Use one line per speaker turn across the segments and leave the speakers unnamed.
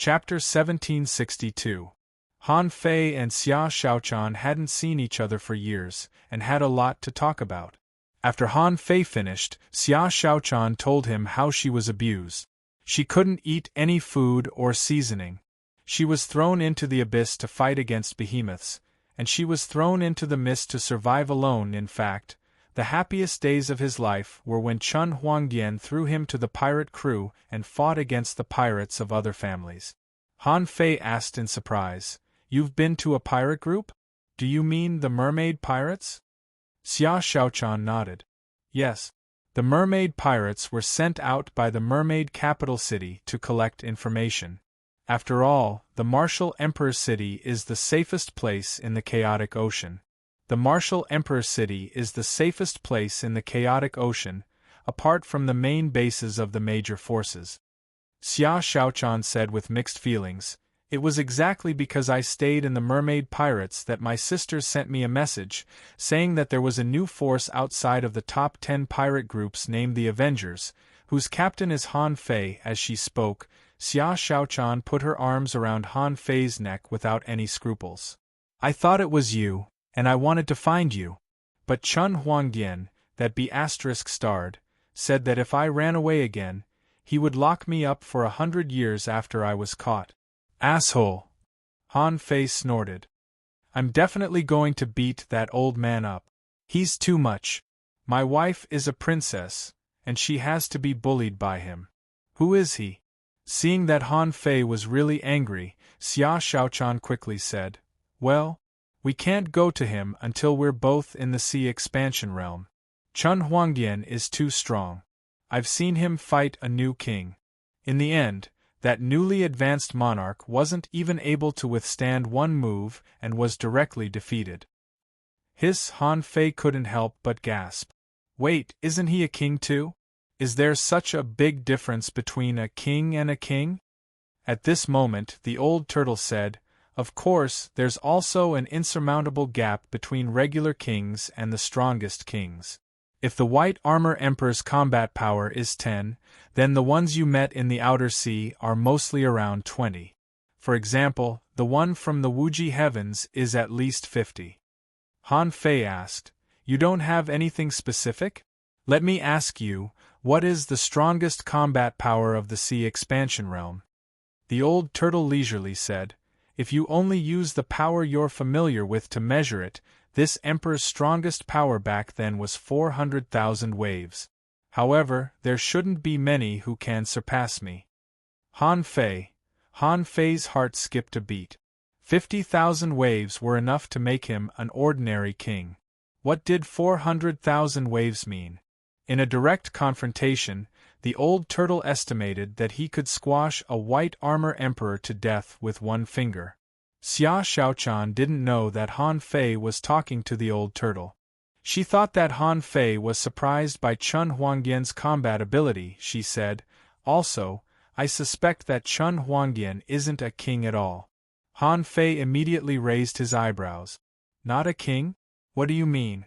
Chapter 1762. Han Fei and Xia Xiaochan hadn't seen each other for years, and had a lot to talk about. After Han Fei finished, Xia Xiaochan told him how she was abused. She couldn't eat any food or seasoning. She was thrown into the abyss to fight against behemoths, and she was thrown into the mist to survive alone. In fact, the happiest days of his life were when Chun Huangdian threw him to the pirate crew and fought against the pirates of other families. Han Fei asked in surprise, "You've been to a pirate group? Do you mean the mermaid pirates?" Xia Xiaochan nodded. Yes. The mermaid pirates were sent out by the mermaid capital city to collect information. After all, the Martial Emperor City is the safest place in the chaotic ocean. The Martial Emperor City is the safest place in the chaotic ocean, apart from the main bases of the major forces. Xia Xiaochan said with mixed feelings, "It was exactly because I stayed in the mermaid pirates that my sisters sent me a message, saying that there was a new force outside of the top 10 pirate groups named the Avengers, whose captain is Han Fei." As she spoke, Xia Xiaochan put her arms around Han Fei's neck without any scruples. "I thought it was you, and I wanted to find you. But Chun Huangdian, that ****, said that if I ran away again, he would lock me up for 100 years after I was caught." "Asshole!" Han Fei snorted. "I'm definitely going to beat that old man up. He's too much. My wife is a princess, and she has to be bullied by him." "Who is he?" Seeing that Han Fei was really angry, Xia Xiaochan quickly said, "Well, we can't go to him until we're both in the sea expansion realm. Chun Huangdian is too strong. I've seen him fight a new king. In the end, that newly advanced monarch wasn't even able to withstand one move and was directly defeated." Han Fei couldn't help but gasp. "Wait, isn't he a king too? Is there such a big difference between a king and a king?" At this moment, the old turtle said, "Of course, there's also an insurmountable gap between regular kings and the strongest kings. If the White Armor Emperor's combat power is 10, then the ones you met in the Outer Sea are mostly around 20. For example, the one from the Wuji Heavens is at least 50. Han Fei asked, "You don't have anything specific? Let me ask you, what is the strongest combat power of the sea expansion realm?" The old turtle leisurely said, "If you only use the power you're familiar with to measure it, this emperor's strongest power back then was 400,000 waves. However, there shouldn't be many who can surpass me." Han Fei's heart skipped a beat. 50,000 waves were enough to make him an ordinary king. What did 400,000 waves mean? In a direct confrontation, the old turtle estimated that he could squash a white armor emperor to death with one finger. Xia Xiaochan didn't know that Han Fei was talking to the old turtle. She thought that Han Fei was surprised by Chun Huangdian's combat ability. She said, "Also, I suspect that Chun Huangdian isn't a king at all." Han Fei immediately raised his eyebrows. "Not a king? What do you mean?"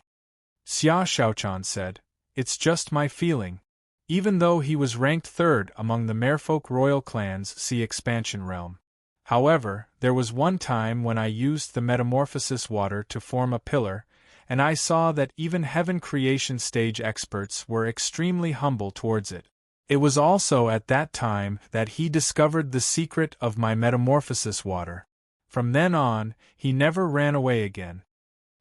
Xia Xiaochan said, "It's just my feeling." Even though he was ranked 3rd among the Merfolk royal clans' sea expansion realm. However, there was one time when I used the metamorphosis water to form a pillar, and I saw that even heaven creation stage experts were extremely humble towards it. It was also at that time that he discovered the secret of my metamorphosis water. From then on, he never ran away again.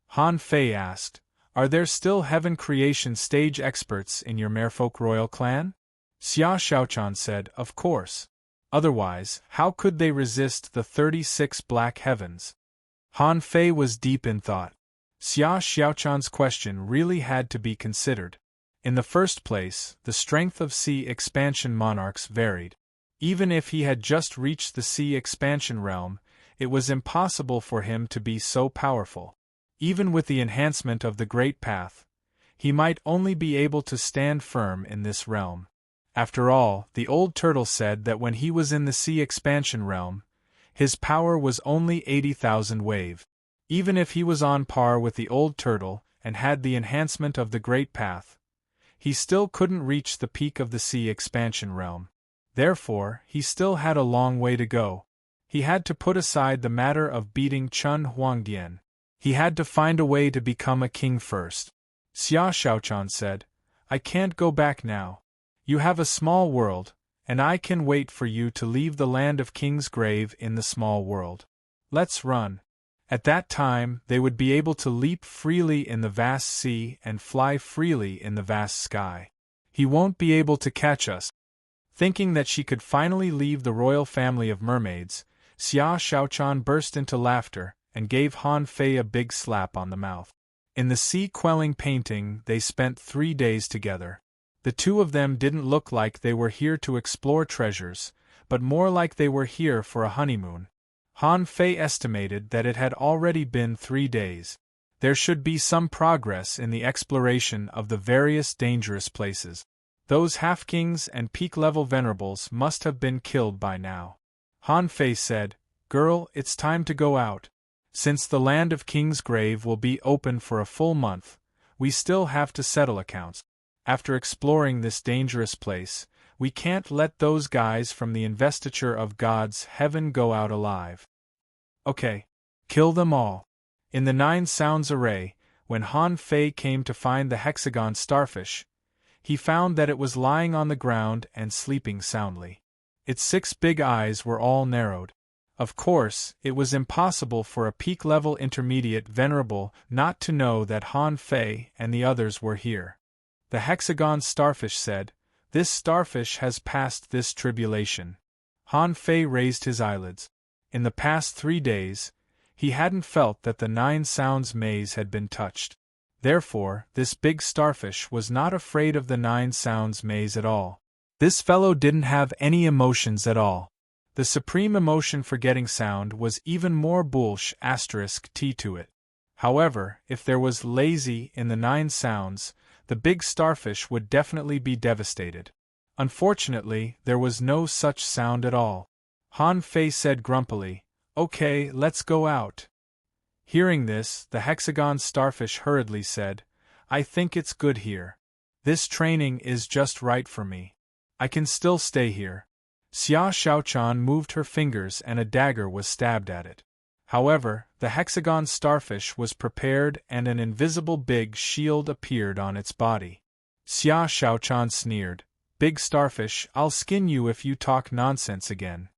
Han Fei asked, "Are there still heaven creation stage experts in your Merfolk royal clan?" Xia Xiaochan said, "Of course. Otherwise, how could they resist the 36 black heavens?" Han Fei was deep in thought. Xia Xiaochan's question really had to be considered. In the first place, the strength of sea expansion monarchs varied. Even if he had just reached the sea expansion realm, it was impossible for him to be so powerful. Even with the enhancement of the Great Path, he might only be able to stand firm in this realm. After all, the old turtle said that when he was in the sea expansion realm, his power was only 80,000 wave. Even if he was on par with the old turtle and had the enhancement of the Great Path, he still couldn't reach the peak of the sea expansion realm. Therefore, he still had a long way to go. He had to put aside the matter of beating Chun Huangdian. He had to find a way to become a king first. Xia Shaochan said, I can't go back now. You have a small world, and I can wait for you to leave the land of King's Grave in the small world. Let's run. At that time, they would be able to leap freely in the vast sea and fly freely in the vast sky. He won't be able to catch us. Thinking that she could finally leave the royal family of mermaids, Xia Shaochan burst into laughter and gave Han Fei a big slap on the mouth. In the sea-quelling painting, they spent 3 days together. The two of them didn't look like they were here to explore treasures, but more like they were here for a honeymoon. Han Fei estimated that it had already been 3 days. There should be some progress in the exploration of the various dangerous places. Those half-kings and peak-level venerables must have been killed by now. Han Fei said, Girl, it's time to go out. Since the land of King's Grave will be open for a full month, we still have to settle accounts. After exploring this dangerous place, we can't let those guys from the investiture of God's heaven go out alive. Okay. Kill them all. In the 9 Sounds array, when Han Fei came to find the hexagon starfish, he found that it was lying on the ground and sleeping soundly. Its 6 big eyes were all narrowed. Of course, it was impossible for a peak-level intermediate venerable not to know that Han Fei and the others were here. The hexagon starfish said, This starfish has passed this tribulation. Han Fei raised his eyelids. In the past 3 days, he hadn't felt that the 9 Sounds maze had been touched. Therefore, this big starfish was not afraid of the 9 Sounds maze at all. This fellow didn't have any emotions at all. The supreme emotion for getting sound was even more bullish *T to it. However, if there was lazy in the 9 Sounds, the big starfish would definitely be devastated. Unfortunately, there was no such sound at all. Han Fei said grumpily, Okay, let's go out. Hearing this, the hexagon starfish hurriedly said, I think it's good here. This training is just right for me. I can still stay here. Xia Shaochan moved her fingers and a dagger was stabbed at it. However, the hexagon starfish was prepared and an invisible big shield appeared on its body. Xia Shaochan sneered, Big starfish, I'll skin you if you talk nonsense again.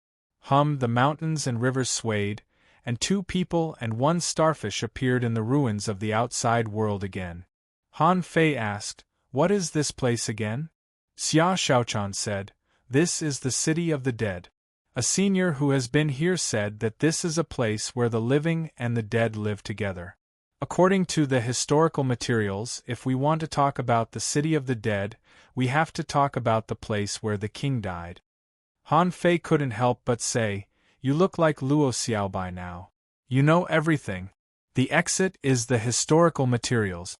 The mountains and rivers swayed, and 2 people and 1 starfish appeared in the ruins of the outside world again. Han Fei asked, What is this place again? Xia Shaochan said, This is the city of the dead. A senior who has been here said that this is a place where the living and the dead live together. According to the historical materials, if we want to talk about the city of the dead, we have to talk about the place where the king died. Han Fei couldn't help but say, You look like Luo Xiao by now. You know everything. The exit is the historical materials.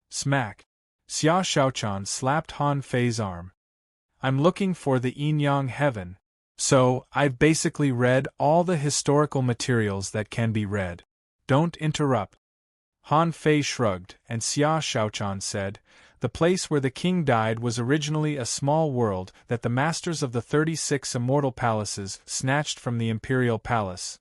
Smack. Xia Shaochan slapped Han Fei's arm. I'm looking for the yin-yang heaven. So, I've basically read all the historical materials that can be read. Don't interrupt. Han Fei shrugged, and Xia Shaochan said, The place where the king died was originally a small world that the masters of the 36 immortal palaces snatched from the imperial palace.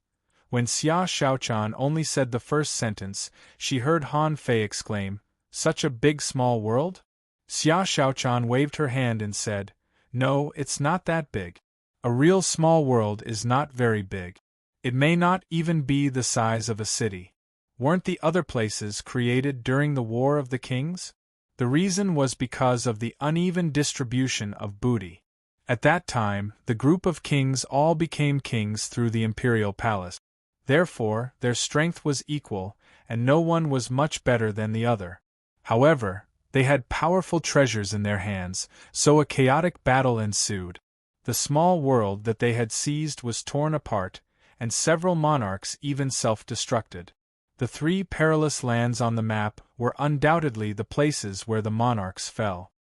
When Xia Shaochan only said the first sentence, she heard Han Fei exclaim, Such a big small world? Xia Shaochan waved her hand and said, No, it's not that big. A real small world is not very big. It may not even be the size of a city. Weren't the other places created during the War of the Kings? The reason was because of the uneven distribution of booty. At that time, the group of kings all became kings through the imperial palace. Therefore, their strength was equal, and no one was much better than the other. However, they had powerful treasures in their hands, so a chaotic battle ensued. The small world that they had seized was torn apart, and several monarchs even self-destructed. The 3 perilous lands on the map were undoubtedly the places where the monarchs fell.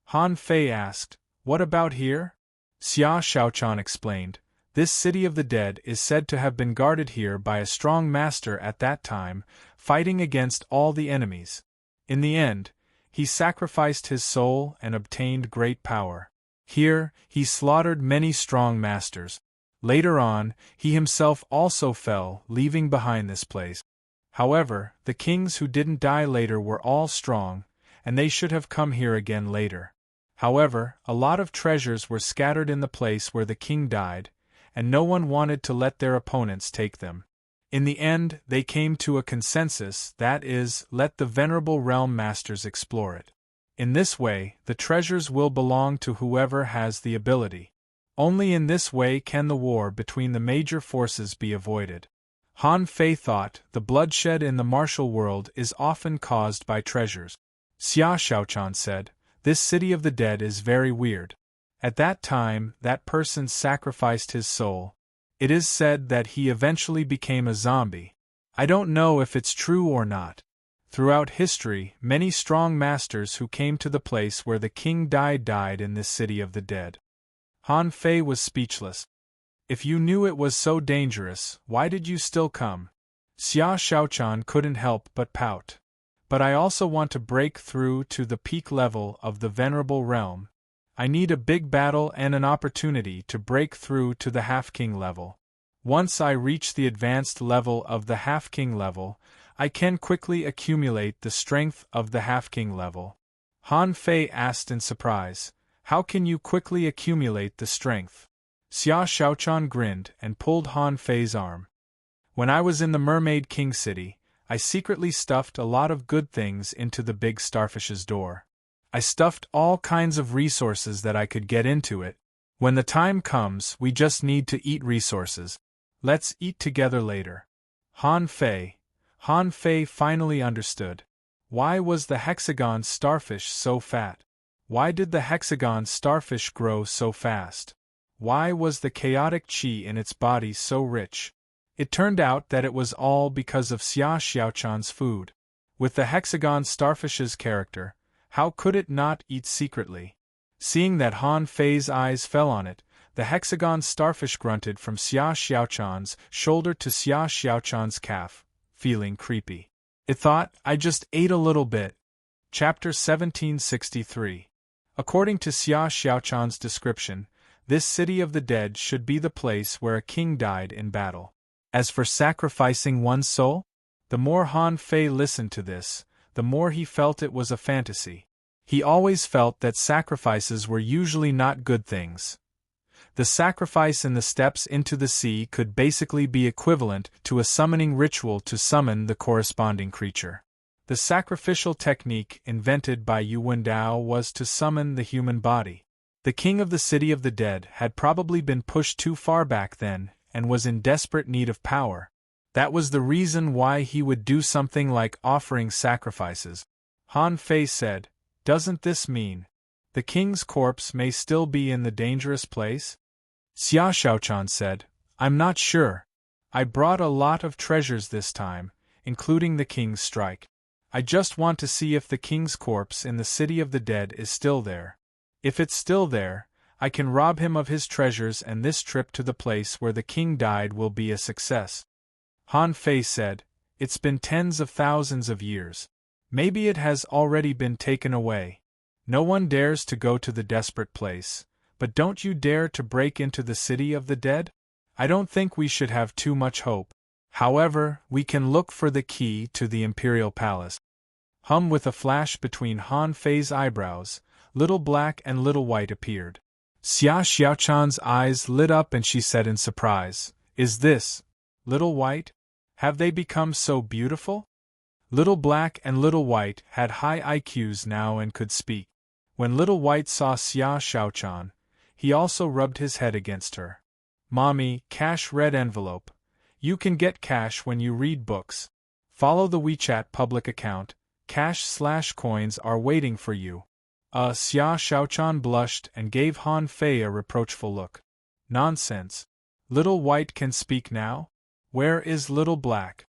Han Fei asked, What about here? Xia Shaochan explained, This city of the dead is said to have been guarded here by a strong master at that time, fighting against all the enemies. In the end, he sacrificed his soul and obtained great power. Here, he slaughtered many strong masters. Later on, he himself also fell, leaving behind this place. However, the kings who didn't die later were all strong, and they should have come here again later. However, a lot of treasures were scattered in the place where the king died, and no one wanted to let their opponents take them. In the end, they came to a consensus, that is, let the venerable realm masters explore it. In this way, the treasures will belong to whoever has the ability. Only in this way can the war between the major forces be avoided. Han Fei thought, the bloodshed in the martial world is often caused by treasures. Xia Xiaochan said, this city of the dead is very weird. At that time, that person sacrificed his soul. It is said that he eventually became a zombie. I don't know if it's true or not. Throughout history, many strong masters who came to the place where the king died in this city of the dead. Han Fei was speechless. If you knew it was so dangerous, why did you still come? Xia Xiaochan couldn't help but pout. But I also want to break through to the peak level of the venerable realm. I need a big battle and an opportunity to break through to the half-king level. Once I reach the advanced level of the half-king level, I can quickly accumulate the strength of the half-king level. Han Fei asked in surprise, how can you quickly accumulate the strength? Xia Xiaochan grinned and pulled Han Fei's arm. When I was in the Mermaid King City, I secretly stuffed a lot of good things into the big starfish's door. I stuffed all kinds of resources that I could get into it. When the time comes, we just need to eat resources. Let's eat together later. Han Fei finally understood. Why was the hexagon starfish so fat? Why did the hexagon starfish grow so fast? Why was the chaotic qi in its body so rich? It turned out that it was all because of Xia Xiaochan's food. With the hexagon starfish's character, how could it not eat secretly? Seeing that Han Fei's eyes fell on it, the hexagon starfish grunted from Xia Xiaochan's shoulder to Xia Xiaochan's calf, feeling creepy. It thought, I just ate a little bit. Chapter 1763. According to Xia Xiaochan's description, this city of the dead should be the place where a king died in battle. As for sacrificing one's soul? The more Han Fei listened to this, the more he felt it was a fantasy. He always felt that sacrifices were usually not good things. The sacrifice in the steps into the sea could basically be equivalent to a summoning ritual to summon the corresponding creature. The sacrificial technique invented by Yu Wendao was to summon the human body. The king of the city of the dead had probably been pushed too far back then, and was in desperate need of power. That was the reason why he would do something like offering sacrifices. Han Fei said, doesn't this mean the king's corpse may still be in the dangerous place? Xia Xiaochan said, I'm not sure. I brought a lot of treasures this time, including the king's strike. I just want to see if the king's corpse in the city of the dead is still there. If it's still there, I can rob him of his treasures and this trip to the place where the king died will be a success. Han Fei said, it's been tens of thousands of years. Maybe it has already been taken away. No one dares to go to the desperate place, but don't you dare to break into the city of the dead? I don't think we should have too much hope. However, we can look for the key to the imperial palace. With a flash between Han Fei's eyebrows, Little Black and Little White appeared. Xia Xiaochan's eyes lit up and she said in surprise, is this Little White? Have they become so beautiful? Little Black and Little White had high IQs now and could speak. When Little White saw Xia Xiaochan, he also rubbed his head against her. Mommy, cash red envelope. You can get cash when you read books. Follow the WeChat public account. Cash/coins are waiting for you. Xia Xiaochan blushed and gave Han Fei a reproachful look. Nonsense. Little White can speak now? Where is Little Black?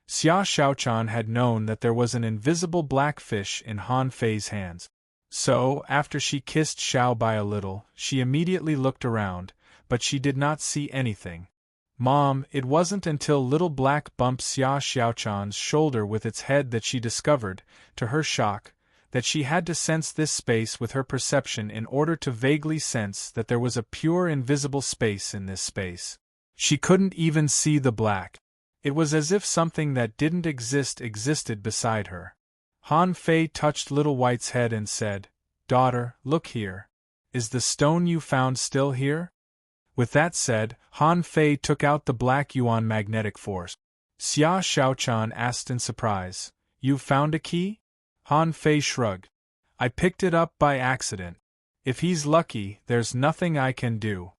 Xia Xiaochan had known that there was an invisible black fish in Han Fei's hands. So, after she kissed Xiao Bai a little, she immediately looked around, but she did not see anything. Mom, it wasn't until Little Black bumped Xia Xiaochan's shoulder with its head that she discovered, to her shock, that she had to sense this space with her perception in order to vaguely sense that there was a pure invisible space in this space. She couldn't even see the black. It was as if something that didn't exist existed beside her. Han Fei touched Little White's head and said, "Daughter, look here. Is the stone you found still here?" With that said, Han Fei took out the black yuan magnetic force. Xia Shaochan asked in surprise, "You found a key?" Han Fei shrugged. "I picked it up by accident. If he's lucky, there's nothing I can do."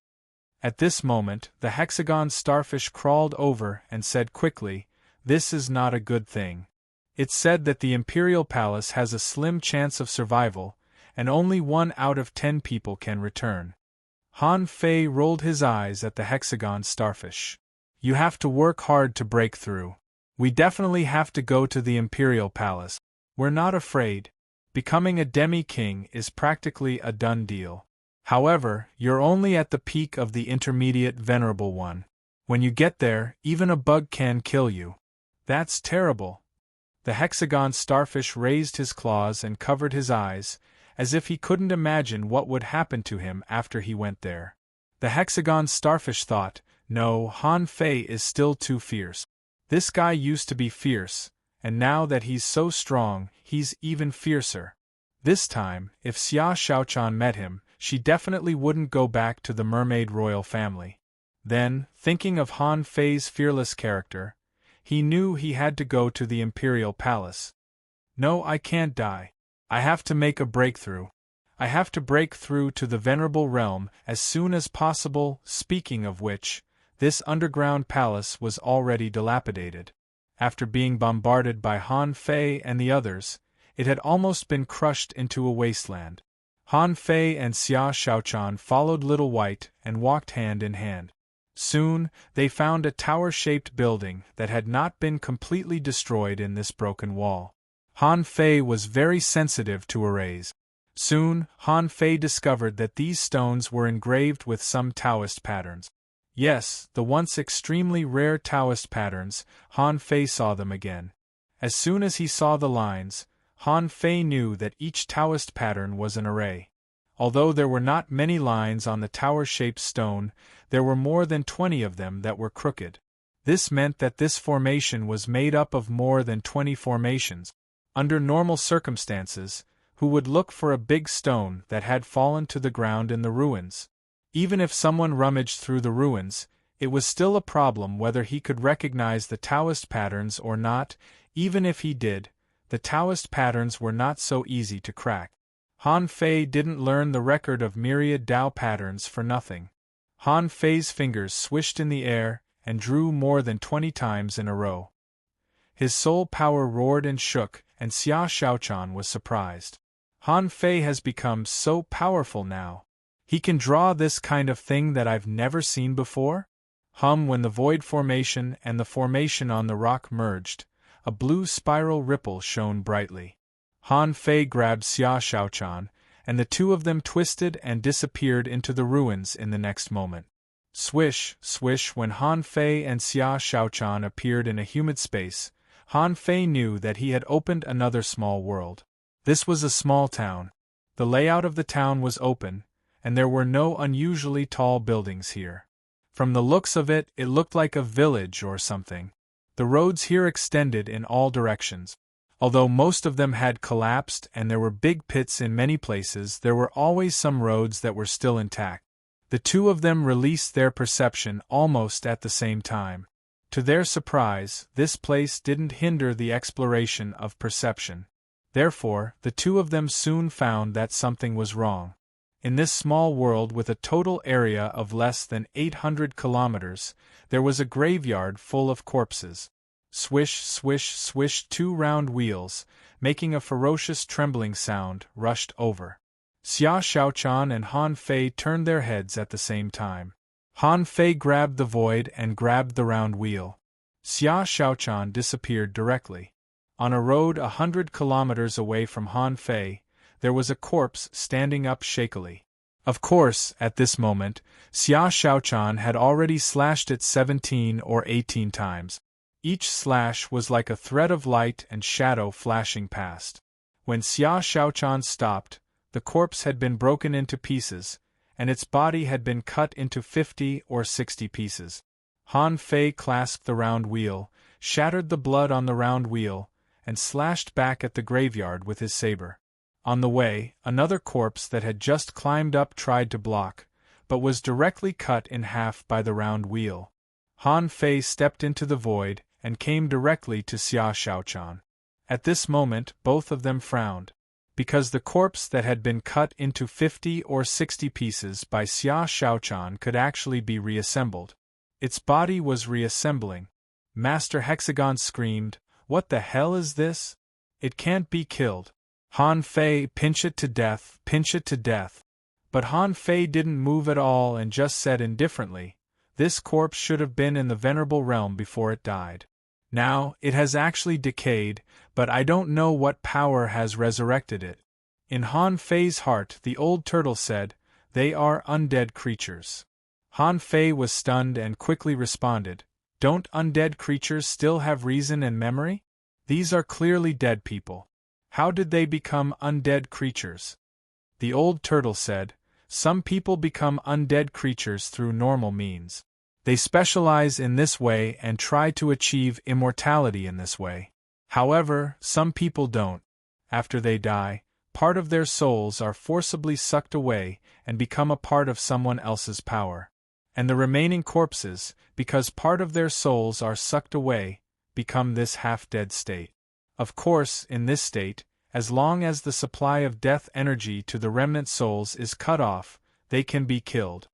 At this moment, the hexagon starfish crawled over and said quickly, "This is not a good thing. It's said that the Imperial Palace has a slim chance of survival, and only 1 out of 10 people can return." Han Fei rolled his eyes at the hexagon starfish. "You have to work hard to break through. We definitely have to go to the Imperial Palace. We're not afraid. Becoming a demi-king is practically a done deal. However, you're only at the peak of the intermediate venerable one. When you get there, even a bug can kill you." "That's terrible." The hexagon starfish raised his claws and covered his eyes, as if he couldn't imagine what would happen to him after he went there. The hexagon starfish thought, "No, Han Fei is still too fierce. This guy used to be fierce, and now that he's so strong, he's even fiercer. This time, if Xia Shaochan met him, she definitely wouldn't go back to the mermaid royal family." Then, thinking of Han Fei's fearless character, he knew he had to go to the Imperial Palace. "No, I can't die. I have to make a breakthrough. I have to break through to the venerable realm as soon as possible." Speaking of which, this underground palace was already dilapidated. After being bombarded by Han Fei and the others, it had almost been crushed into a wasteland. Han Fei and Xia Shaochan followed Little White and walked hand in hand. Soon, they found a tower-shaped building that had not been completely destroyed in this broken wall. Han Fei was very sensitive to arrays. Soon, Han Fei discovered that these stones were engraved with some Taoist patterns. Yes, the once extremely rare Taoist patterns. Han Fei saw them again. As soon as he saw the lines, Han Fei knew that each Taoist pattern was an array. Although there were not many lines on the tower-shaped stone, there were more than 20 of them that were crooked. This meant that this formation was made up of more than 20 formations. Under normal circumstances, who would look for a big stone that had fallen to the ground in the ruins? Even if someone rummaged through the ruins, it was still a problem whether he could recognize the Taoist patterns or not. Even if he did, the Taoist patterns were not so easy to crack. Han Fei didn't learn the record of myriad Tao patterns for nothing. Han Fei's fingers swished in the air and drew more than 20 times in a row. His soul power roared and shook, and Xia Shaochan was surprised. Han Fei has become so powerful now. He can draw this kind of thing that I've never seen before? When the void formation and the formation on the rock merged, a blue spiral ripple shone brightly. Han Fei grabbed Xia Shaochan, and the two of them twisted and disappeared into the ruins in the next moment. Swish, swish. When Han Fei and Xia Shaochan appeared in a humid space, Han Fei knew that he had opened another small world. This was a small town. The layout of the town was open, and there were no unusually tall buildings here. From the looks of it, it looked like a village or something. The roads here extended in all directions. Although most of them had collapsed and there were big pits in many places, there were always some roads that were still intact. The two of them released their perception almost at the same time. To their surprise, this place didn't hinder the exploration of perception. Therefore, the two of them soon found that something was wrong. In this small world with a total area of less than 800 kilometers, there was a graveyard full of corpses. Swish, swish, swish. 2 round wheels, making a ferocious trembling sound, rushed over. Xia Shaochan and Han Fei turned their heads at the same time. Han Fei grabbed the void and grabbed the round wheel. Xia Shaochan disappeared directly. On a road 100 kilometers away from Han Fei, there was a corpse standing up shakily. Of course, at this moment, Xia Shaochan had already slashed it 17 or 18 times. Each slash was like a thread of light and shadow flashing past. When Xia Shaochan stopped, the corpse had been broken into pieces, and its body had been cut into 50 or 60 pieces. Han Fei clasped the round wheel, shattered the blood on the round wheel, and slashed back at the graveyard with his saber. On the way, another corpse that had just climbed up tried to block, but was directly cut in half by the round wheel. Han Fei stepped into the void and came directly to Xia Shaochan. At this moment both of them frowned, because the corpse that had been cut into 50 or 60 pieces by Xia Shaochan could actually be reassembled. Its body was reassembling. Master Hexagon screamed, "What the hell is this? It can't be killed. Han Fei, pinch it to death, pinch it to death." But Han Fei didn't move at all and just said indifferently, "This corpse should have been in the venerable realm before it died. Now, it has actually decayed, but I don't know what power has resurrected it." In Han Fei's heart the old turtle said, "They are undead creatures." Han Fei was stunned and quickly responded, "Don't undead creatures still have reason and memory? These are clearly dead people. How did they become undead creatures?" The old turtle said, "Some people become undead creatures through normal means. They specialize in this way and try to achieve immortality in this way. However, some people don't. After they die, part of their souls are forcibly sucked away and become a part of someone else's power. And the remaining corpses, because part of their souls are sucked away, become this half-dead state. Of course, in this state, as long as the supply of death energy to the remnant souls is cut off, they can be killed."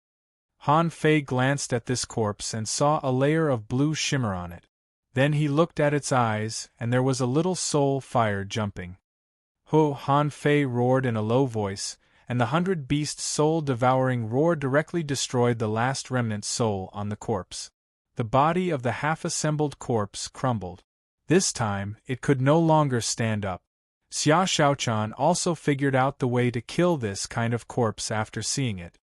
Han Fei glanced at this corpse and saw a layer of blue shimmer on it. Then he looked at its eyes, and there was a little soul fire jumping. "Ho!" Han Fei roared in a low voice, and the 100-beast soul-devouring roar directly destroyed the last remnant soul on the corpse. The body of the half-assembled corpse crumbled. This time, it could no longer stand up. Xia Shaochan also figured out the way to kill this kind of corpse after seeing it.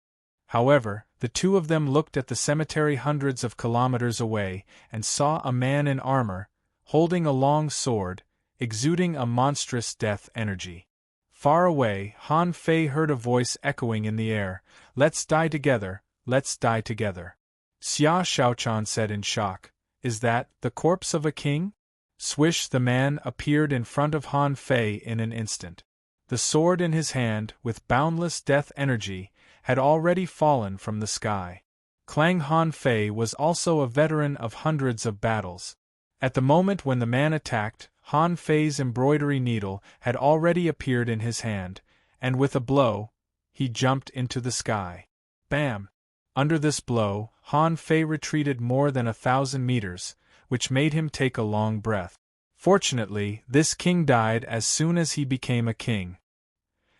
However, the two of them looked at the cemetery hundreds of kilometers away and saw a man in armor, holding a long sword, exuding a monstrous death energy. Far away, Han Fei heard a voice echoing in the air, "Let's die together, let's die together." Xia Shaochan said in shock, "Is that the corpse of a king?" Swish! The man appeared in front of Han Fei in an instant. The sword in his hand, with boundless death energy, had already fallen from the sky. Clang! Han Fei was also a veteran of hundreds of battles. At the moment when the man attacked, Han Fei's embroidery needle had already appeared in his hand, and with a blow, he jumped into the sky. Bam! Under this blow, Han Fei retreated more than 1,000 meters, which made him take a long breath. Fortunately, this king died as soon as he became a king.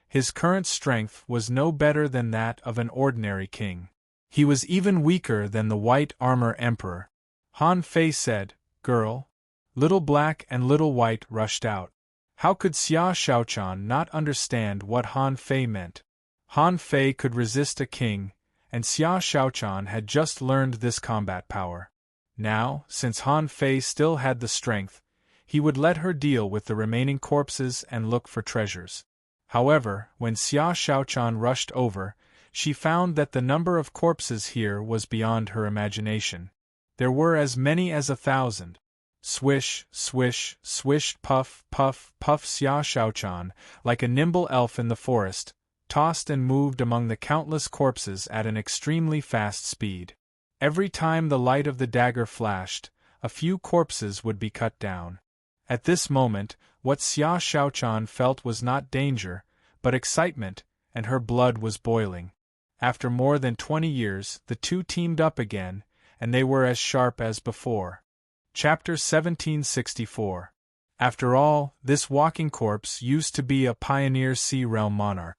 His current strength was no better than that of an ordinary king. He was even weaker than the White Armor Emperor. Han Fei said, "Girl." Little Black and Little White rushed out. How could Xia Shaochan not understand what Han Fei meant? Han Fei could resist a king, and Xia Shaochan had just learned this combat power. Now, since Han Fei still had the strength, he would let her deal with the remaining corpses and look for treasures. However, when Xia Shaochan rushed over, she found that the number of corpses here was beyond her imagination. There were as many as 1,000. Swish, swish, swish, puff, puff, puff. Xia Shaochan, like a nimble elf in the forest, tossed and moved among the countless corpses at an extremely fast speed. Every time the light of the dagger flashed, a few corpses would be cut down. At this moment, what Xia Shaochan felt was not danger, but excitement, and her blood was boiling. After more than 20 years, the two teamed up again, and they were as sharp as before. Chapter 1764. After all, this walking corpse used to be a pioneer sea realm monarch.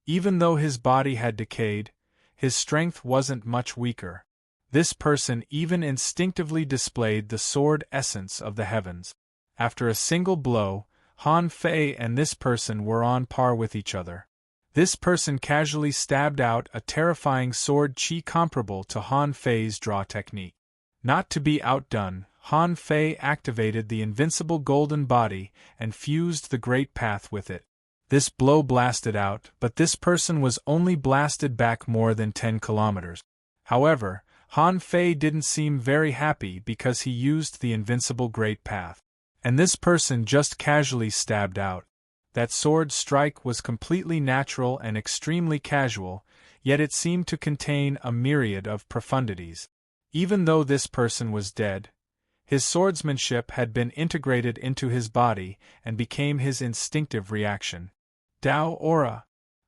Even though his body had decayed, his strength wasn't much weaker. This person even instinctively displayed the sword essence of the heavens. After a single blow, Han Fei and this person were on par with each other. This person casually stabbed out a terrifying sword chi comparable to Han Fei's draw technique. Not to be outdone, Han Fei activated the invincible golden body and fused the great path with it. This blow blasted out, but this person was only blasted back more than 10 kilometers. However, Han Fei didn't seem very happy because he used the invincible Great Path. And this person just casually stabbed out. That sword strike was completely natural and extremely casual, yet it seemed to contain a myriad of profundities. Even though this person was dead, his swordsmanship had been integrated into his body and became his instinctive reaction. Dao Aura.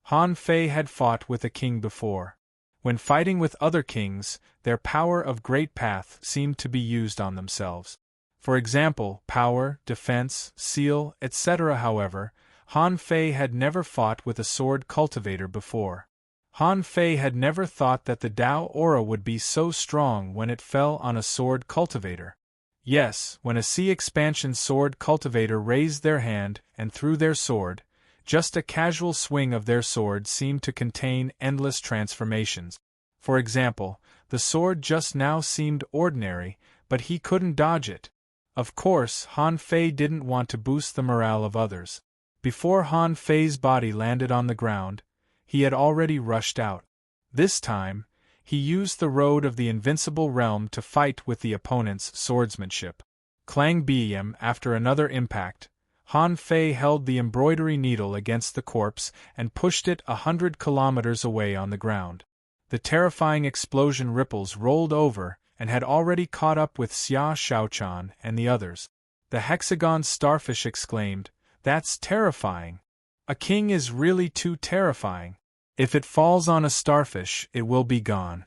Han Fei had fought with a king before. When fighting with other kings, their power of Great Path seemed to be used on themselves. For example, power, defense, seal, etc. However, Han Fei had never fought with a sword cultivator before. Han Fei had never thought that the Dao Aura would be so strong when it fell on a sword cultivator. Yes, when a sea expansion sword cultivator raised their hand and threw their sword, just a casual swing of their sword seemed to contain endless transformations. For example, the sword just now seemed ordinary, but he couldn't dodge it. Of course, Han Fei didn't want to boost the morale of others. Before Han Fei's body landed on the ground, he had already rushed out. This time, he used the road of the invincible realm to fight with the opponent's swordsmanship. Clang bam! After another impact, Han Fei held the embroidery needle against the corpse and pushed it 100 kilometers away on the ground. The terrifying explosion ripples rolled over and had already caught up with Xia Shaochan and the others. The hexagon starfish exclaimed, "That's terrifying! A king is really too terrifying. If it falls on a starfish, it will be gone."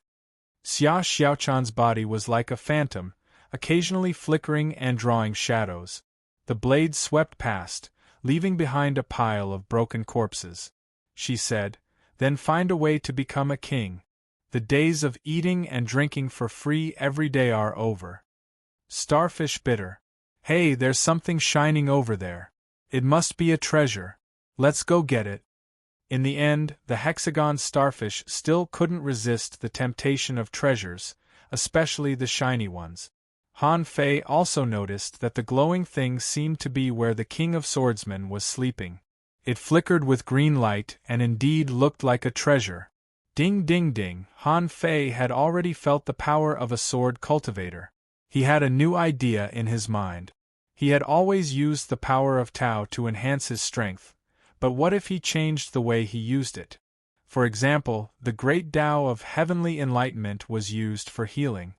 Xia Xiaochan's body was like a phantom, occasionally flickering and drawing shadows. The blade swept past, leaving behind a pile of broken corpses. She said, "Then find a way to become a king. The days of eating and drinking for free every day are over." Starfish bitter. "Hey, there's something shining over there. It must be a treasure. Let's go get it." In the end, the hexagon starfish still couldn't resist the temptation of treasures, especially the shiny ones. Han Fei also noticed that the glowing thing seemed to be where the King of Swordsmen was sleeping. It flickered with green light and indeed looked like a treasure. Ding ding ding, Han Fei had already felt the power of a sword cultivator. He had a new idea in his mind. He had always used the power of Tao to enhance his strength, but what if he changed the way he used it? For example, the great Tao of heavenly enlightenment was used for healing.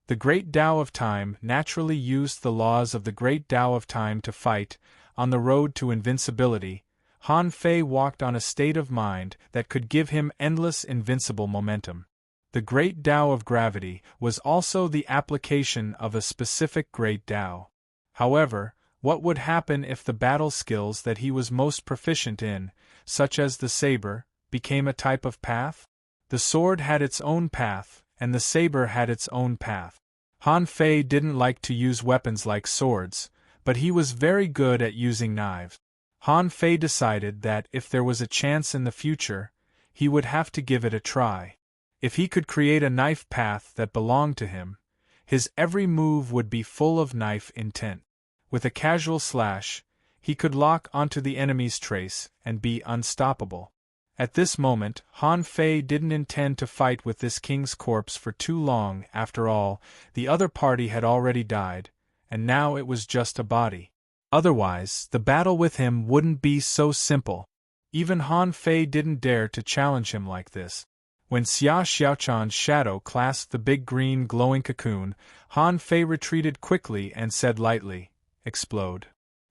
The great Tao of time naturally used the laws of the great Tao of time to fight. On the road to invincibility, Han Fei walked on a state of mind that could give him endless invincible momentum. The great Tao of gravity was also the application of a specific great Tao. However, what would happen if the battle skills that he was most proficient in, such as the saber, became a type of path? The sword had its own path, and the saber had its own path. Han Fei didn't like to use weapons like swords, but he was very good at using knives. Han Fei decided that if there was a chance in the future, he would have to give it a try. If he could create a knife path that belonged to him, his every move would be full of knife intent. With a casual slash, he could lock onto the enemy's trace and be unstoppable. At this moment, Han Fei didn't intend to fight with this king's corpse for too long. After all, the other party had already died, and now it was just a body. Otherwise, the battle with him wouldn't be so simple. Even Han Fei didn't dare to challenge him like this. When Xia Xiaochan's shadow clasped the big green glowing cocoon, Han Fei retreated quickly and said lightly, "Explode."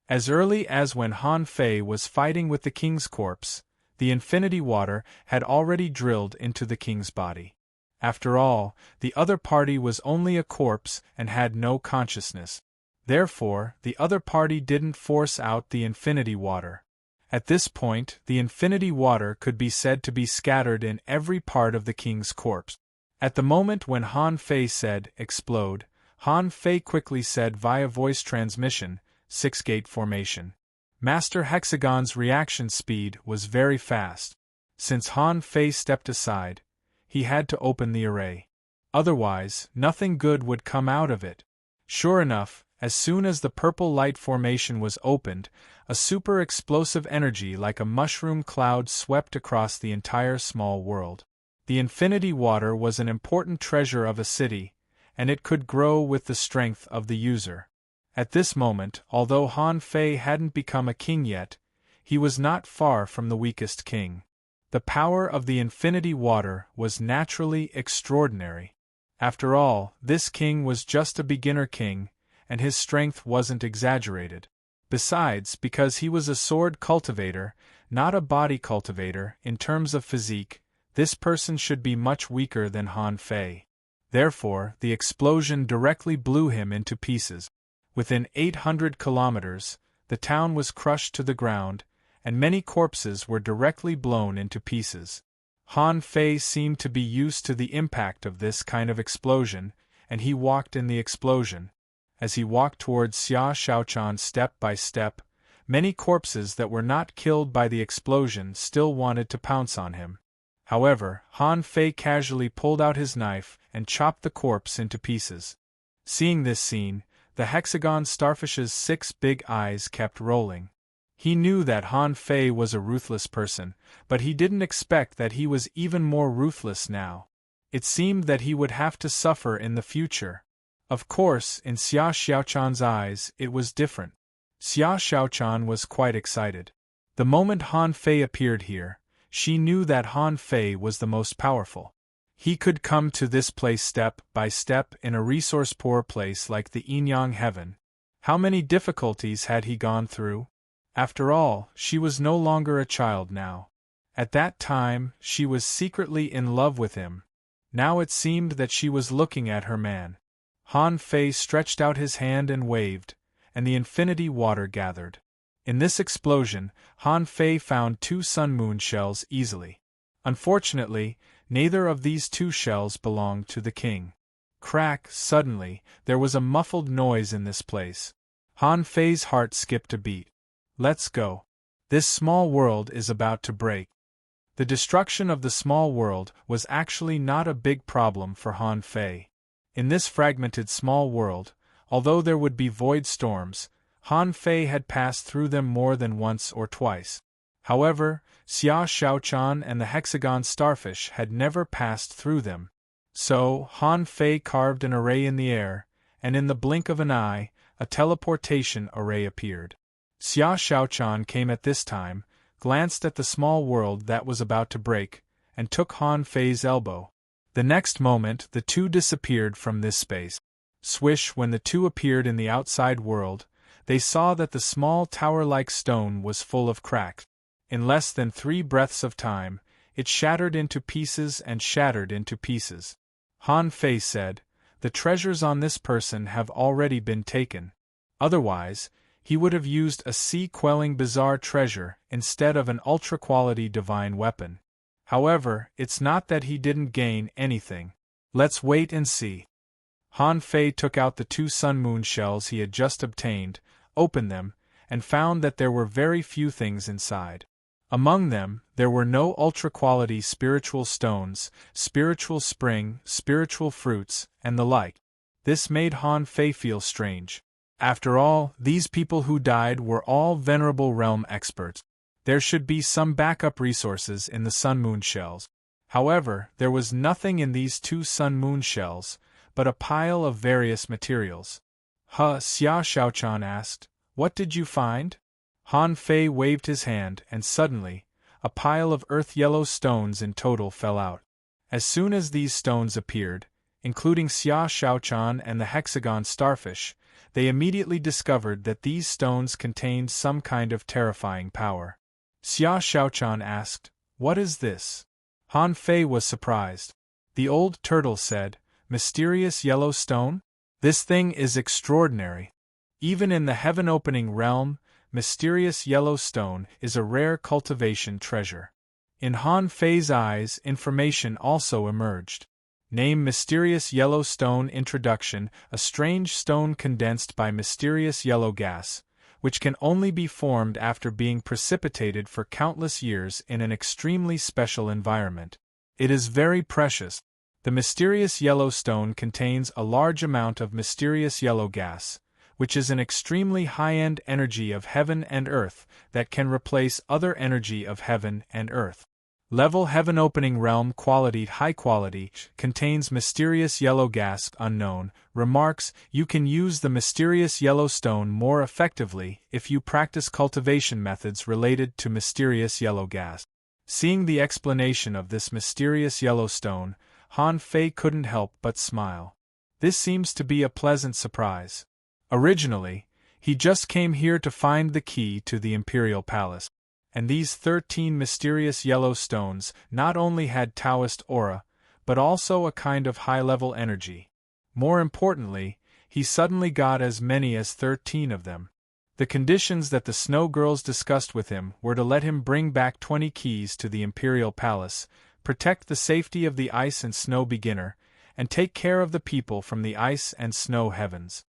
As early as when Han Fei was fighting with the king's corpse, the infinity water had already drilled into the king's body. After all, the other party was only a corpse and had no consciousness. Therefore, the other party didn't force out the infinity water. At this point, the infinity water could be said to be scattered in every part of the king's corpse. At the moment when Han Fei said, "Explode," Han Fei quickly said via voice transmission, "Six-gate formation." Master Hexagon's reaction speed was very fast. Since Han Fei stepped aside, he had to open the array. Otherwise, nothing good would come out of it. Sure enough, As soon as the purple light formation was opened, a super explosive energy like a mushroom cloud swept across the entire small world. The infinity water was an important treasure of a city, and it could grow with the strength of the user. At this moment, although Han Fei hadn't become a king yet, he was not far from the weakest king. The power of the infinity water was naturally extraordinary. After all, this king was just a beginner king, and his strength wasn't exaggerated. Besides, because he was a sword cultivator, not a body cultivator, in terms of physique, this person should be much weaker than Han Fei. Therefore, the explosion directly blew him into pieces. Within 800 kilometers, the town was crushed to the ground, and many corpses were directly blown into pieces. Han Fei seemed to be used to the impact of this kind of explosion, and he walked in the explosion. As he walked towards Xia Shaochan step by step, many corpses that were not killed by the explosion still wanted to pounce on him. However, Han Fei casually pulled out his knife and chopped the corpse into pieces. Seeing this scene, the hexagon starfish's 6 big eyes kept rolling. He knew that Han Fei was a ruthless person, but he didn't expect that he was even more ruthless now. It seemed that he would have to suffer in the future. Of course, in Xia Xiaochan's eyes, it was different. Xia Xiaochan was quite excited. The moment Han Fei appeared here, she knew that Han Fei was the most powerful. He could come to this place step by step in a resource-poor place like the Yinyang Heaven. How many difficulties had he gone through? After all, she was no longer a child now. At that time, she was secretly in love with him. Now it seemed that she was looking at her man. Han Fei stretched out his hand and waved, and the infinity water gathered. In this explosion, Han Fei found 2 sun-moon shells easily. Unfortunately, neither of these 2 shells belonged to the king. Crack! Suddenly, there was a muffled noise in this place. Han Fei's heart skipped a beat. Let's go. This small world is about to break. The destruction of the small world was actually not a big problem for Han Fei. In this fragmented small world, although there would be void storms, Han Fei had passed through them more than once or twice. However, Xia Shaochan and the hexagon starfish had never passed through them. So, Han Fei carved an array in the air, and in the blink of an eye, a teleportation array appeared. Xia Shaochan came at this time, glanced at the small world that was about to break, and took Han Fei's elbow. The next moment the 2 disappeared from this space. Swish! When the 2 appeared in the outside world, they saw that the small tower-like stone was full of cracks. In less than 3 breaths of time, it shattered into pieces and shattered into pieces. Han Fei said, "The treasures on this person have already been taken. Otherwise, he would have used a sea-quelling bizarre treasure instead of an ultra-quality divine weapon. However, it's not that he didn't gain anything. Let's wait and see." Han Fei took out the 2 sun-moon shells he had just obtained, opened them, and found that there were very few things inside. Among them, there were no ultra-quality spiritual stones, spiritual spring, spiritual fruits, and the like. This made Han Fei feel strange. After all, these people who died were all venerable realm experts. There should be some backup resources in the sun-moon shells. However, there was nothing in these 2 sun-moon shells, but a pile of various materials. Xia Shaochan asked, "What did you find?" Han Fei waved his hand, and suddenly, a pile of earth-yellow stones in total fell out. As soon as these stones appeared, including Xia Shaochan and the hexagon starfish, they immediately discovered that these stones contained some kind of terrifying power. Xia Shaochan asked, "What is this?" Han Fei was surprised. The old turtle said, "Mysterious yellow stone? This thing is extraordinary. Even in the heaven-opening realm, mysterious yellow stone is a rare cultivation treasure." In Han Fei's eyes, information also emerged. Name: mysterious yellow stone. Introduction: a strange stone condensed by mysterious yellow gas, which can only be formed after being precipitated for countless years in an extremely special environment. It is very precious. The mysterious yellow stone contains a large amount of mysterious yellow gas, which is an extremely high-end energy of heaven and earth that can replace other energy of heaven and earth. Level Heaven Opening Realm Quality High Quality contains mysterious yellow gas unknown. Remarks: you can use the mysterious yellow stone more effectively if you practice cultivation methods related to mysterious yellow gas. Seeing the explanation of this mysterious yellow stone, Han Fei couldn't help but smile. This seems to be a pleasant surprise. Originally, he just came here to find the key to the Imperial Palace. And these 13 mysterious yellow stones not only had Taoist aura, but also a kind of high-level energy. More importantly, he suddenly got as many as 13 of them. The conditions that the Snow Girls discussed with him were to let him bring back 20 keys to the Imperial Palace, protect the safety of the ice and snow beginner, and take care of the people from the ice and snow heavens.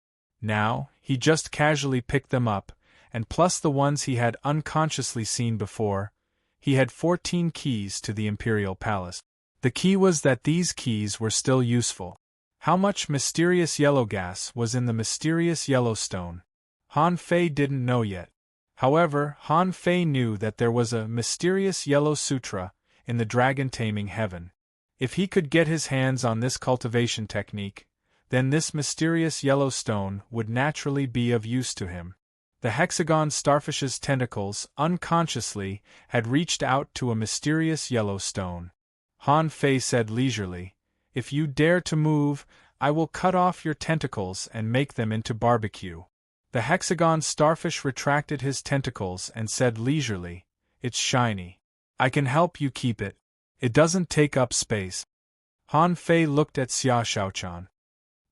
Now, he just casually picked them up, and plus the ones he had unconsciously seen before, he had 14 keys to the Imperial Palace. The key was that these keys were still useful. How much mysterious yellow gas was in the mysterious yellow stone? Han Fei didn't know yet. However, Han Fei knew that there was a mysterious yellow sutra in the dragon taming heaven. If he could get his hands on this cultivation technique, then this mysterious yellow stone would naturally be of use to him. The hexagon starfish's tentacles, unconsciously, had reached out to a mysterious yellow stone. Han Fei said leisurely, "If you dare to move, I will cut off your tentacles and make them into barbecue." The hexagon starfish retracted his tentacles and said leisurely, "It's shiny. I can help you keep it. It doesn't take up space." Han Fei looked at Xia Shaochan.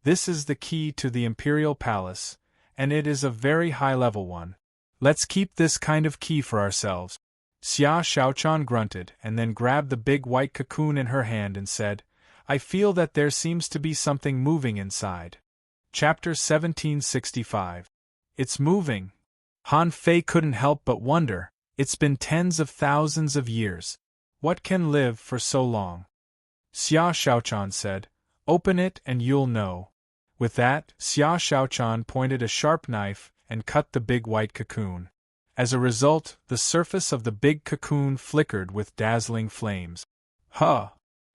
"This is the key to the Imperial Palace, and it is a very high-level one. Let's keep this kind of key for ourselves." Xia Shaochan grunted and then grabbed the big white cocoon in her hand and said, "I feel that there seems to be something moving inside." Chapter 1765. It's moving. Han Fei couldn't help but wonder, it's been tens of thousands of years. What can live for so long? Xia Shaochan said, "Open it and you'll know." With that, Xia Shaochan pointed a sharp knife and cut the big white cocoon. As a result, the surface of the big cocoon flickered with dazzling flames. Huh!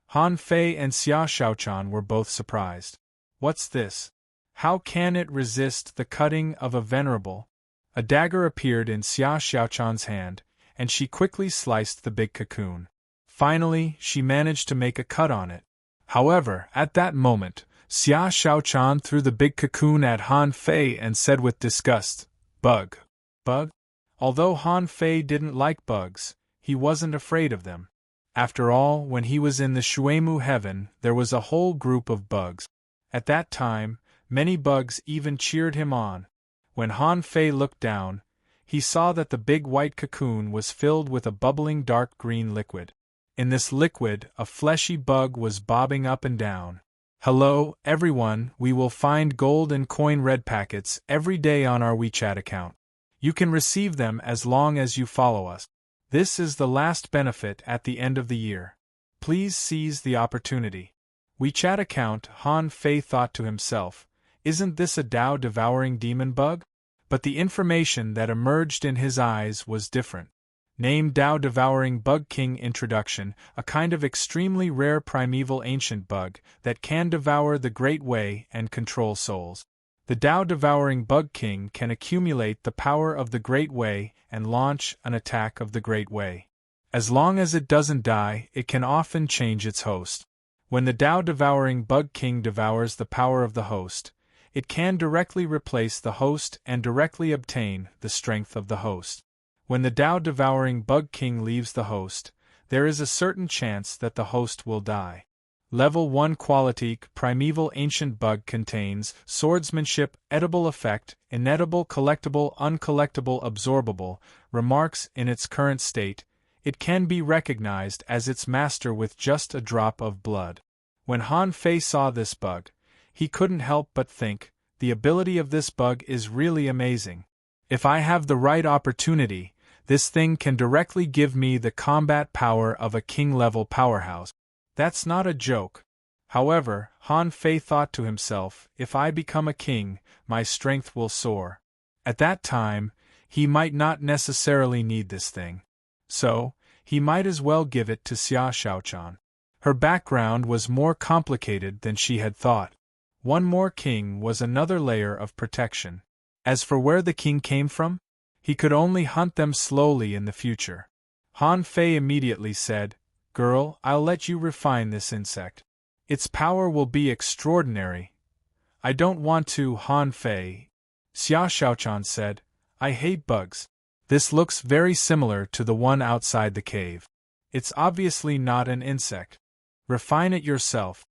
Han Fei and Xia Shaochan were both surprised. What's this? How can it resist the cutting of a venerable? A dagger appeared in Xia Shaochan's hand, and she quickly sliced the big cocoon. Finally, she managed to make a cut on it. However, at that moment, Xia Shaochan threw the big cocoon at Han Fei and said with disgust, "Bug. Bug?" Although Han Fei didn't like bugs, he wasn't afraid of them. After all, when he was in the Shuemu heaven, there was a whole group of bugs. At that time, many bugs even cheered him on. When Han Fei looked down, he saw that the big white cocoon was filled with a bubbling dark green liquid. In this liquid, a fleshy bug was bobbing up and down. "Hello, everyone, we will find gold and coin red packets every day on our WeChat account. You can receive them as long as you follow us. This is the last benefit at the end of the year. Please seize the opportunity." WeChat account, Han Fei thought to himself, isn't this a Tao-devouring demon bug? But the information that emerged in his eyes was different. Name Tao-devouring bug king introduction, a kind of extremely rare primeval ancient bug that can devour the Great Way and control souls. The Tao-devouring bug king can accumulate the power of the Great Way and launch an attack of the Great Way. As long as it doesn't die, it can often change its host. When the Tao-devouring bug king devours the power of the host, it can directly replace the host and directly obtain the strength of the host. When the Tao-devouring bug king leaves the host, there is a certain chance that the host will die. Level 1 Quality Primeval Ancient Bug contains swordsmanship, edible effect, inedible, collectible, uncollectible, absorbable. Remarks: in its current state, it can be recognized as its master with just a drop of blood. When Han Fei saw this bug, he couldn't help but think, the ability of this bug is really amazing. If I have the right opportunity, this thing can directly give me the combat power of a king-level powerhouse. That's not a joke. However, Han Fei thought to himself, if I become a king, my strength will soar. At that time, he might not necessarily need this thing. So, he might as well give it to Xia Xiaochan. Her background was more complicated than she had thought. One more king was another layer of protection. As for where the king came from, he could only hunt them slowly in the future. Han Fei immediately said, "Girl, I'll let you refine this insect. Its power will be extraordinary." "I don't want to, Han Fei," Xia Xiaochan said. "I hate bugs. This looks very similar to the one outside the cave. It's obviously not an insect. Refine it yourself."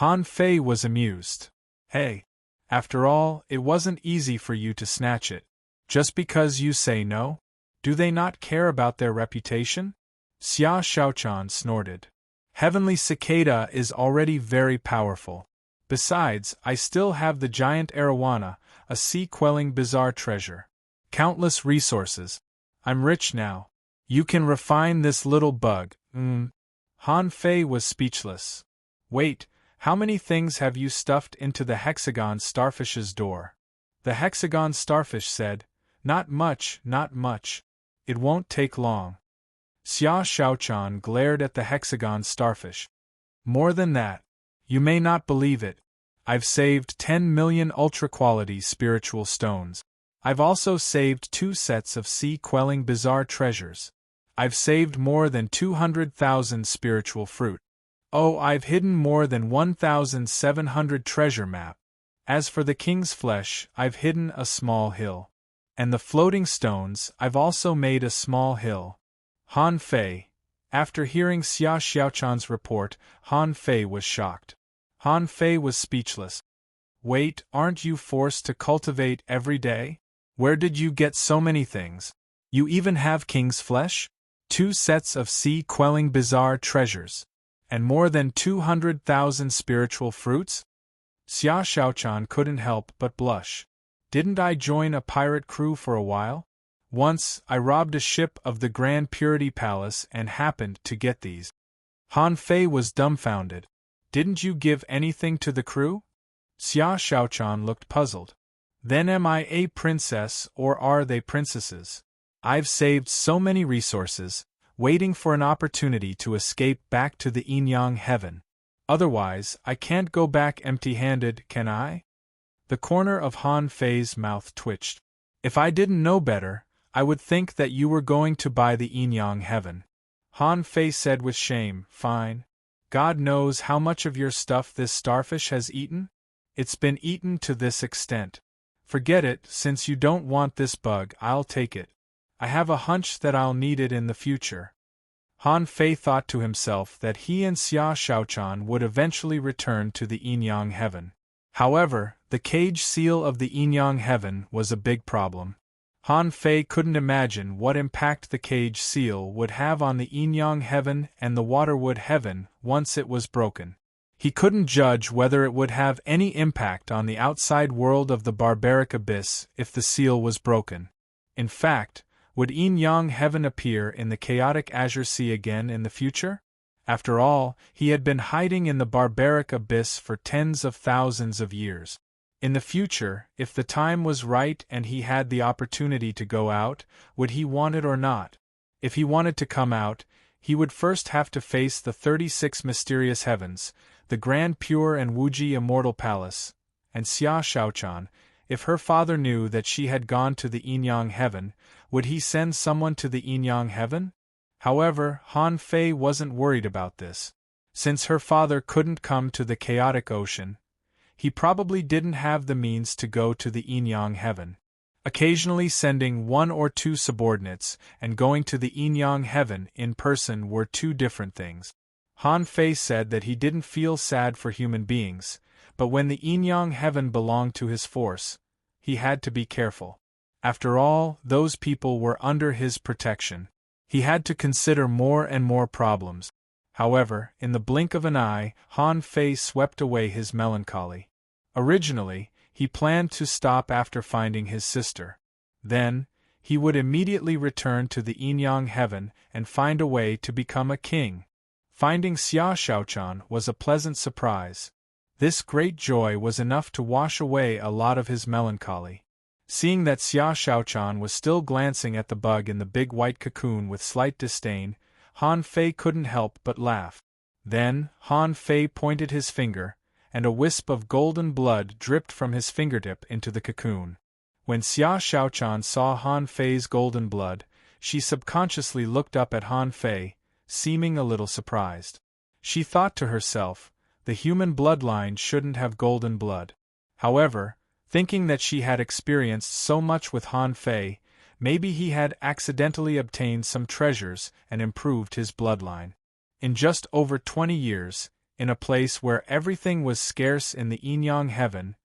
Han Fei was amused. "Hey! After all, it wasn't easy for you to snatch it. Just because you say no? Do they not care about their reputation?" Xia Xiaochan snorted. "Heavenly cicada is already very powerful. Besides, I still have the giant arowana, a sea-quelling bizarre treasure. Countless resources. I'm rich now. You can refine this little bug, Han Fei was speechless. "Wait, how many things have you stuffed into the hexagon starfish's door?" The hexagon starfish said, "Not much, not much. It won't take long." Xia Xiaochan glared at the hexagon starfish. "More than that. You may not believe it. I've saved 10 million ultra-quality spiritual stones. I've also saved 2 sets of sea-quelling bizarre treasures. I've saved more than 200,000 spiritual fruit. Oh, I've hidden more than 1,700 treasure map. As for the king's flesh, I've hidden a small hill. And the floating stones, I've also made a small hill." Han Fei. After hearing Xia Xiaochan's report, Han Fei was shocked. Han Fei was speechless. "Wait, aren't you forced to cultivate every day? Where did you get so many things? You even have king's flesh? 2 sets of sea-quelling bizarre treasures. And more than 200,000 spiritual fruits?" Xia Xiaochan couldn't help but blush. "Didn't I join a pirate crew for a while? Once, I robbed a ship of the Grand Purity Palace and happened to get these." Han Fei was dumbfounded. "Didn't you give anything to the crew?" Xia Xiaochan looked puzzled. "Then am I a princess or are they princesses? I've saved so many resources, waiting for an opportunity to escape back to the yin-yang heaven. Otherwise, I can't go back empty-handed, can I?" The corner of Han Fei's mouth twitched. "If I didn't know better, I would think that you were going to buy the yin-yang heaven." Han Fei said with shame, "Fine. God knows how much of your stuff this starfish has eaten? It's been eaten to this extent. Forget it, since you don't want this bug, I'll take it. I have a hunch that I'll need it in the future." Han Fei thought to himself that he and Xia Xiaochan would eventually return to the yin-yang heaven. However, the cage seal of the yin-yang heaven was a big problem. Han Fei couldn't imagine what impact the cage seal would have on the yin-yang heaven and the waterwood heaven once it was broken. He couldn't judge whether it would have any impact on the outside world of the barbaric abyss if the seal was broken. In fact, would yin-yang heaven appear in the chaotic azure sea again in the future? After all, he had been hiding in the barbaric abyss for tens of thousands of years. In the future, if the time was right and he had the opportunity to go out, would he want it or not? If he wanted to come out, he would first have to face the 36 mysterious heavens, the Grand Pure and Wuji Immortal Palace, and Xia Xiaochan. If her father knew that she had gone to the yin-yang heaven, would he send someone to the yin-yang heaven? However, Han Fei wasn't worried about this. Since her father couldn't come to the chaotic ocean, he probably didn't have the means to go to the yin-yang heaven. Occasionally sending 1 or 2 subordinates and going to the yin-yang heaven in person were 2 different things. Han Fei said that he didn't feel sad for human beings, but when the yin-yang heaven belonged to his force, he had to be careful. After all, those people were under his protection. He had to consider more and more problems. However, in the blink of an eye, Han Fei swept away his melancholy. Originally, he planned to stop after finding his sister. Then, he would immediately return to the yin-yang heaven and find a way to become a king. Finding Xia Shaochan was a pleasant surprise. This great joy was enough to wash away a lot of his melancholy. Seeing that Xia Shaochan was still glancing at the bug in the big white cocoon with slight disdain, Han Fei couldn't help but laugh. Then, Han Fei pointed his finger, and a wisp of golden blood dripped from his fingertip into the cocoon. When Xia Shaochan saw Han Fei's golden blood, she subconsciously looked up at Han Fei, seeming a little surprised. She thought to herself, the human bloodline shouldn't have golden blood. However, thinking that she had experienced so much with Han Fei, maybe he had accidentally obtained some treasures and improved his bloodline. In just over 20 years, in a place where everything was scarce in the Yin-Yang heaven,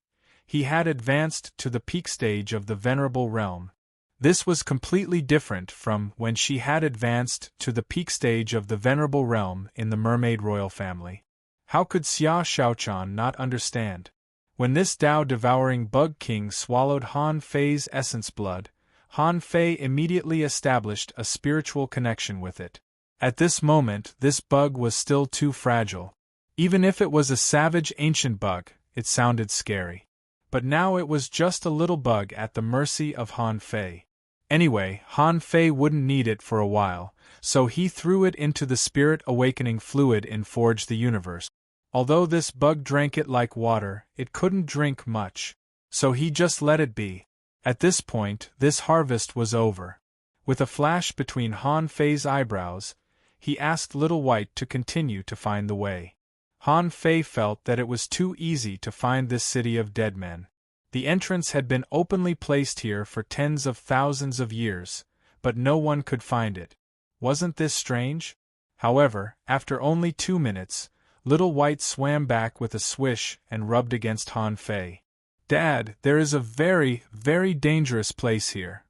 he had advanced to the peak stage of the Venerable Realm. This was completely different from when she had advanced to the peak stage of the Venerable Realm in the Mermaid Royal family. How could Xia Shaochan not understand? When this Tao-devouring bug king swallowed Han Fei's essence blood, Han Fei immediately established a spiritual connection with it. At this moment, this bug was still too fragile. Even if it was a savage ancient bug, it sounded scary. But now it was just a little bug at the mercy of Han Fei. Anyway, Han Fei wouldn't need it for a while, so he threw it into the spirit awakening fluid in Forge the Universe. Although this bug drank it like water, it couldn't drink much, so he just let it be. At this point, this harvest was over. With a flash between Han Fei's eyebrows, he asked Little White to continue to find the way. Han Fei felt that it was too easy to find this city of dead men. The entrance had been openly placed here for tens of thousands of years, but no one could find it. Wasn't this strange? However, after only 2 minutes, Little White swam back with a swish and rubbed against Han Fei. "Dad, there is a very, very dangerous place here,"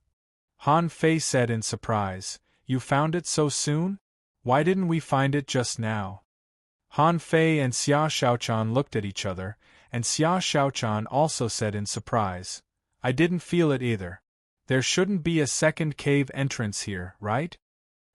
Han Fei said in surprise. "You found it so soon? Why didn't we find it just now?" Han Fei and Xia Shaochan looked at each other, and Xia Shaochan also said in surprise, "I didn't feel it either. There shouldn't be a second cave entrance here, right?"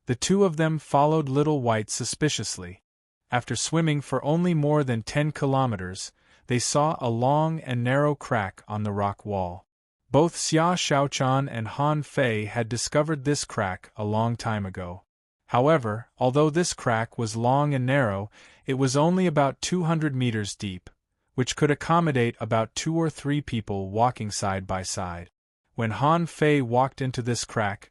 The two of them followed Little White suspiciously. After swimming for only more than 10 kilometers, they saw a long and narrow crack on the rock wall. Both Xia Shaochan and Han Fei had discovered this crack a long time ago. However, although this crack was long and narrow, it was only about 200 meters deep, which could accommodate about 2 or 3 people walking side by side. When Han Fei walked into this crack,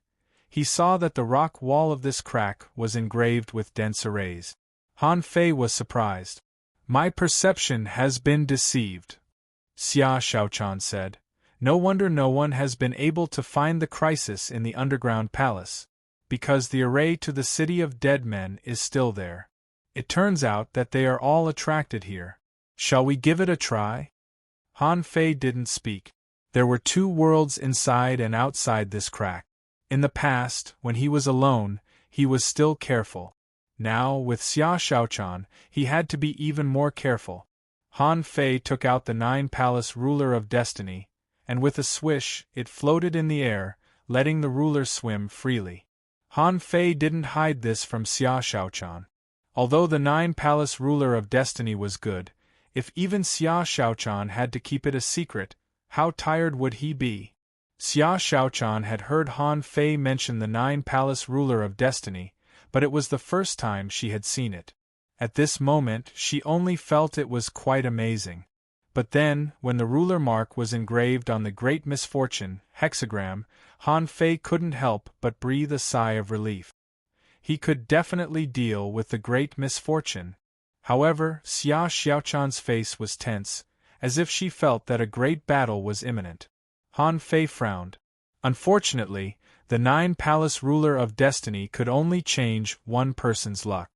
he saw that the rock wall of this crack was engraved with dense arrays. Han Fei was surprised. "My perception has been deceived," Xia Shaochan said. "No wonder no one has been able to find the crisis in the underground palace, because the array to the city of dead men is still there. It turns out that they are all attracted here. Shall we give it a try?" Han Fei didn't speak. There were 2 worlds inside and outside this crack. In the past, when he was alone, he was still careful. Now, with Xia Shaochan, he had to be even more careful. Han Fei took out the 9-palace ruler of destiny, and with a swish, it floated in the air, letting the ruler swim freely. Han Fei didn't hide this from Xia Shaochan. Although the 9-palace ruler of destiny was good, if even Xia Shaochan had to keep it a secret, how tired would he be? Xia Shaochan had heard Han Fei mention the 9-palace ruler of destiny, but it was the first time she had seen it. At this moment, she only felt it was quite amazing. But then, when the ruler mark was engraved on the Great Misfortune hexagram, Han Fei couldn't help but breathe a sigh of relief. He could definitely deal with the Great Misfortune. However, Xia Shaochan's face was tense, as if she felt that a great battle was imminent. Han Fei frowned. Unfortunately, the 9-palace ruler of destiny could only change one person's luck.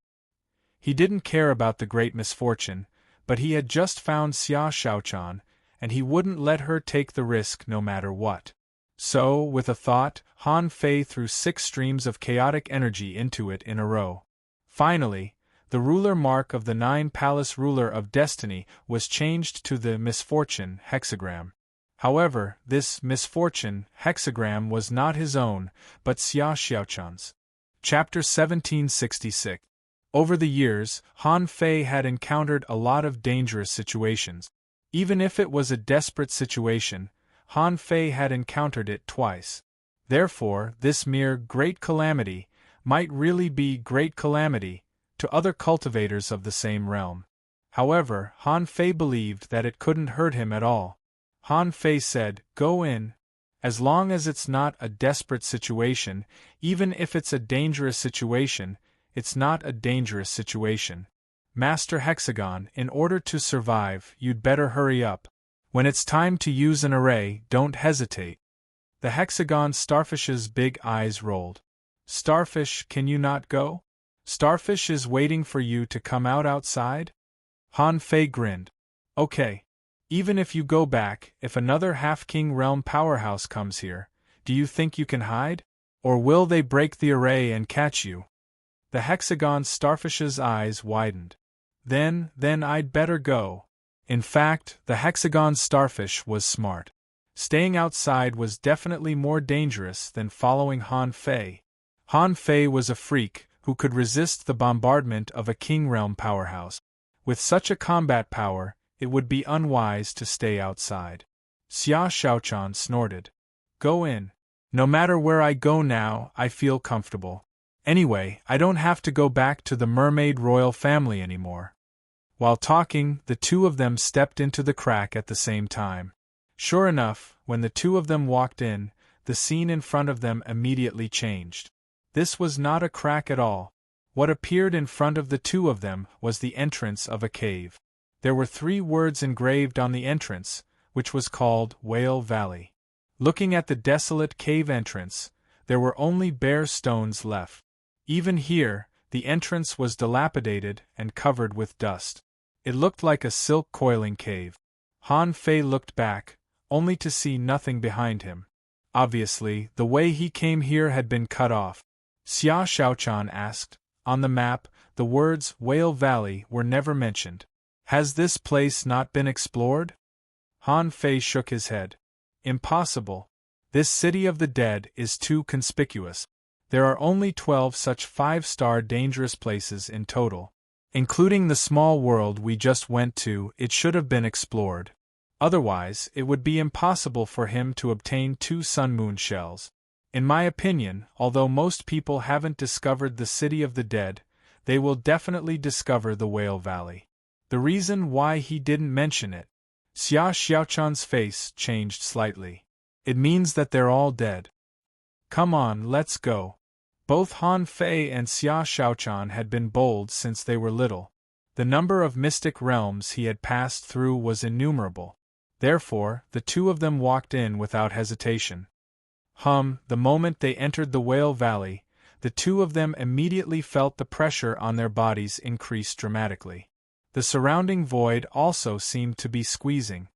He didn't care about the Great Misfortune, but he had just found Xia Shaochan, and he wouldn't let her take the risk no matter what. So, with a thought, Han Fei threw 6 streams of chaotic energy into it in a row. Finally, the ruler mark of the 9-palace ruler of destiny was changed to the misfortune hexagram. However, this misfortune hexagram was not his own, but Xia Shaochan's. Chapter 1766. Over the years, Han Fei had encountered a lot of dangerous situations. Even if it was a desperate situation, Han Fei had encountered it twice. Therefore, this mere great calamity might really be great calamity to other cultivators of the same realm. However, Han Fei believed that it couldn't hurt him at all. Han Fei said, "Go in. As long as it's not a desperate situation, even if it's a dangerous situation, it's not a dangerous situation. Master Hexagon, in order to survive, you'd better hurry up. When it's time to use an array, don't hesitate." The Hexagon Starfish's big eyes rolled. "Starfish, can you not go? Starfish is waiting for you to come out outside?" Han Fei grinned. "Okay. Even if you go back, if another Half-King Realm powerhouse comes here, do you think you can hide? Or will they break the array and catch you?" The Hexagon Starfish's eyes widened. Then I'd better go." In fact, the Hexagon Starfish was smart. Staying outside was definitely more dangerous than following Han Fei. Han Fei was a freak who could resist the bombardment of a King Realm powerhouse. With such a combat power, it would be unwise to stay outside. Xia Shaochan snorted. "Go in. No matter where I go now, I feel comfortable. Anyway, I don't have to go back to the mermaid royal family anymore." While talking, the two of them stepped into the crack at the same time. Sure enough, when the two of them walked in, the scene in front of them immediately changed. This was not a crack at all. What appeared in front of the two of them was the entrance of a cave. There were 3 words engraved on the entrance, which was called Whale Valley. Looking at the desolate cave entrance, there were only bare stones left. Even here, the entrance was dilapidated and covered with dust. It looked like a silk coiling cave. Han Fei looked back, only to see nothing behind him. Obviously, the way he came here had been cut off. Xia Shaochan asked, "On the map, the words Whale Valley were never mentioned. Has this place not been explored?" Han Fei shook his head. "Impossible. This city of the dead is too conspicuous. There are only 12 such 5-star dangerous places in total. Including the small world we just went to, it should have been explored. Otherwise, it would be impossible for him to obtain 2 sun-moon shells. In my opinion, although most people haven't discovered the city of the dead, they will definitely discover the Whale Valley. The reason why he didn't mention it." Xia Xiaochan's face changed slightly. "It means that they're all dead. Come on, let's go." Both Han Fei and Xia Shaochan had been bold since they were little. The number of mystic realms he had passed through was innumerable. Therefore, the two of them walked in without hesitation. The moment they entered the Whale Valley, the two of them immediately felt the pressure on their bodies increase dramatically. The surrounding void also seemed to be squeezing.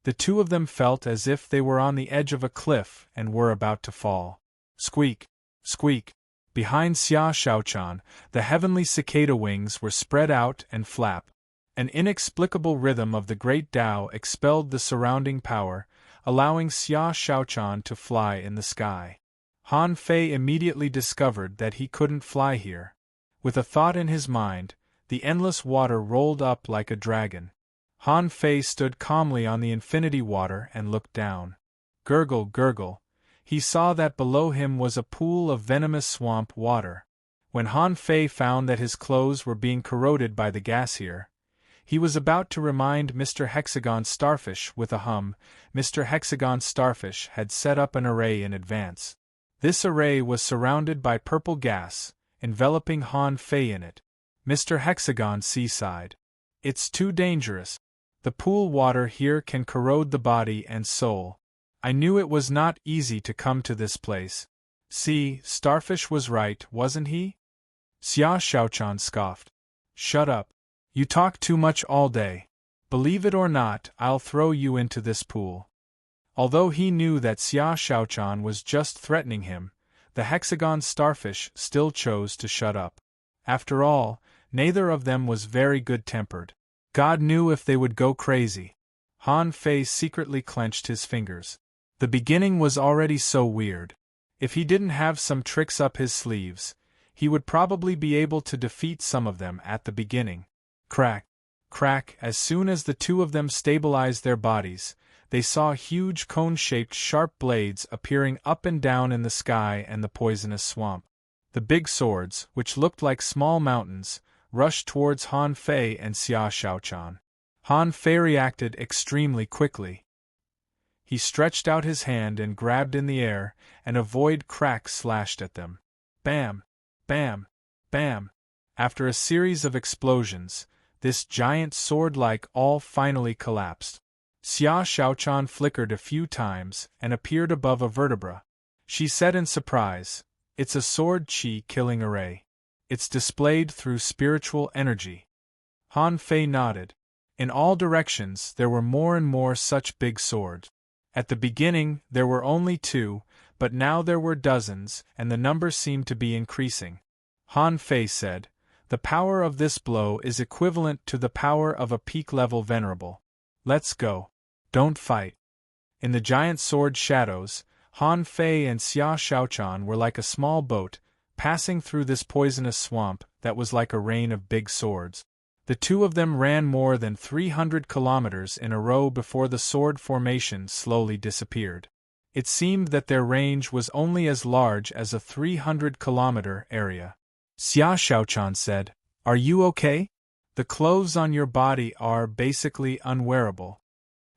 The two of them felt as if they were on the edge of a cliff and were about to fall. Squeak! Squeak! Behind Xia Shaochan, the heavenly cicada wings were spread out and flap. An inexplicable rhythm of the great Tao expelled the surrounding power, allowing Xia Shaochan to fly in the sky. Han Fei immediately discovered that he couldn't fly here. With a thought in his mind, the endless water rolled up like a dragon. Han Fei stood calmly on the infinity water and looked down. Gurgle, gurgle. He saw that below him was a pool of venomous swamp water. When Han Fei found that his clothes were being corroded by the gas here, he was about to remind Mr. Hexagon Starfish with a hum. Mr. Hexagon Starfish had set up an array in advance. This array was surrounded by purple gas, enveloping Han Fei in it. Mr. Hexagon sighed. "It's too dangerous. The pool water here can corrode the body and soul. I knew it was not easy to come to this place." "See, Starfish was right, wasn't he?" Xia Shaochan scoffed. "Shut up. You talk too much all day. Believe it or not, I'll throw you into this pool." Although he knew that Xia Shaochan was just threatening him, the Hexagon Starfish still chose to shut up. After all, neither of them was very good-tempered. God knew if they would go crazy. Han Fei secretly clenched his fingers. The beginning was already so weird. If he didn't have some tricks up his sleeves, he would probably be able to defeat some of them at the beginning. Crack, crack, as soon as the two of them stabilized their bodies, they saw huge cone-shaped sharp blades appearing up and down in the sky and the poisonous swamp. The big swords, which looked like small mountains, rushed towards Han Fei and Xia Xiaochan. Han Fei reacted extremely quickly. He stretched out his hand and grabbed in the air, and a void crack slashed at them. Bam! Bam! Bam! After a series of explosions, this giant sword-like all finally collapsed. Xia Xiaochan flickered a few times and appeared above a vertebra. She said in surprise, "It's a sword chi killing array. It's displayed through spiritual energy." Han Fei nodded. In all directions there were more and more such big swords. At the beginning there were only 2, but now there were dozens, and the number seemed to be increasing. Han Fei said, "The power of this blow is equivalent to the power of a peak-level venerable. Let's go. Don't fight." In the giant sword shadows, Han Fei and Xia Xiaochan were like a small boat, passing through this poisonous swamp that was like a rain of big swords. The two of them ran more than 300 kilometers in a row before the sword formation slowly disappeared. It seemed that their range was only as large as a 300-kilometer area. Xia Xiaochan said, "Are you okay? The clothes on your body are basically unwearable."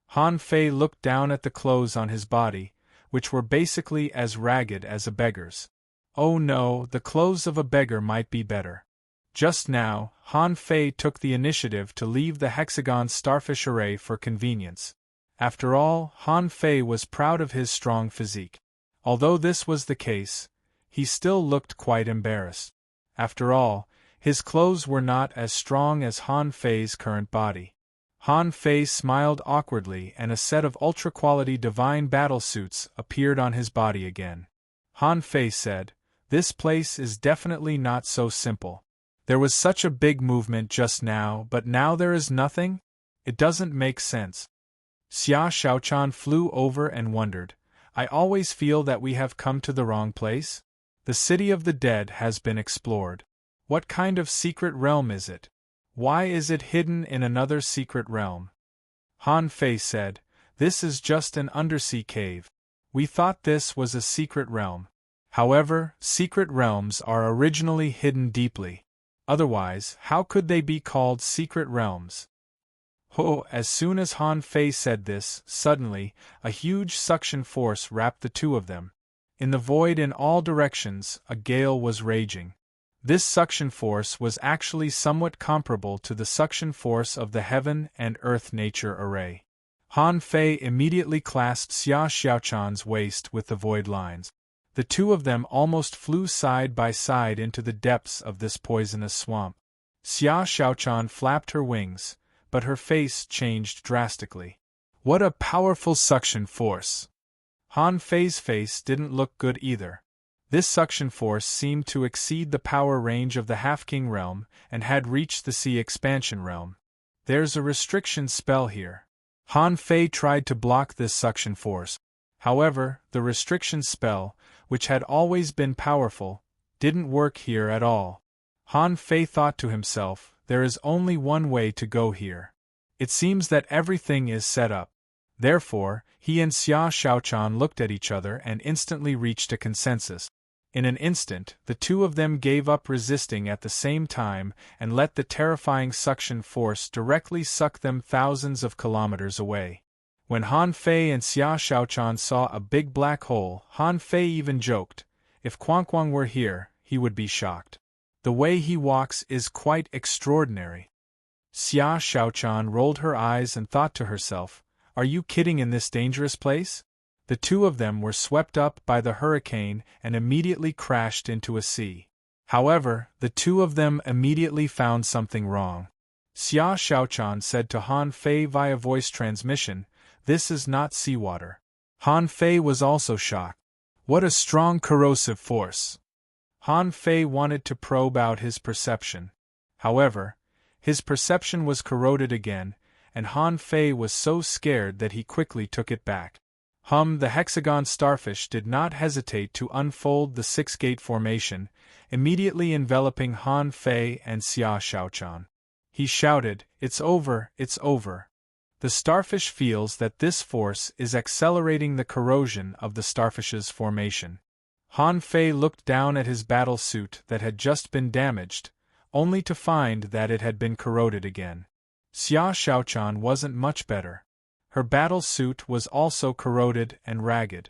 Han Fei looked down at the clothes on his body, which were basically as ragged as a beggar's. Oh no, the clothes of a beggar might be better. Just now, Han Fei took the initiative to leave the hexagon starfish array for convenience. After all, Han Fei was proud of his strong physique. Although this was the case, he still looked quite embarrassed. After all, his clothes were not as strong as Han Fei's current body. Han Fei smiled awkwardly and a set of ultra-quality divine battle suits appeared on his body again. Han Fei said, "This place is definitely not so simple. There was such a big movement just now, but now there is nothing? It doesn't make sense." Xia Xiaochan flew over and wondered, "I always feel that we have come to the wrong place? The city of the dead has been explored. What kind of secret realm is it? Why is it hidden in another secret realm?" Han Fei said, "This is just an undersea cave. We thought this was a secret realm. However, secret realms are originally hidden deeply. Otherwise, how could they be called secret realms?" As soon as Han Fei said this, suddenly, a huge suction force wrapped the two of them. In the void in all directions, a gale was raging. This suction force was actually somewhat comparable to the suction force of the heaven and earth nature array. Han Fei immediately clasped Xia Xiaochan's waist with the void lines. The two of them almost flew side by side into the depths of this poisonous swamp. Xia Xiaochan flapped her wings, but her face changed drastically. What a powerful suction force! Han Fei's face didn't look good either. This suction force seemed to exceed the power range of the Half-King realm and had reached the Sea Expansion realm. There's a restriction spell here. Han Fei tried to block this suction force. However, the restriction spell, which had always been powerful, didn't work here at all. Han Fei thought to himself, there is only one way to go here. It seems that everything is set up. Therefore, he and Xia Xiaochan looked at each other and instantly reached a consensus. In an instant, the two of them gave up resisting at the same time and let the terrifying suction force directly suck them thousands of kilometers away. When Han Fei and Xia Xiaochan saw a big black hole, Han Fei even joked, "If Quanquang were here, he would be shocked. The way he walks is quite extraordinary." Xia Xiaochan rolled her eyes and thought to herself, "Are you kidding in this dangerous place?" The two of them were swept up by the hurricane and immediately crashed into a sea. However, the two of them immediately found something wrong. Xia Xiaochan said to Han Fei via voice transmission, "This is not seawater." Han Fei was also shocked. What a strong corrosive force! Han Fei wanted to probe out his perception. However, his perception was corroded again, and Han Fei was so scared that he quickly took it back. The hexagon starfish did not hesitate to unfold the six-gate formation, immediately enveloping Han Fei and Xia Shaochan. He shouted, "It's over, it's over." The starfish feels that this force is accelerating the corrosion of the starfish's formation. Han Fei looked down at his battle suit that had just been damaged, only to find that it had been corroded again. Xia Shaochan wasn't much better. Her battle suit was also corroded and ragged.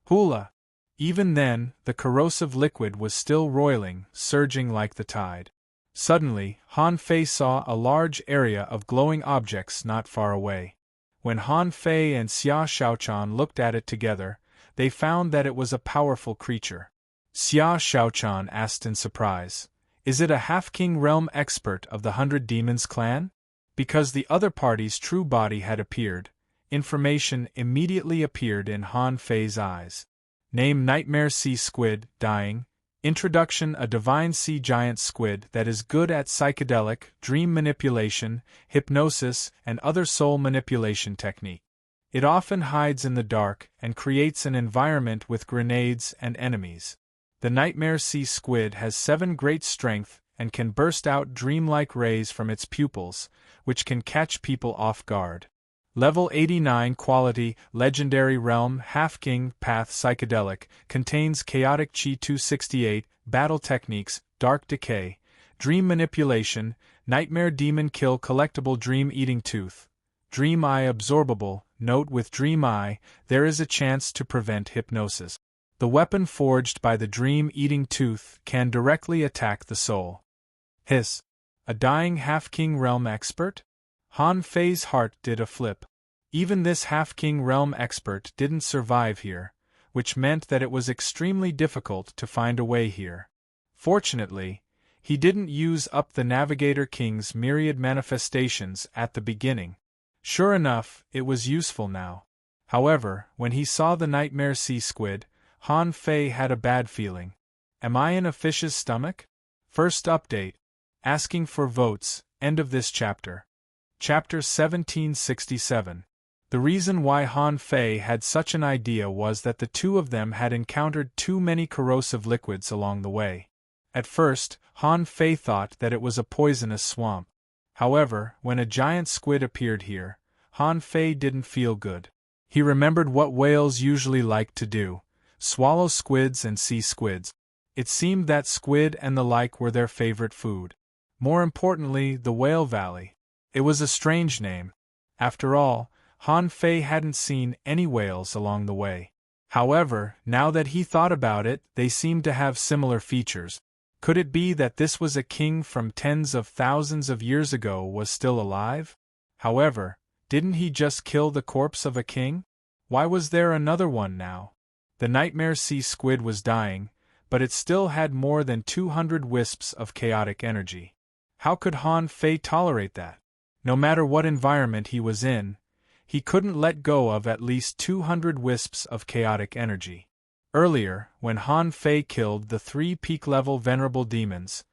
Hula! Even then, the corrosive liquid was still roiling, surging like the tide. Suddenly, Han Fei saw a large area of glowing objects not far away. When Han Fei and Xia Shaochan looked at it together, they found that it was a powerful creature. Xia Shaochan asked in surprise, "Is it a half-king realm expert of the 100 Demons clan?" Because the other party's true body had appeared, information immediately appeared in Han Fei's eyes. Name: Nightmare Sea Squid, dying. Introduction: a divine sea giant squid that is good at psychedelic, dream manipulation, hypnosis, and other soul manipulation technique. It often hides in the dark and creates an environment with grenades and enemies. The Nightmare Sea Squid has 7 great strength and can burst out dreamlike rays from its pupils, which can catch people off guard. Level 89 Quality Legendary Realm Half-King Path Psychedelic contains Chaotic Chi 268, Battle Techniques, Dark Decay, Dream Manipulation, Nightmare Demon Kill Collectible Dream Eating Tooth, Dream Eye Absorbable. Note: with Dream Eye, there is a chance to prevent hypnosis. The weapon forged by the Dream Eating Tooth can directly attack the soul. Hiss! A dying half-king realm expert? Han Fei's heart did a flip. Even this half-king realm expert didn't survive here, which meant that it was extremely difficult to find a way here. Fortunately, he didn't use up the Navigator King's myriad manifestations at the beginning. Sure enough, it was useful now. However, when he saw the Nightmare Sea Squid, Han Fei had a bad feeling. Am I in a fish's stomach? First update. Asking for votes, end of this chapter. Chapter 1767. The reason why Han Fei had such an idea was that the two of them had encountered too many corrosive liquids along the way. At first, Han Fei thought that it was a poisonous swamp. However, when a giant squid appeared here, Han Fei didn't feel good. He remembered what whales usually liked to do: swallow squids and see squids. It seemed that squid and the like were their favorite food. More importantly, the Whale Valley. It was a strange name. After all, Han Fei hadn't seen any whales along the way. However, now that he thought about it, they seemed to have similar features. Could it be that this was a king from tens of thousands of years ago was still alive? However, didn't he just kill the corpse of a king? Why was there another one now? The Nightmare Sea Squid was dying, but it still had more than 200 wisps of chaotic energy. How could Han Fei tolerate that? No matter what environment he was in, he couldn't let go of at least 200 wisps of chaotic energy. Earlier, when Han Fei killed the 3 peak-level venerable demons,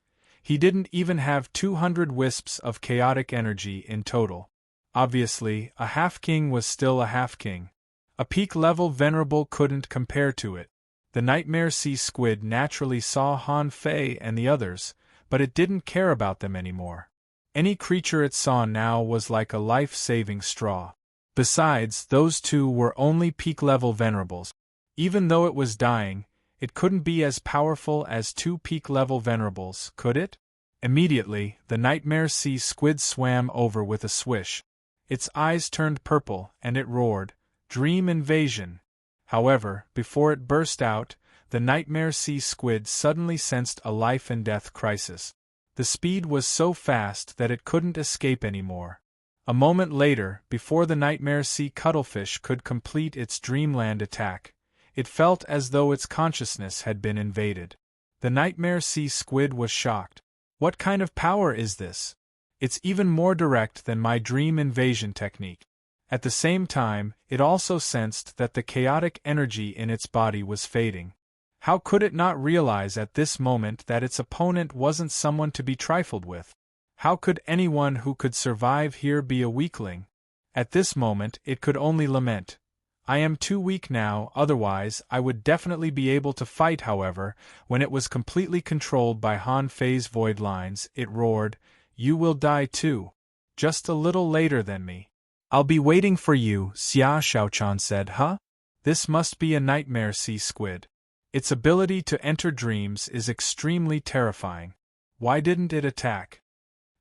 he didn't even have 200 wisps of chaotic energy in total. Obviously, a half-king was still a half-king. A peak-level venerable couldn't compare to it. The Nightmare Sea Squid naturally saw Han Fei and the others, but it didn't care about them anymore. Any creature it saw now was like a life-saving straw. Besides, those two were only peak-level venerables. Even though it was dying, it couldn't be as powerful as 2 peak-level venerables, could it? Immediately, the Nightmare Sea Squid swam over with a swish. Its eyes turned purple, and it roared, "Dream Invasion!" However, before it burst out, the Nightmare Sea Squid suddenly sensed a life-and-death crisis. The speed was so fast that it couldn't escape anymore. A moment later, before the Nightmare Sea Cuttlefish could complete its dreamland attack, it felt as though its consciousness had been invaded. The Nightmare Sea Squid was shocked. What kind of power is this? It's even more direct than my dream invasion technique. At the same time, it also sensed that the chaotic energy in its body was fading. How could it not realize at this moment that its opponent wasn't someone to be trifled with? How could anyone who could survive here be a weakling? At this moment it could only lament, I am too weak now, otherwise I would definitely be able to fight. However, when it was completely controlled by Han Fei's void lines, it roared, "You will die too. Just a little later than me." "I'll be waiting for you," Xia Shaochan said. "Huh? This must be a nightmare sea squid. Its ability to enter dreams is extremely terrifying. Why didn't it attack?"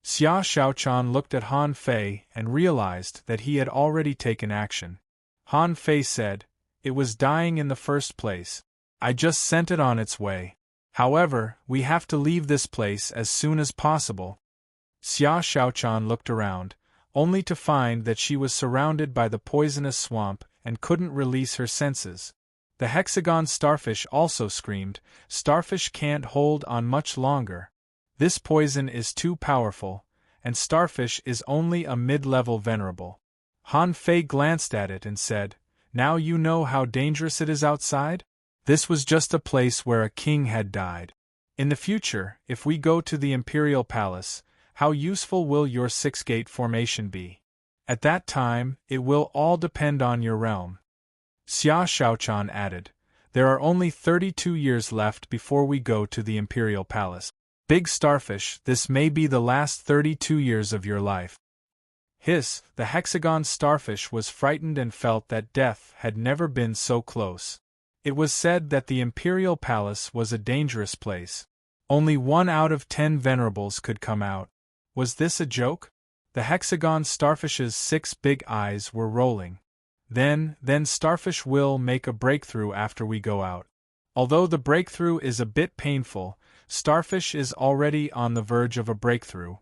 Xia Shaochan looked at Han Fei and realized that he had already taken action. Han Fei said, "It was dying in the first place. I just sent it on its way. However, we have to leave this place as soon as possible." Xia Shaochan looked around, only to find that she was surrounded by the poisonous swamp and couldn't release her senses. The hexagon starfish also screamed, "Starfish can't hold on much longer. This poison is too powerful, and Starfish is only a mid-level venerable." Han Fei glanced at it and said, "Now you know how dangerous it is outside? This was just a place where a king had died. In the future, if we go to the Imperial Palace, how useful will your six-gate formation be? At that time, it will all depend on your realm." Xia Shaochan added, "There are only 32 years left before we go to the Imperial Palace. Big Starfish, this may be the last 32 years of your life." Hiss, the hexagon starfish was frightened and felt that death had never been so close. It was said that the Imperial Palace was a dangerous place. Only 1 out of 10 venerables could come out. Was this a joke? The hexagon starfish's 6 big eyes were rolling. Then Starfish will make a breakthrough after we go out. Although the breakthrough is a bit painful, Starfish is already on the verge of a breakthrough.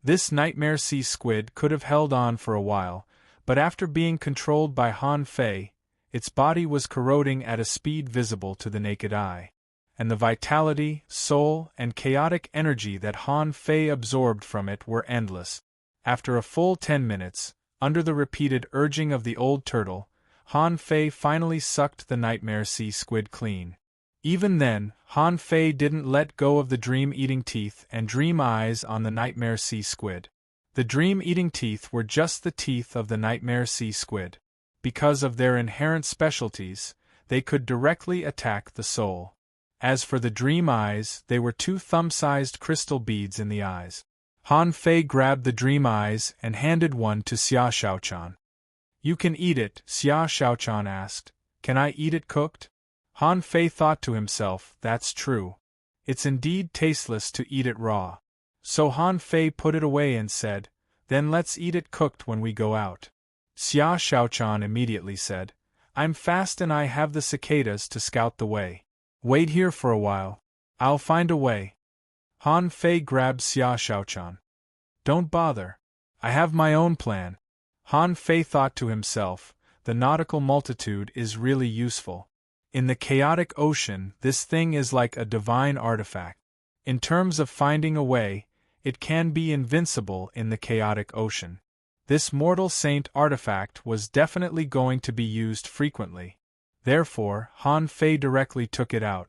This nightmare sea squid could have held on for a while, but after being controlled by Han Fei, its body was corroding at a speed visible to the naked eye. And the vitality, soul, and chaotic energy that Han Fei absorbed from it were endless. After a full 10 minutes, under the repeated urging of the old turtle, Han Fei finally sucked the nightmare sea squid clean. Even then, Han Fei didn't let go of the dream-eating teeth and dream eyes on the nightmare sea squid. The dream-eating teeth were just the teeth of the nightmare sea squid. Because of their inherent specialties, they could directly attack the soul. As for the dream eyes, they were 2 thumb-sized crystal beads in the eyes. Han Fei grabbed the dream eyes and handed one to Xia Shaochan. "You can eat it," Xia Shaochan asked. "Can I eat it cooked?" Han Fei thought to himself, "That's true. It's indeed tasteless to eat it raw." So Han Fei put it away and said, "Then let's eat it cooked when we go out." Xia Shaochan immediately said, "I'm fast and I have the cicadas to scout the way. Wait here for a while. I'll find a way." Han Fei grabbed Xia Shaochan. "Don't bother. I have my own plan." Han Fei thought to himself, "The nautical multitude is really useful. In the chaotic ocean, this thing is like a divine artifact. In terms of finding a way, it can be invincible in the chaotic ocean. This mortal saint artifact was definitely going to be used frequently. Therefore, Han Fei directly took it out.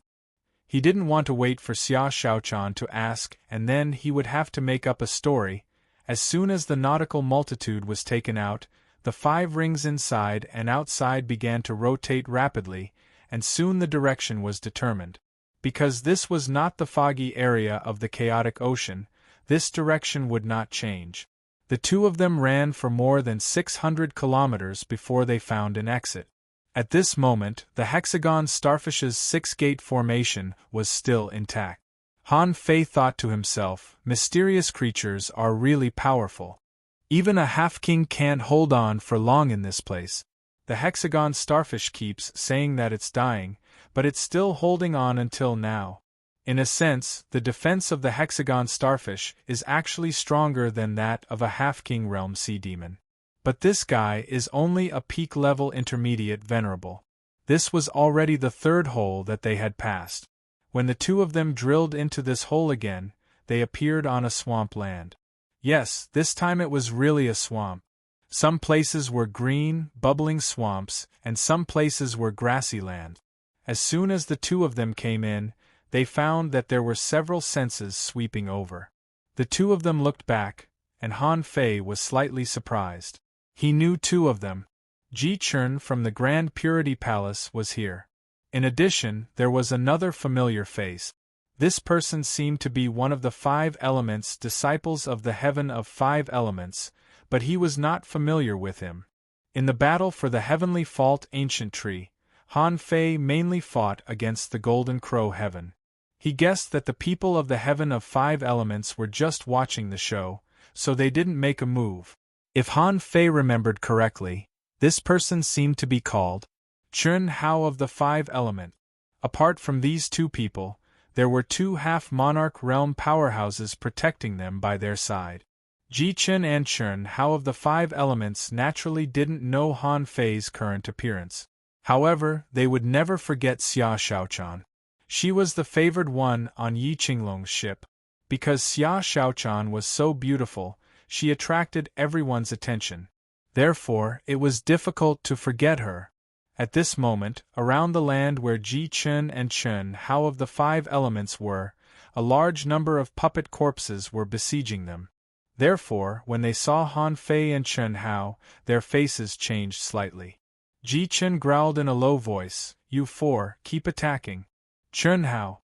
He didn't want to wait for Xia Shaochan to ask, and then he would have to make up a story. As soon as the nautical multitude was taken out, the 5 rings inside and outside began to rotate rapidly, and soon the direction was determined. Because this was not the foggy area of the chaotic ocean, this direction would not change. The 2 of them ran for more than 600 kilometers before they found an exit. At this moment, the hexagon starfish's 6-gate formation was still intact. Han Fei thought to himself, "Mysterious creatures are really powerful. Even a half-king can't hold on for long in this place. The hexagon starfish keeps saying that it's dying, but it's still holding on until now." In a sense, the defense of the hexagon starfish is actually stronger than that of a half-king realm sea demon. But this guy is only a peak-level intermediate venerable. This was already the 3rd hole that they had passed. When the 2 of them drilled into this hole again, they appeared on a swamp land. Yes, this time it was really a swamp. Some places were green, bubbling swamps, and some places were grassy land. As soon as the 2 of them came in, they found that there were several senses sweeping over. The 2 of them looked back, and Han Fei was slightly surprised. He knew 2 of them. Ji Chun from the Grand Purity Palace was here. In addition, there was another familiar face. This person seemed to be one of the 5 elements, disciples of the heaven of 5 elements, but he was not familiar with him. In the battle for the heavenly fault ancient tree, Han Fei mainly fought against the Golden Crow Heaven. He guessed that the people of the heaven of 5 elements were just watching the show, so they didn't make a move. If Han Fei remembered correctly, this person seemed to be called Chun Hao of the 5 element. Apart from these 2 people, there were 2 half-monarch realm powerhouses protecting them by their side. Ji Chun and Chun Hao of the 5 elements naturally didn't know Han Fei's current appearance. However, they would never forget Xia Xiaochan. She was the favored one on Yi Qinglong's ship. Because Xia Xiaochan was so beautiful, she attracted everyone's attention. Therefore, it was difficult to forget her. At this moment, around the land where Ji Chun and Chun Hao of the 5 elements were, a large number of puppet corpses were besieging them. Therefore, when they saw Han Fei and Chun Hao, their faces changed slightly. Ji Chun growled in a low voice, "You 4, keep attacking." Chun Hao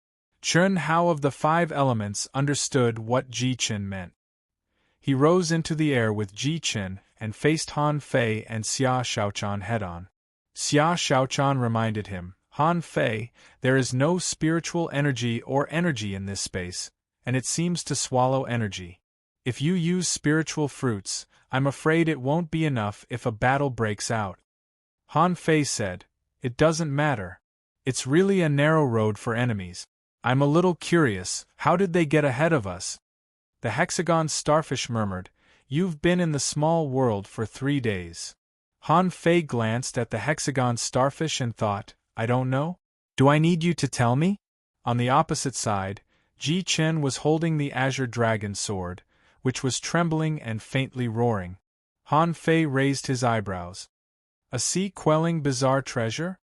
of the 5 elements understood what Ji Chun meant. He rose into the air with Ji Chun and faced Han Fei and Xia Xiaochan head-on. Xia Xiaochan reminded him, "Han Fei, there is no spiritual energy or energy in this space, and it seems to swallow energy. If you use spiritual fruits, I'm afraid it won't be enough if a battle breaks out." Han Fei said, "It doesn't matter. It's really a narrow road for enemies. I'm a little curious, how did they get ahead of us?" The hexagon starfish murmured, "You've been in the small world for 3 days." Han Fei glanced at the hexagon starfish and thought, "I don't know? Do I need you to tell me?" On the opposite side, Ji Chen was holding the azure dragon sword, which was trembling and faintly roaring. Han Fei raised his eyebrows. "A sea-quelling bizarre treasure?"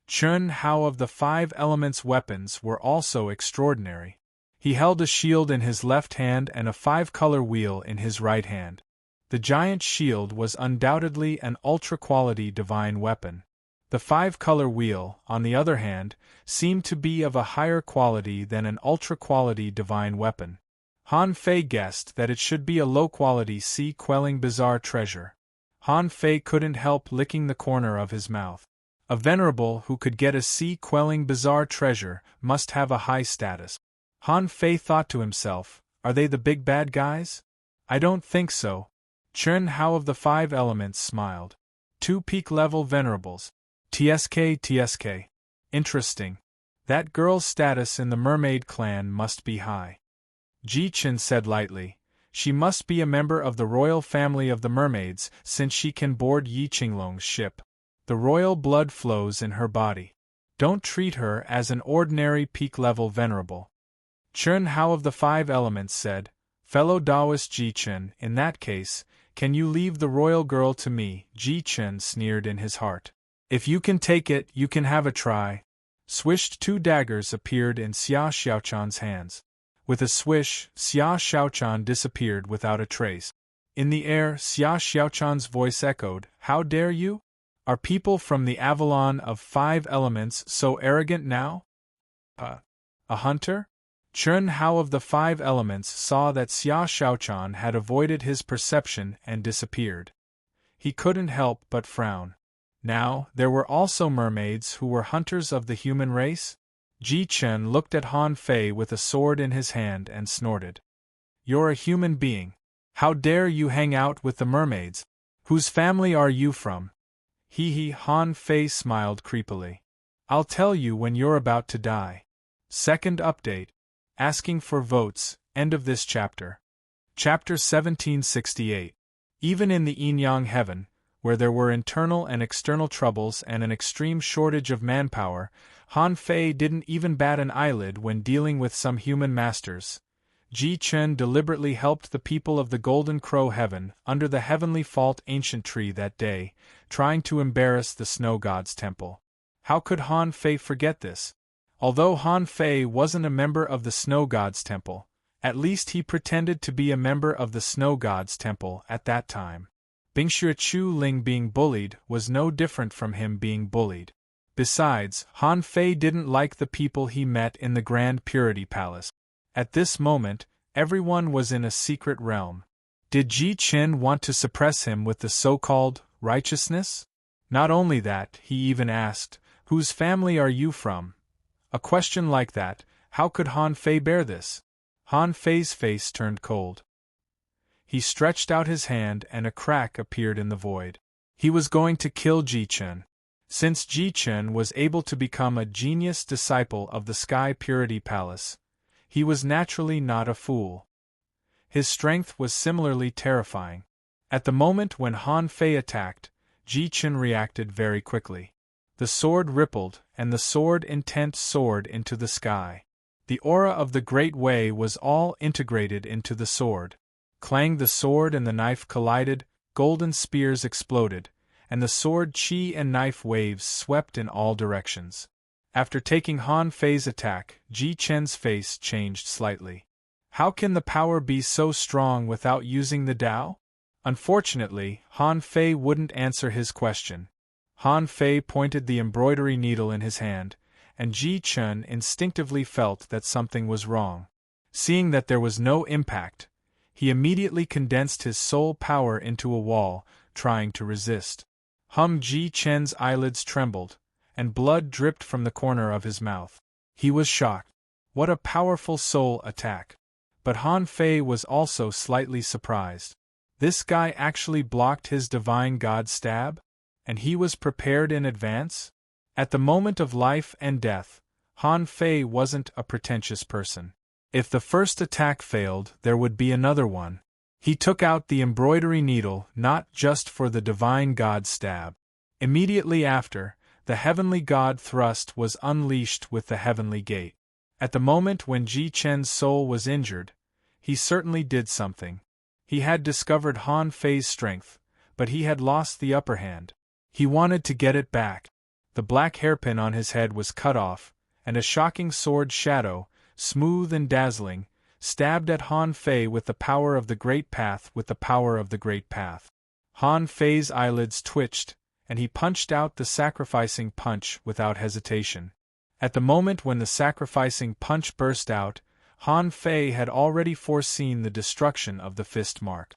Chun Hao of the 5 elements' weapons were also extraordinary. He held a shield in his left hand and a 5-color wheel in his right hand. The giant shield was undoubtedly an ultra-quality divine weapon. The 5-color wheel, on the other hand, seemed to be of a higher quality than an ultra-quality divine weapon. Han Fei guessed that it should be a low-quality sea-quelling bizarre treasure. Han Fei couldn't help licking the corner of his mouth. A venerable who could get a sea-quelling bizarre treasure must have a high status. Han Fei thought to himself, "Are they the big bad guys? I don't think so." Chun Hao of the 5 elements smiled. 2 peak-level venerables. TSK. Interesting. That girl's status in the mermaid clan must be high. Ji Chun said lightly, "She must be a member of the royal family of the mermaids since she can board Yi Qinglong's ship. The royal blood flows in her body. Don't treat her as an ordinary peak-level venerable." Chun Hao of the 5 elements said, "Fellow Taoist Ji Chun, in that case, can you leave the royal girl to me?" Ji Chun sneered in his heart. "If you can take it, you can have a try." Swished 2 daggers appeared in Xia Xiaochan's hands. With a swish, Xia Xiaochan disappeared without a trace. In the air, Xia Xiaochan's voice echoed, "How dare you? Are people from the Avalon of 5 elements so arrogant now? A hunter?" Chun Hao of the 5 elements saw that Xia Xiaochan had avoided his perception and disappeared. He couldn't help but frown. Now, there were also mermaids who were hunters of the human race? Ji Chun looked at Han Fei with a sword in his hand and snorted. "You're a human being. How dare you hang out with the mermaids? Whose family are you from?" Hee, Han Fei smiled creepily. "I'll tell you when you're about to die." Second update. Asking for votes, end of this chapter. Chapter 1768. Even in the Yin-Yang heaven, where there were internal and external troubles and an extreme shortage of manpower, Han Fei didn't even bat an eyelid when dealing with some human masters. Ji Chun deliberately helped the people of the Golden Crow Heaven under the heavenly fault ancient tree that day, trying to embarrass the snow god's temple. How could Han Fei forget this? Although Han Fei wasn't a member of the snow god's temple, at least he pretended to be a member of the snow god's temple at that time. Bingxue Chu Ling being bullied was no different from him being bullied. Besides, Han Fei didn't like the people he met in the Grand Purity Palace. At this moment, everyone was in a secret realm. Did Ji Qin want to suppress him with the so-called righteousness? Not only that, he even asked, "Whose family are you from?" A question like that, how could Han Fei bear this? Han Fei's face turned cold. He stretched out his hand and a crack appeared in the void. He was going to kill Ji Qin. Since Ji Qin was able to become a genius disciple of the Sky Purity Palace, he was naturally not a fool. His strength was similarly terrifying. At the moment when Han Fei attacked, Ji Qin reacted very quickly. The sword rippled, and the sword intent soared into the sky. The aura of the Great Way was all integrated into the sword. Clang, the sword and the knife collided, golden spears exploded, and the sword chi and knife waves swept in all directions. After taking Han Fei's attack, Ji Qin's face changed slightly. How can the power be so strong without using the Tao? Unfortunately, Han Fei wouldn't answer his question. Han Fei pointed the embroidery needle in his hand, and Ji Qin instinctively felt that something was wrong. Seeing that there was no impact, he immediately condensed his soul power into a wall, trying to resist. Ji Qin's eyelids trembled, and blood dripped from the corner of his mouth. He was shocked. What a powerful soul attack! But Han Fei was also slightly surprised. This guy actually blocked his divine god stab? And he was prepared in advance? At the moment of life and death, Han Fei wasn't a pretentious person. If the first attack failed, there would be another one. He took out the embroidery needle not just for the divine god stab. Immediately after, the heavenly god thrust was unleashed with the heavenly gate. At the moment when Ji Qin's soul was injured, he certainly did something. He had discovered Han Fei's strength, but he had lost the upper hand. He wanted to get it back. The black hairpin on his head was cut off, and a shocking sword shadow, smooth and dazzling, stabbed at Han Fei with the power of the Great Path. Han Fei's eyelids twitched, and he punched out the sacrificing punch without hesitation. At the moment when the sacrificing punch burst out, Han Fei had already foreseen the destruction of the fist mark.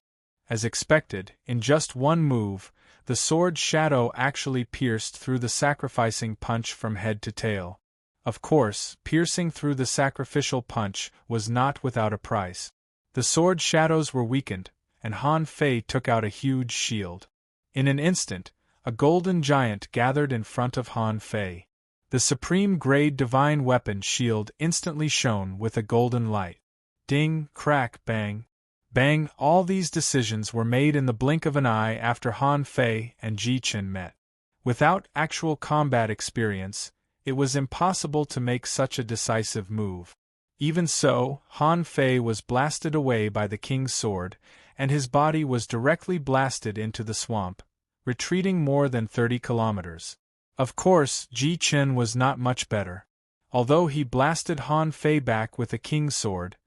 As expected, in just one move, the sword shadow actually pierced through the sacrificing punch from head to tail. Of course, piercing through the sacrificial punch was not without a price. The sword shadows were weakened, and Han Fei took out a huge shield. In an instant, a golden giant gathered in front of Han Fei. The supreme-grade divine weapon shield instantly shone with a golden light. Ding, crack, bang. Bang, all these decisions were made in the blink of an eye after Han Fei and Ji Qin met. Without actual combat experience, it was impossible to make such a decisive move. Even so, Han Fei was blasted away by the king's sword, and his body was directly blasted into the swamp, retreating more than 30 kilometers. Of course, Ji Qin was not much better. Although he blasted Han Fei back with a king's sword,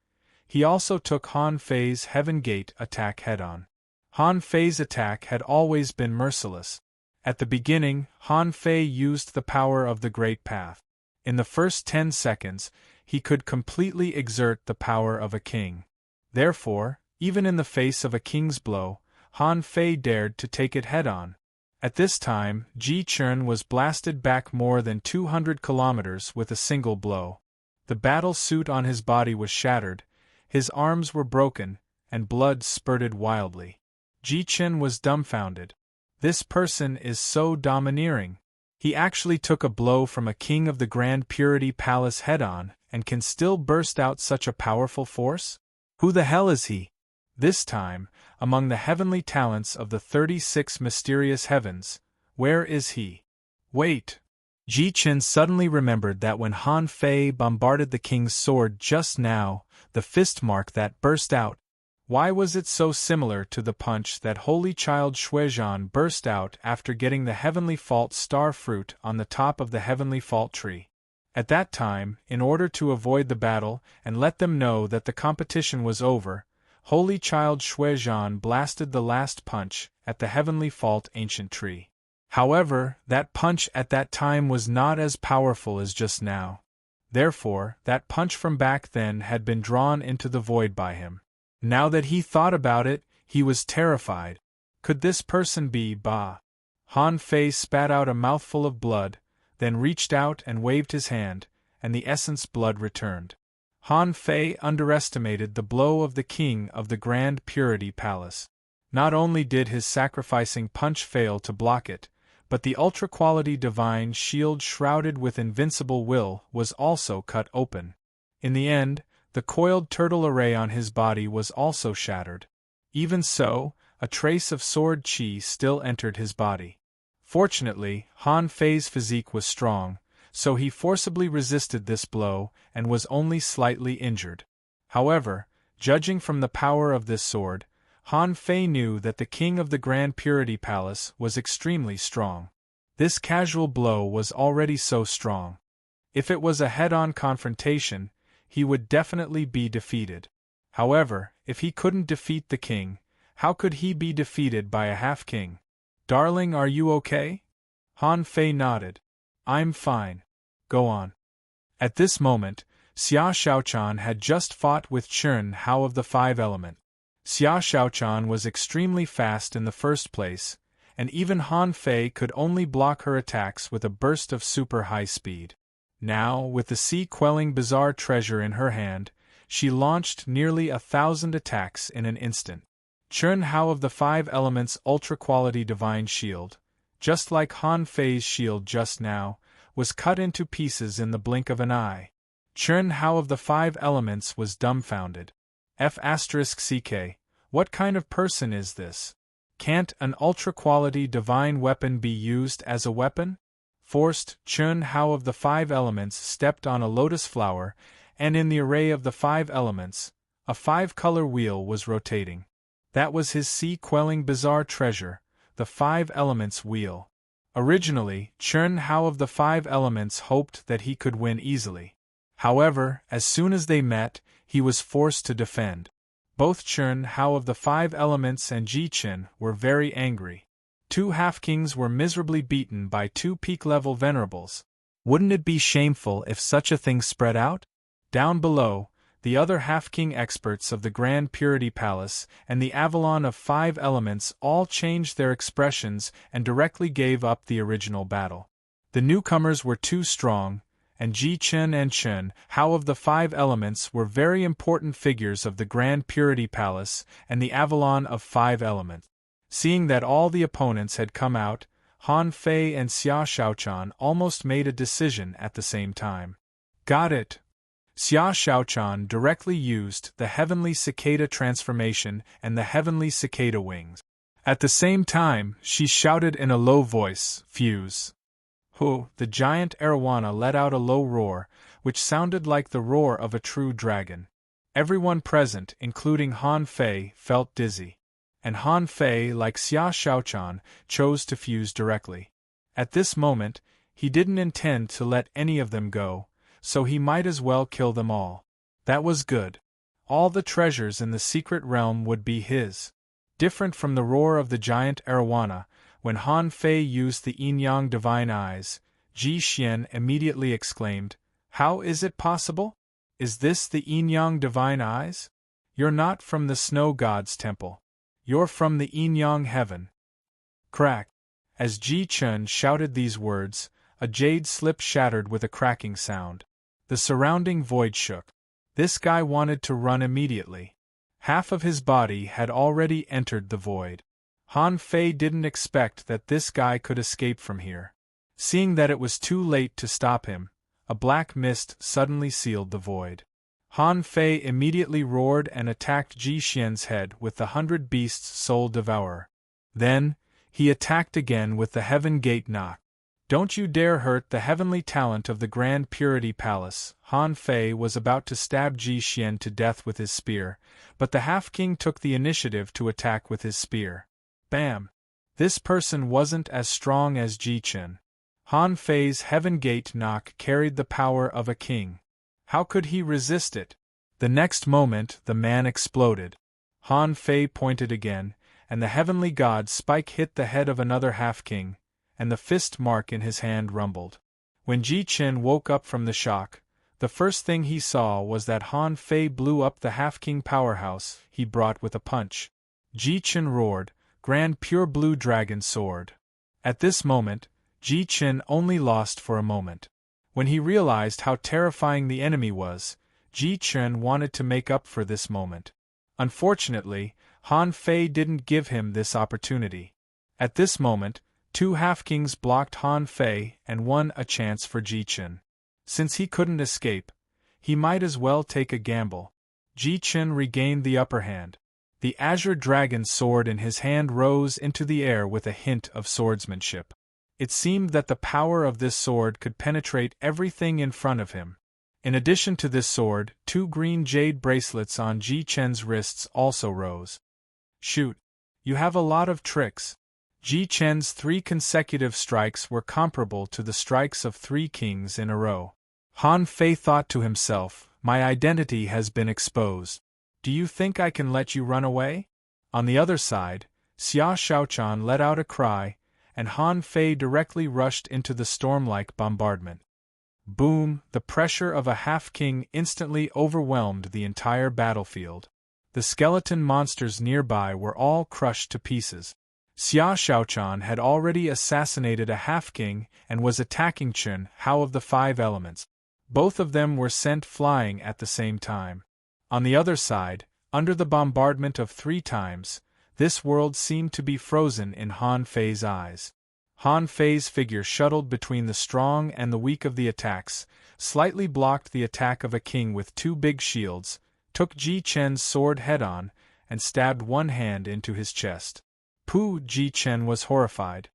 he also took Han Fei's Heaven Gate attack head-on. Han Fei's attack had always been merciless. At the beginning, Han Fei used the power of the Great Path. In the first 10 seconds, he could completely exert the power of a king. Therefore, even in the face of a king's blow, Han Fei dared to take it head-on. At this time, Ji Qin was blasted back more than 200 kilometers with a single blow. The battle suit on his body was shattered, his arms were broken, and blood spurted wildly. Ji Qin was dumbfounded. This person is so domineering. He actually took a blow from a king of the Grand Purity Palace head-on, and can still burst out such a powerful force? Who the hell is he? This time, among the heavenly talents of the 36 mysterious heavens, where is he? Wait! Ji Qin suddenly remembered that when Han Fei bombarded the king's sword just now, the fist mark that burst out, why was it so similar to the punch that Holy Child Xuezhan burst out after getting the Heavenly Fault star fruit on the top of the Heavenly Fault tree? At that time, in order to avoid the battle and let them know that the competition was over, Holy Child Shuizhan blasted the last punch at the heavenly fault ancient tree. However, that punch at that time was not as powerful as just now. Therefore, that punch from back then had been drawn into the void by him. Now that he thought about it, he was terrified. Could this person be Ba? Han Fei spat out a mouthful of blood, then reached out and waved his hand, and the essence blood returned. Han Fei underestimated the blow of the king of the Grand Purity Palace. Not only did his sacrificing punch fail to block it, but the ultra-quality divine shield shrouded with invincible will was also cut open. In the end, the coiled turtle array on his body was also shattered. Even so, a trace of sword chi still entered his body. Fortunately, Han Fei's physique was strong, so he forcibly resisted this blow and was only slightly injured. However, judging from the power of this sword, Han Fei knew that the king of the Grand Purity Palace was extremely strong. This casual blow was already so strong. If it was a head-on confrontation, he would definitely be defeated. However, if he couldn't defeat the king, how could he be defeated by a half-king? Darling, are you okay? Han Fei nodded. I'm fine. Go on. At this moment, Xia Shaochan had just fought with Chun Hao of the Five Elements. Xia Shaochan was extremely fast in the first place, and even Han Fei could only block her attacks with a burst of super high speed. Now, with the sea-quelling bizarre treasure in her hand, she launched nearly 1,000 attacks in an instant. Chun Hao of the Five Elements' ultra-quality divine shield, just like Han Fei's shield just now, was cut into pieces in the blink of an eye. Chun Hao of the Five Elements was dumbfounded. F***ck, what kind of person is this? Can't an ultra-quality divine weapon be used as a weapon? Forced, Chun Hao of the Five Elements stepped on a lotus flower, and in the array of the Five Elements, a five-color wheel was rotating. That was his sea-quelling bizarre treasure, the Five Elements wheel. Originally, Chun Hao of the Five Elements hoped that he could win easily. However, as soon as they met, he was forced to defend. Both Chun Hao of the Five Elements and Ji Qin were very angry. Two half-kings were miserably beaten by two peak-level venerables. Wouldn't it be shameful if such a thing spread out? Down below, the other half-king experts of the Grand Purity Palace and the Avalon of Five Elements all changed their expressions and directly gave up the original battle. The newcomers were too strong, and Ji Qin and Chun Hao of the Five Elements were very important figures of the Grand Purity Palace and the Avalon of Five Elements. Seeing that all the opponents had come out, Han Fei and Xia Shaochan almost made a decision at the same time. Got it! Xia Shaochan directly used the Heavenly Cicada transformation and the Heavenly Cicada wings. At the same time, she shouted in a low voice, "Fuse!" The giant arowana let out a low roar, which sounded like the roar of a true dragon. Everyone present, including Han Fei, felt dizzy. And Han Fei, like Xia Shaochan, chose to fuse directly. At this moment, he didn't intend to let any of them go, so he might as well kill them all. That was good. All the treasures in the secret realm would be his. Different from the roar of the giant arowana, when Han Fei used the yin-yang divine eyes, Ji Xian immediately exclaimed, "How is it possible? Is this the yin-yang divine eyes? You're not from the snow god's temple. You're from the yin-yang heaven." Crack! As Ji Chun shouted these words, a jade slip shattered with a cracking sound. The surrounding void shook. This guy wanted to run immediately. Half of his body had already entered the void. Han Fei didn't expect that this guy could escape from here. Seeing that it was too late to stop him, a black mist suddenly sealed the void. Han Fei immediately roared and attacked Ji Xian's head with the 100 Beasts Soul Devourer. Then, he attacked again with the Heaven Gate Knock. "Don't you dare hurt the heavenly talent of the Grand Purity Palace." Han Fei was about to stab Ji Xian to death with his spear, but the half-king took the initiative to attack with his spear. Bam! This person wasn't as strong as Ji Qin. Han Fei's Heaven Gate Knock carried the power of a king. How could he resist it? The next moment the man exploded. Han Fei pointed again, and the heavenly god's spike hit the head of another half-king, and the fist mark in his hand rumbled. When Ji Qin woke up from the shock, the first thing he saw was that Han Fei blew up the half-king powerhouse he brought with a punch. Ji Qin roared, "Grand pure blue dragon sword!" At this moment, Ji Qin only lost for a moment. When he realized how terrifying the enemy was, Ji Qin wanted to make up for this moment. Unfortunately, Han Fei didn't give him this opportunity. At this moment, two half-kings blocked Han Fei and won a chance for Ji Qin. Since he couldn't escape, he might as well take a gamble. Ji Qin regained the upper hand. The azure dragon sword in his hand rose into the air with a hint of swordsmanship. It seemed that the power of this sword could penetrate everything in front of him. In addition to this sword, two green jade bracelets on Ji Qin's wrists also rose. "Shoot! You have a lot of tricks." Ji Qin's 3 consecutive strikes were comparable to the strikes of 3 kings in a row. Han Fei thought to himself, "My identity has been exposed. Do you think I can let you run away?" On the other side, Xia Shaochan let out a cry, and Han Fei directly rushed into the storm-like bombardment. Boom! The pressure of a half-king instantly overwhelmed the entire battlefield. The skeleton monsters nearby were all crushed to pieces. Xia Shaochan had already assassinated a half-king and was attacking Chen Hao of the 5 elements. Both of them were sent flying at the same time. On the other side, under the bombardment of 3 times, this world seemed to be frozen in Han Fei's eyes. Han Fei's figure shuttled between the strong and the weak of the attacks, slightly blocked the attack of a king with 2 big shields, took Ji Qin's sword head-on, and stabbed one hand into his chest. Pu Ji Qin was horrified.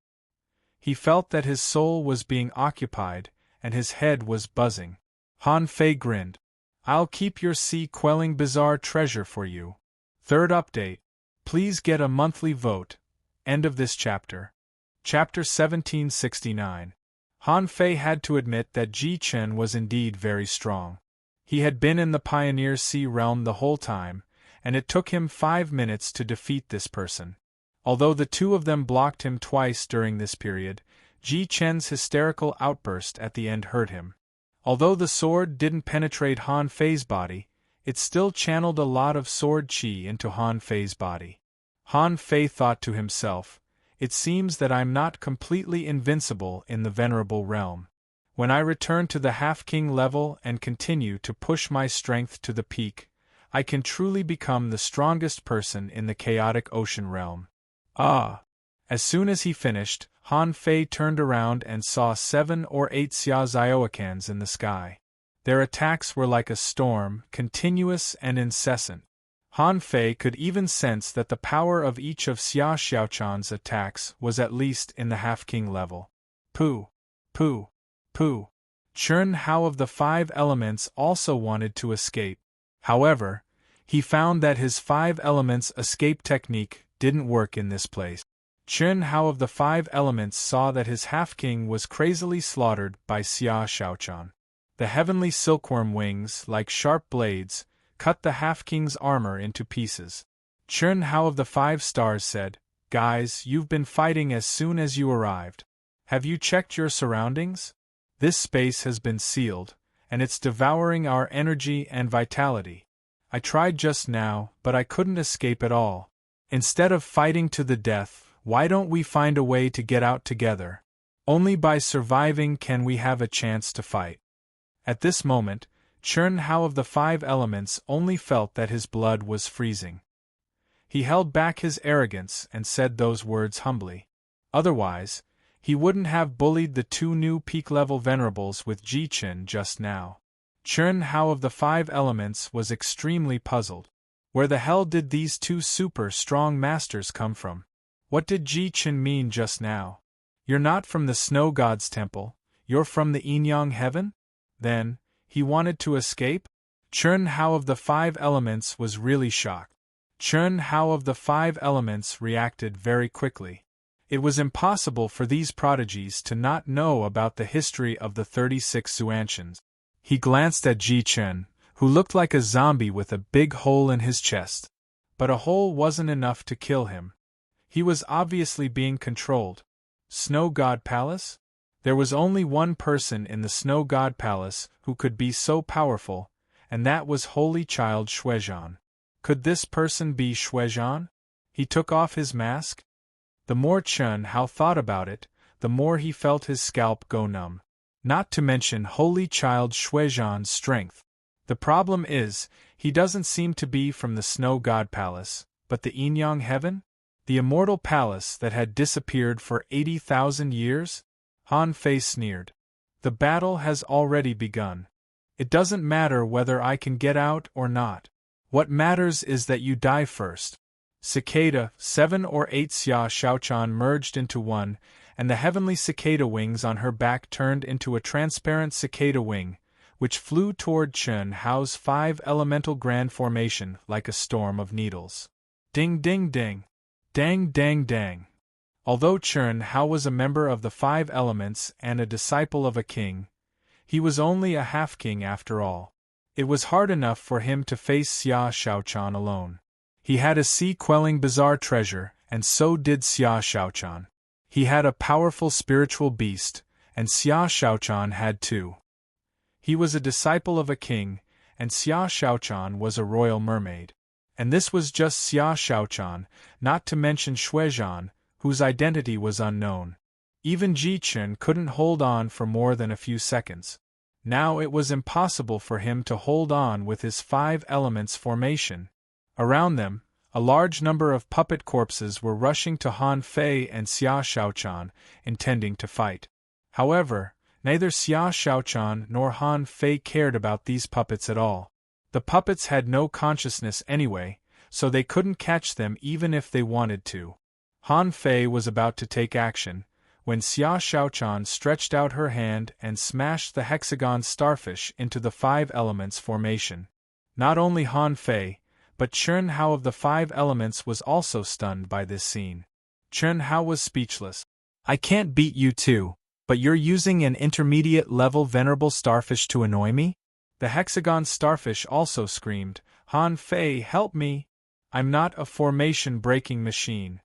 He felt that his soul was being occupied, and his head was buzzing. Han Fei grinned. "I'll keep your sea-quelling bizarre treasure for you." Third update. Please get a monthly vote. End of this chapter. Chapter 1769. Han Fei had to admit that Ji Qin was indeed very strong. He had been in the Pioneer Sea realm the whole time, and it took him 5 minutes to defeat this person. Although the 2 of them blocked him twice during this period, Ji Qin's hysterical outburst at the end hurt him. Although the sword didn't penetrate Han Fei's body, it still channeled a lot of sword qi into Han Fei's body. Han Fei thought to himself, "It seems that I'm not completely invincible in the venerable realm. When I return to the half-king level and continue to push my strength to the peak, I can truly become the strongest person in the chaotic ocean realm." Ah! As soon as he finished, Han Fei turned around and saw 7 or 8 Xia Zioakans in the sky. Their attacks were like a storm, continuous and incessant. Han Fei could even sense that the power of each of Xia Xiaochan's attacks was at least in the half-king level. Pu! Pu! Pu! Chen Hao of the 5 elements also wanted to escape. However, he found that his 5 elements escape technique didn't work in this place. Chen Hao of the 5 elements saw that his half-king was crazily slaughtered by Xia Shaochan. The heavenly silkworm wings, like sharp blades, cut the half-king's armor into pieces. Chen Hao of the 5 stars said, "Guys, you've been fighting as soon as you arrived. Have you checked your surroundings? This space has been sealed, and it's devouring our energy and vitality. I tried just now, but I couldn't escape at all. Instead of fighting to the death, why don't we find a way to get out together? Only by surviving can we have a chance to fight." At this moment, Chen Hao of the 5 elements only felt that his blood was freezing. He held back his arrogance and said those words humbly. Otherwise, he wouldn't have bullied the 2 new peak-level venerables with Ji Qin just now. Chen Hao of the 5 elements was extremely puzzled. Where the hell did these 2 super-strong masters come from? What did Ji Qin mean just now? "You're not from the Snow God's temple, you're from the Yinyang heaven?" Then, he wanted to escape? Chen Hao of the 5 elements was really shocked. Chen Hao of the 5 elements reacted very quickly. It was impossible for these prodigies to not know about the history of the 36 Xuantians. He glanced at Ji Qin, who looked like a zombie with a big hole in his chest. But a hole wasn't enough to kill him. He was obviously being controlled. Snow God Palace? There was only one person in the Snow God Palace who could be so powerful, and that was Holy Child Shuezhan. Could this person be Shuezhan? He took off his mask. The more Chen Hao thought about it, the more he felt his scalp go numb. Not to mention Holy Child Shuezhan's strength. The problem is, he doesn't seem to be from the Snow God Palace, but the Yinyang Heaven? The immortal palace that had disappeared for 80,000 years? Han Fei sneered. The battle has already begun. It doesn't matter whether I can get out or not. What matters is that you die first. Cicada, 7 or 8 Xia Shaochan merged into one, and the heavenly cicada wings on her back turned into a transparent cicada wing, which flew toward Chen Hao's 5 elemental grand formation like a storm of needles. Ding ding ding. Dang dang dang. Although Chen Hao was a member of the 5 elements and a disciple of a king, he was only a half-king after all. It was hard enough for him to face Xia Shaochan alone. He had a sea-quelling bizarre treasure, and so did Xia Shaochan. He had a powerful spiritual beast, and Xia Shaochan had too. He was a disciple of a king, and Xia Shaochan was a royal mermaid. And this was just Xia Shaochan, not to mention Shuezhan, whose identity was unknown. Even Ji Chen couldn't hold on for more than a few seconds. Now it was impossible for him to hold on with his 5 elements formation. Around them, a large number of puppet corpses were rushing to Han Fei and Xia Shaochan, intending to fight. However, neither Xia Shaochan nor Han Fei cared about these puppets at all. The puppets had no consciousness anyway, so they couldn't catch them even if they wanted to. Han Fei was about to take action, when Xia Shaochan stretched out her hand and smashed the hexagon starfish into the 5 elements formation. Not only Han Fei, but Chen Hao of the 5 elements was also stunned by this scene. Chen Hao was speechless. I can't beat you too, but you're using an intermediate-level venerable starfish to annoy me? The hexagon starfish also screamed, Han Fei, help me! I'm not a formation-breaking machine.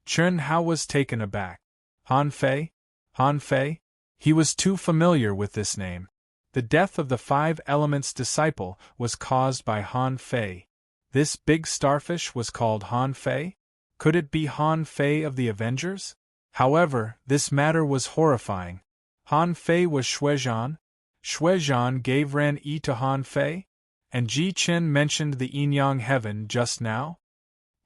Chen Hao was taken aback. Han Fei? Han Fei? He was too familiar with this name. The death of the 5 elements disciple was caused by Han Fei. This big starfish was called Han Fei? Could it be Han Fei of the Avengers? However, this matter was horrifying. Han Fei was Shuezhan? Shuezhan gave Ren Yi to Han Fei? And Ji Chen mentioned the Yinyang Heaven just now?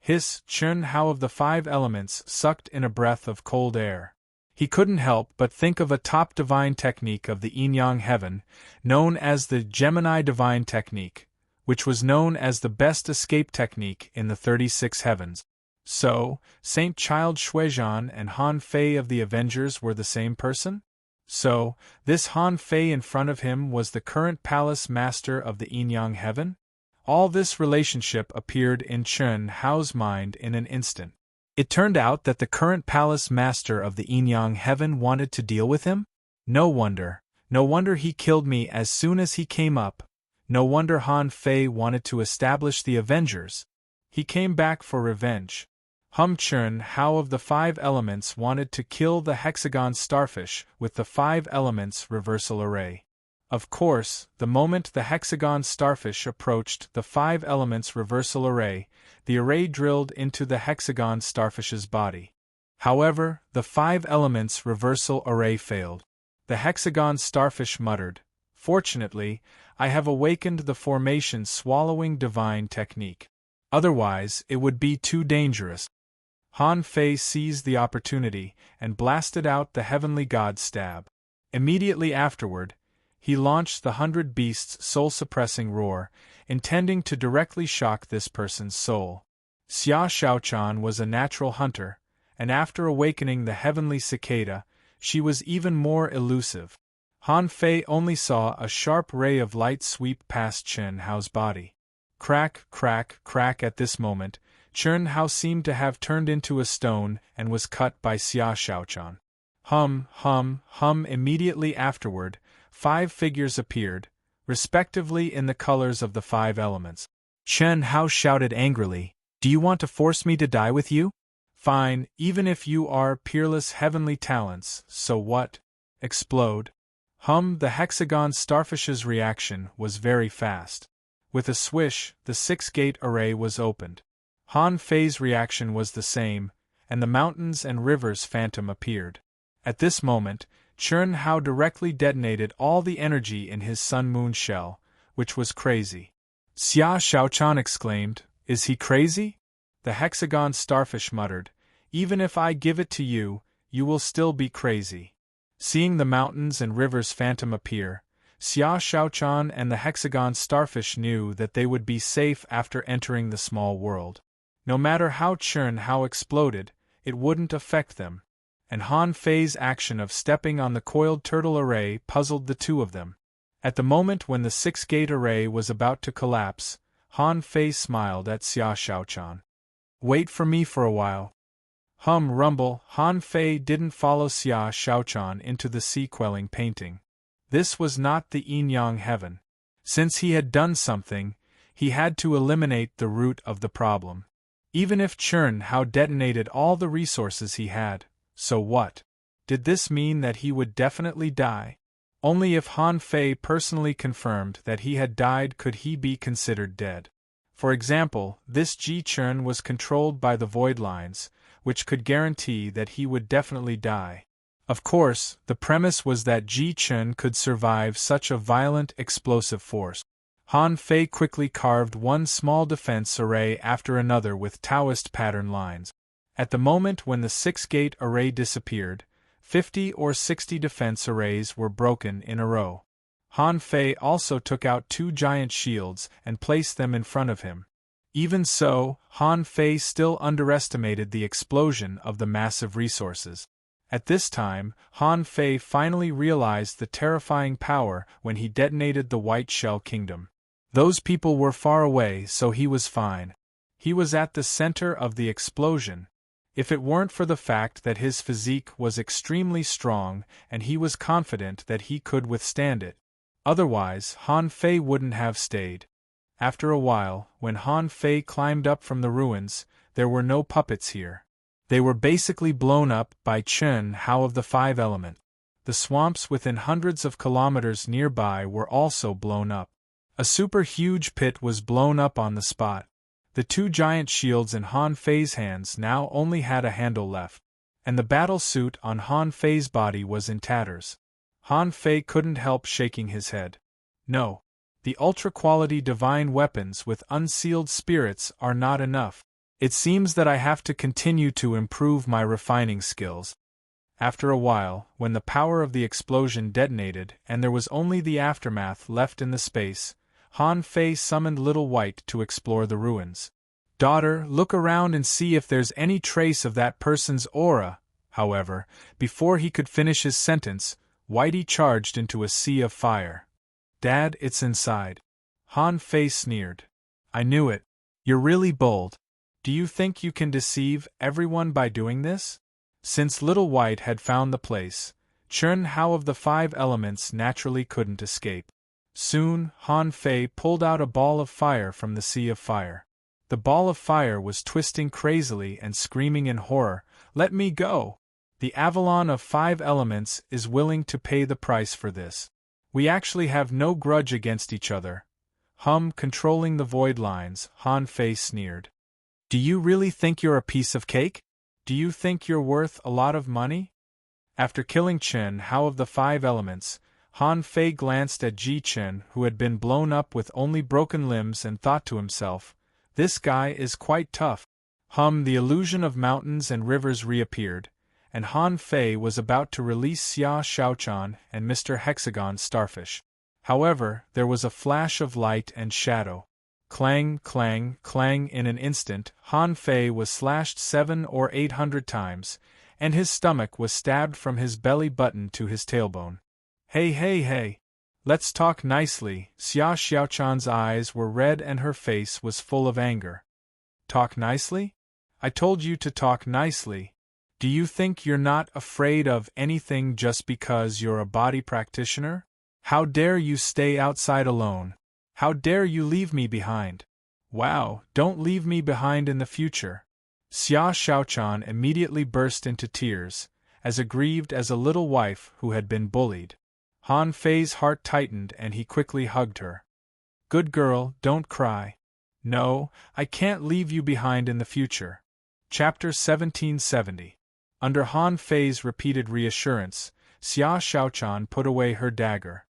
Hiss, Chen Hao of the 5 elements sucked in a breath of cold air. He couldn't help but think of a top divine technique of the Yinyang Heaven, known as the Gemini Divine Technique, which was known as the best escape technique in the 36 heavens. So, Saint Child Shuezhan and Han Fei of the Avengers were the same person? So, this Han Fei in front of him was the current palace master of the Yinyang Heaven? All this relationship appeared in Chen Hao's mind in an instant. It turned out that the current palace master of the Yinyang Heaven wanted to deal with him? No wonder he killed me as soon as he came up. No wonder Han Fei wanted to establish the Avengers. He came back for revenge. Chen Hao of the 5 elements wanted to kill the hexagon starfish with the 5 elements reversal array. Of course, the moment the hexagon starfish approached the 5 elements reversal array, the array drilled into the hexagon starfish's body. However, the 5 elements reversal array failed. The hexagon starfish muttered, "Fortunately, I have awakened the formation swallowing divine technique. Otherwise, it would be too dangerous." Han Fei seized the opportunity and blasted out the heavenly god stab. Immediately afterward, he launched the 100 Beasts' soul-suppressing roar, intending to directly shock this person's soul. Xia Shaochan was a natural hunter, and after awakening the heavenly cicada, she was even more elusive. Han Fei only saw a sharp ray of light sweep past Chen Hao's body. Crack, crack, crack. At this moment, Chen Hao seemed to have turned into a stone and was cut by Xia Shaochan. Hum, hum, hum. Immediately afterward, 5 figures appeared, respectively in the colors of the 5 elements. Chen Hao shouted angrily, Do you want to force me to die with you? Fine, even if you are peerless heavenly talents, so what? Explode. The hexagon starfish's reaction was very fast. With a swish, the six-gate array was opened. Han Fei's reaction was the same, and the mountains and rivers phantom appeared. At this moment, Chern Hao directly detonated all the energy in his sun-moon shell, which was crazy. Xia Shaochan exclaimed, "Is he crazy?" The hexagon starfish muttered, "Even if I give it to you, you will still be crazy." Seeing the mountains and rivers phantom appear, Xia Shaochan and the hexagon starfish knew that they would be safe after entering the small world. No matter how Chern Hao exploded, it wouldn't affect them. And Han Fei's action of stepping on the coiled turtle array puzzled the two of them. At the moment when the six-gate array was about to collapse, Han Fei smiled at Xia Shaochan. "Wait for me for a while." Rumble, Han Fei didn't follow Xia Shaochan into the sea-quelling painting. This was not the yin-yang heaven. Since he had done something, he had to eliminate the root of the problem. Even if Chern Hao detonated all the resources he had, so what? Did this mean that he would definitely die? Only if Han Fei personally confirmed that he had died could he be considered dead. For example, this Ji Chern was controlled by the void lines, which could guarantee that he would definitely die. Of course, the premise was that Ji Chern could survive such a violent, explosive force. Han Fei quickly carved one small defense array after another with Taoist pattern lines. At the moment when the six-gate array disappeared, 50 or 60 defense arrays were broken in a row. Han Fei also took out two giant shields and placed them in front of him. Even so, Han Fei still underestimated the explosion of the massive resources. At this time, Han Fei finally realized the terrifying power when he detonated the White Shell Kingdom. Those people were far away, so he was fine. He was at the center of the explosion. If it weren't for the fact that his physique was extremely strong and he was confident that he could withstand it. Otherwise, Han Fei wouldn't have stayed. After a while, when Han Fei climbed up from the ruins, there were no puppets here. They were basically blown up by Chern Hao of the Five Elements. The swamps within hundreds of kilometers nearby were also blown up. A super-huge pit was blown up on the spot. The two giant shields in Han Fei's hands now only had a handle left, and the battle suit on Han Fei's body was in tatters. Han Fei couldn't help shaking his head. No. The ultra-quality divine weapons with unsealed spirits are not enough. It seems that I have to continue to improve my refining skills. After a while, when the power of the explosion detonated and there was only the aftermath left in the space, Han Fei summoned Little White to explore the ruins. "Daughter, look around and see if there's any trace of that person's aura." However, before he could finish his sentence, Whitey charged into a sea of fire. "Dad, it's inside." Han Fei sneered. "I knew it. You're really bold. Do you think you can deceive everyone by doing this?" Since Little White had found the place, Chern Hao of the Five Elements naturally couldn't escape. Soon, Han Fei pulled out a ball of fire from the sea of fire. The ball of fire was twisting crazily and screaming in horror, "Let me go! The Avalon of Five Elements is willing to pay the price for this. We actually have no grudge against each other." Controlling the void lines, Han Fei sneered. "Do you really think you're a piece of cake? Do you think you're worth a lot of money?" After killing Chern Hao of the Five Elements, Han Fei glanced at Ji Chern, who had been blown up with only broken limbs, and thought to himself, "This guy is quite tough." The illusion of mountains and rivers reappeared, and Han Fei was about to release Xia Shaochan and Mr. Hexagon Starfish. However, there was a flash of light and shadow. Clang, clang, clang. In an instant, Han Fei was slashed 700 or 800 times, and his stomach was stabbed from his belly button to his tailbone. "Hey, hey, hey! Let's talk nicely." Xia Xiaochan's eyes were red and her face was full of anger. "Talk nicely? I told you to talk nicely. Do you think you're not afraid of anything just because you're a body practitioner? How dare you stay outside alone? How dare you leave me behind? Wow, don't leave me behind in the future. Xia Shaochan immediately burst into tears, as aggrieved as a little wife who had been bullied. Han Fei's heart tightened and he quickly hugged her. Good girl, don't cry. No, I can't leave you behind in the future. Chapter 1770. Under Han Fei's repeated reassurance, Xia Shaochan put away her dagger.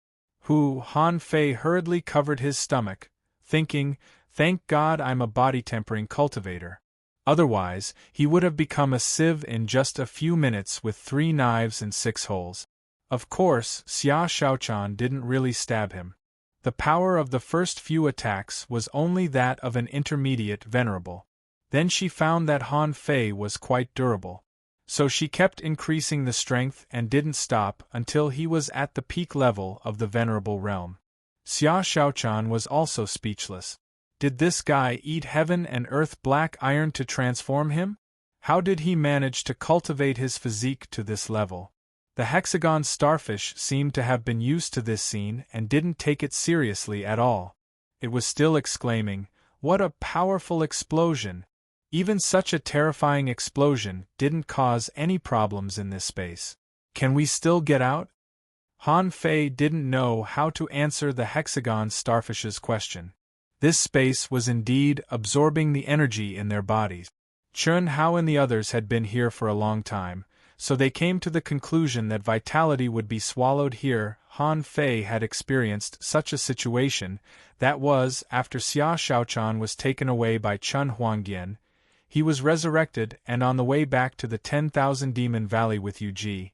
Han Fei hurriedly covered his stomach, thinking, thank God I'm a body-tempering cultivator. Otherwise, he would have become a sieve in just a few minutes with 3 knives and 6 holes. Of course, Xia Shaochan didn't really stab him. The power of the first few attacks was only that of an intermediate venerable. Then she found that Han Fei was quite durable. So she kept increasing the strength and didn't stop until he was at the peak level of the venerable realm. Xia Shaochan was also speechless. Did this guy eat heaven and earth black iron to transform him? How did he manage to cultivate his physique to this level? The hexagon starfish seemed to have been used to this scene and didn't take it seriously at all. It was still exclaiming, "What a powerful explosion!" Even such a terrifying explosion didn't cause any problems in this space. Can we still get out? Han Fei didn't know how to answer the hexagon starfish's question. This space was indeed absorbing the energy in their bodies. Chun Hao and the others had been here for a long time, so they came to the conclusion that vitality would be swallowed here. Han Fei had experienced such a situation, that was, after Xia Shaochan was taken away by Chun Huangyan. He was resurrected, and on the way back to the 10,000 Demon Valley with Yu Ji,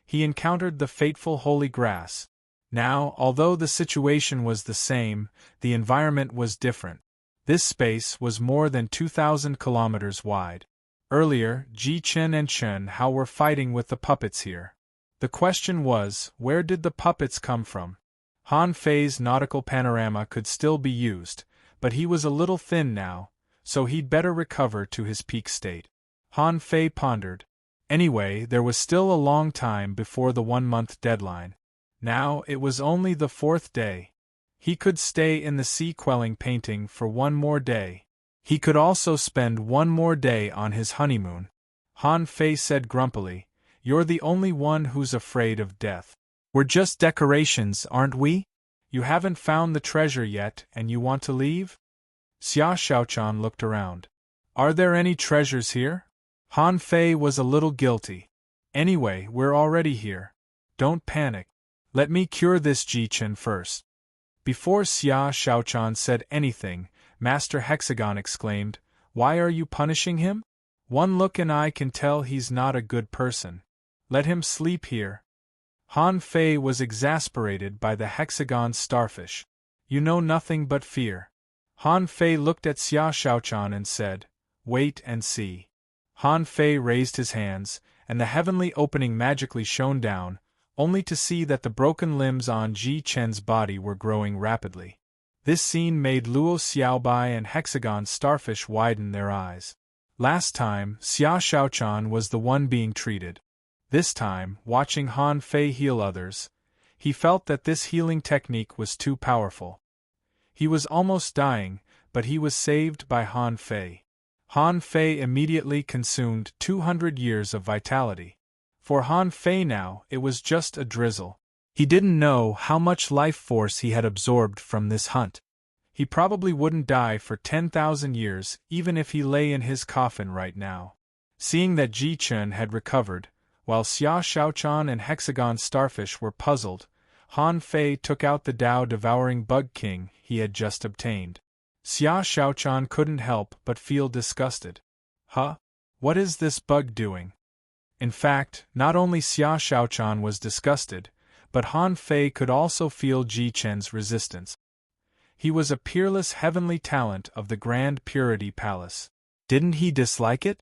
he encountered the fateful holy grass. Now, although the situation was the same, the environment was different. This space was more than 2,000 kilometers wide. Earlier, Ji Chen and Chun Hao were fighting with the puppets here. The question was, where did the puppets come from? Han Fei's nautical panorama could still be used, but he was a little thin now, so he'd better recover to his peak state. Han Fei pondered. Anyway, there was still a long time before the 1-month deadline. Now, it was only the 4th day. He could stay in the sea-quelling painting for 1 more day. He could also spend 1 more day on his honeymoon. Han Fei said grumpily, "You're the only one who's afraid of death. We're just decorations, aren't we? You haven't found the treasure yet and you want to leave?" Xia Shaochan looked around. "Are there any treasures here?" Han Fei was a little guilty. "Anyway, we're already here. Don't panic. Let me cure this Ji Chen first." Before Xia Shaochan said anything, Master Hexagon exclaimed, "Why are you punishing him? One look and I can tell he's not a good person. Let him sleep here." Han Fei was exasperated by the hexagon starfish. "You know nothing but fear." Han Fei looked at Xia Shaochan and said, "Wait and see." Han Fei raised his hands, and the heavenly opening magically shone down, only to see that the broken limbs on Ji Chen's body were growing rapidly. This scene made Luo Xiaobai and Hexagon Starfish widen their eyes. Last time, Xia Shaochan was the one being treated. This time, watching Han Fei heal others, he felt that this healing technique was too powerful. He was almost dying, but he was saved by Han Fei. Han Fei immediately consumed 200 years of vitality. For Han Fei now, it was just a drizzle. He didn't know how much life force he had absorbed from this hunt. He probably wouldn't die for 10,000 years even if he lay in his coffin right now. Seeing that Ji Chen had recovered, while Xia Shaochan and Hexagon Starfish were puzzled, Han Fei took out the Tao-devouring Bug King he had just obtained. Xia Shaochan couldn't help but feel disgusted. Huh? What is this bug doing? In fact, not only Xia Shaochan was disgusted, but Han Fei could also feel Ji Chen's resistance. He was a peerless heavenly talent of the Grand Purity Palace. Didn't he dislike it?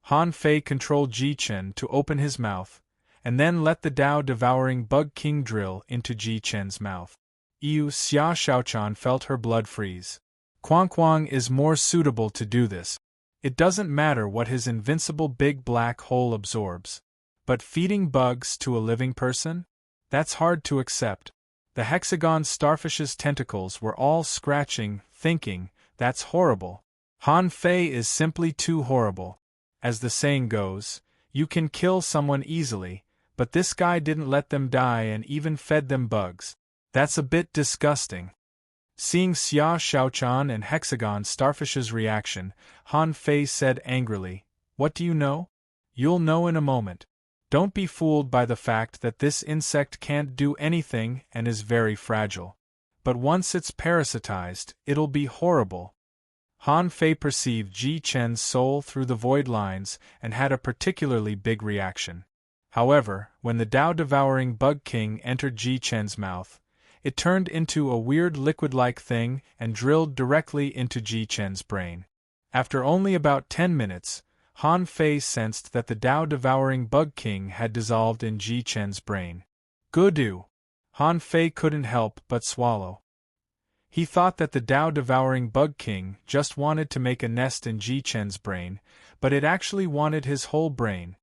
Han Fei controlled Ji Chen to open his mouth, and then let the Tao-devouring Bug King drill into Ji Chen's mouth. Xia Shaochan felt her blood freeze. Quang is more suitable to do this. It doesn't matter what his invincible big black hole absorbs. But feeding bugs to a living person? That's hard to accept. The hexagon starfish's tentacles were all scratching, thinking That's horrible. Han Fei is simply too horrible. As the saying goes, you can kill someone easily, but this guy didn't let them die and even fed them bugs. That's a bit disgusting. Seeing Xia Shaochan and Hexagon Starfish's reaction, Han Fei said angrily, "What do you know? You'll know in a moment. Don't be fooled by the fact that this insect can't do anything and is very fragile. But once it's parasitized, it'll be horrible." Han Fei perceived Ji Chen's soul through the void lines and had a particularly big reaction. However, when the Tao-devouring Bug King entered Ji Chen's mouth, it turned into a weird liquid-like thing and drilled directly into Ji Chen's brain. After only about 10 minutes, Han Fei sensed that the Tao-devouring Bug King had dissolved in Ji Chen's brain. Goodoo! Han Fei couldn't help but swallow. He thought that the Tao-devouring Bug King just wanted to make a nest in Ji Chen's brain, but it actually wanted his whole brain.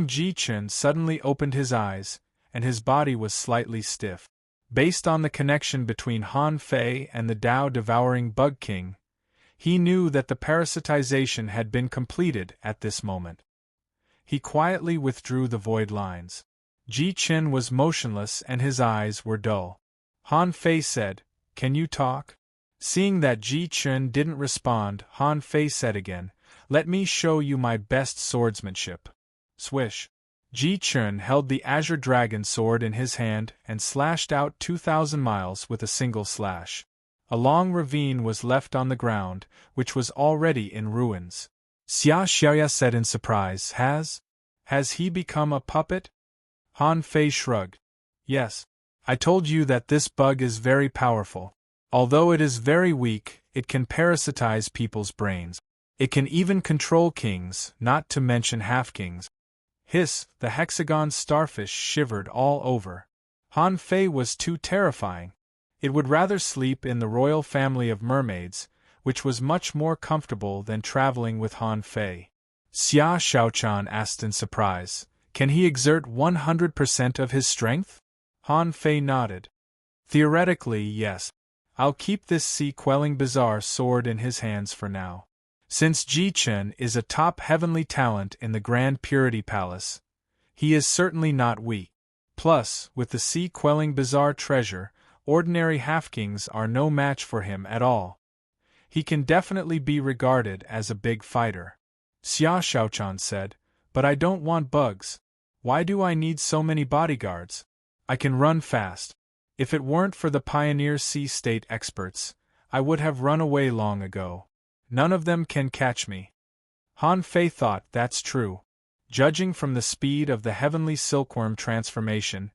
Ji Chen suddenly opened his eyes, and his body was slightly stiff. Based on the connection between Han Fei and the Tao-devouring Bug King, he knew that the parasitization had been completed at this moment. He quietly withdrew the void lines. Ji Chen was motionless and his eyes were dull. Han Fei said, "Can you talk?" Seeing that Ji Chen didn't respond, Han Fei said again, "Let me show you my best swordsmanship." Swish! Ji Chen held the Azure Dragon sword in his hand and slashed out 2,000 miles with a single slash. A long ravine was left on the ground, which was already in ruins. Xia Xiaoya said in surprise, Has he become a puppet? Han Fei shrugged. "Yes. I told you that this bug is very powerful. Although it is very weak, it can parasitize people's brains. It can even control kings, not to mention half-kings." Hiss, the hexagon starfish shivered all over. Han Fei was too terrifying. It would rather sleep in the royal family of mermaids, which was much more comfortable than traveling with Han Fei. Xia Shaochan asked in surprise, "Can he exert 100% of his strength?" Han Fei nodded. "Theoretically, yes. I'll keep this sea-quelling bizarre sword in his hands for now. Since Ji Chen is a top heavenly talent in the Grand Purity Palace, he is certainly not weak. Plus, with the sea-quelling bizarre treasure, ordinary half-kings are no match for him at all. He can definitely be regarded as a big fighter." Xia Shaochan said, "But I don't want bugs. Why do I need so many bodyguards? I can run fast. If it weren't for the pioneer sea state experts, I would have run away long ago. None of them can catch me." Han Fei thought that's true. Judging from the speed of the heavenly silkworm transformation,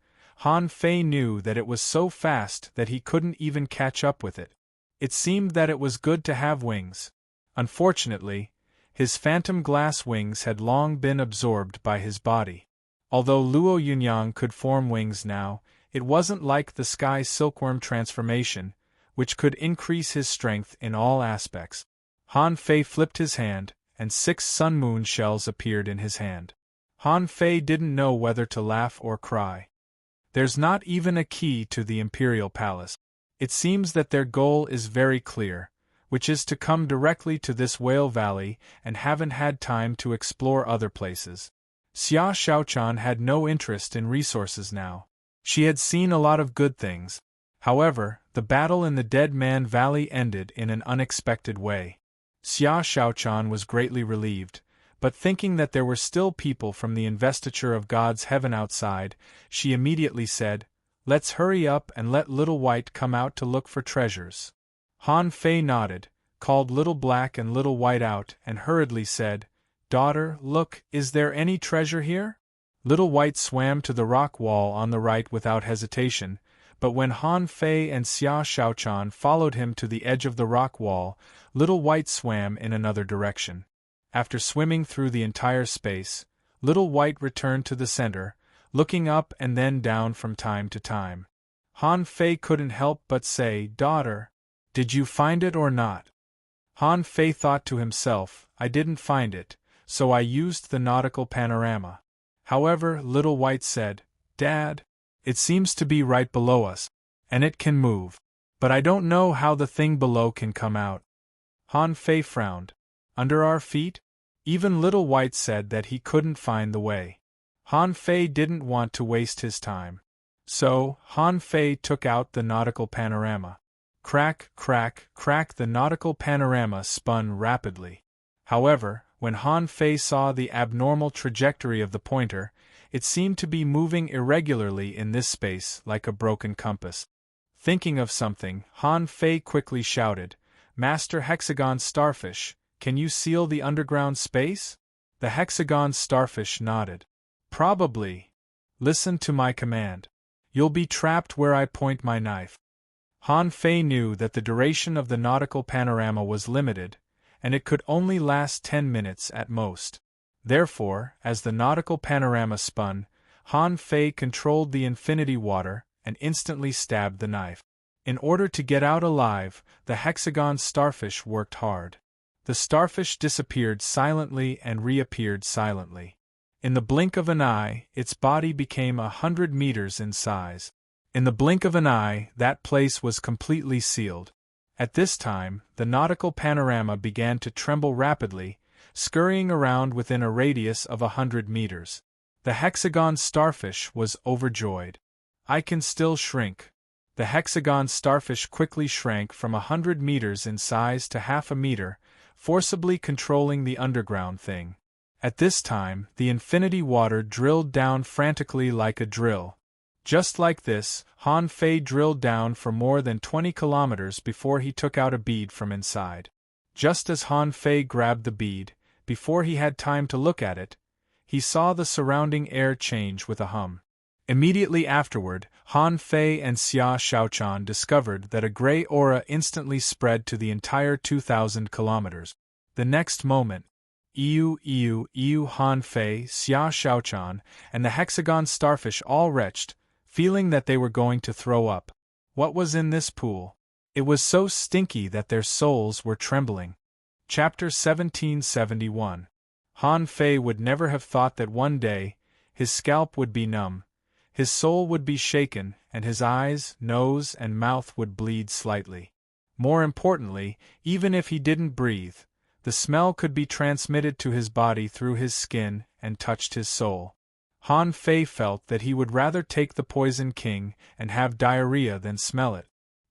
Han Fei knew that it was so fast that he couldn't even catch up with it. It seemed that it was good to have wings. Unfortunately, his phantom glass wings had long been absorbed by his body. Although Luo Yunyang could form wings now, it wasn't like the sky silkworm transformation, which could increase his strength in all aspects. Han Fei flipped his hand, and 6 sun moon shells appeared in his hand. Han Fei didn't know whether to laugh or cry. There's not even a key to the Imperial Palace. It seems that their goal is very clear, which is to come directly to this whale valley and haven't had time to explore other places. Xia Shaochan had no interest in resources now. She had seen a lot of good things. However, the battle in the Dead Man Valley ended in an unexpected way. Xia Shaochan was greatly relieved, but thinking that there were still people from the investiture of God's heaven outside, she immediately said, "Let's hurry up and let Little White come out to look for treasures." Han Fei nodded, called Little Black and Little White out and hurriedly said, "Daughter, look, is there any treasure here?" Little White swam to the rock wall on the right without hesitation, but when Han Fei and Xia Shaochan followed him to the edge of the rock wall, Little White swam in another direction. After swimming through the entire space, Little White returned to the center, looking up and then down from time to time. Han Fei couldn't help but say, "Daughter, did you find it or not?" Han Fei thought to himself, "I didn't find it, so I used the nautical panorama." However, Little White said, "Dad, it seems to be right below us, and it can move. But I don't know how the thing below can come out." Han Fei frowned. Under our feet? Even Little White said that he couldn't find the way. Han Fei didn't want to waste his time. So, Han Fei took out the nautical panorama. Crack, crack, crack, the nautical panorama spun rapidly. However, when Han Fei saw the abnormal trajectory of the pointer, it seemed to be moving irregularly in this space like a broken compass. Thinking of something, Han Fei quickly shouted, "Master Hexagon Starfish, can you seal the underground space?" The Hexagon Starfish nodded. "Probably. Listen to my command. You'll be trapped where I point my knife." Han Fei knew that the duration of the nautical panorama was limited, and it could only last 10 minutes at most. Therefore, as the nautical panorama spun, Han Fei controlled the infinity water and instantly stabbed the knife. In order to get out alive, the Hexagon Starfish worked hard. The starfish disappeared silently and reappeared silently. In the blink of an eye, its body became 100 meters in size. In the blink of an eye, that place was completely sealed. At this time, the nautical panorama began to tremble rapidly, scurrying around within a radius of 100 meters. The Hexagon Starfish was overjoyed. "I can still shrink." The Hexagon Starfish quickly shrank from 100 meters in size to half a meter, forcibly controlling the underground thing. At this time, the infinity water drilled down frantically like a drill. Just like this, Han Fei drilled down for more than 20 kilometers before he took out a bead from inside. Just as Han Fei grabbed the bead, before he had time to look at it, he saw the surrounding air change with a hum. Immediately afterward, Han Fei and Xia Shaochan discovered that a gray aura instantly spread to the entire 2,000 kilometers. The next moment, Han Fei, Xia Shaochan, and the Hexagon Starfish all retched, feeling that they were going to throw up. What was in this pool? It was so stinky that their souls were trembling. Chapter 1771. Han Fei would never have thought that one day, his scalp would be numb, his soul would be shaken, and his eyes, nose, and mouth would bleed slightly. More importantly, even if he didn't breathe, the smell could be transmitted to his body through his skin and touched his soul. Han Fei felt that he would rather take the Poison King and have diarrhea than smell it.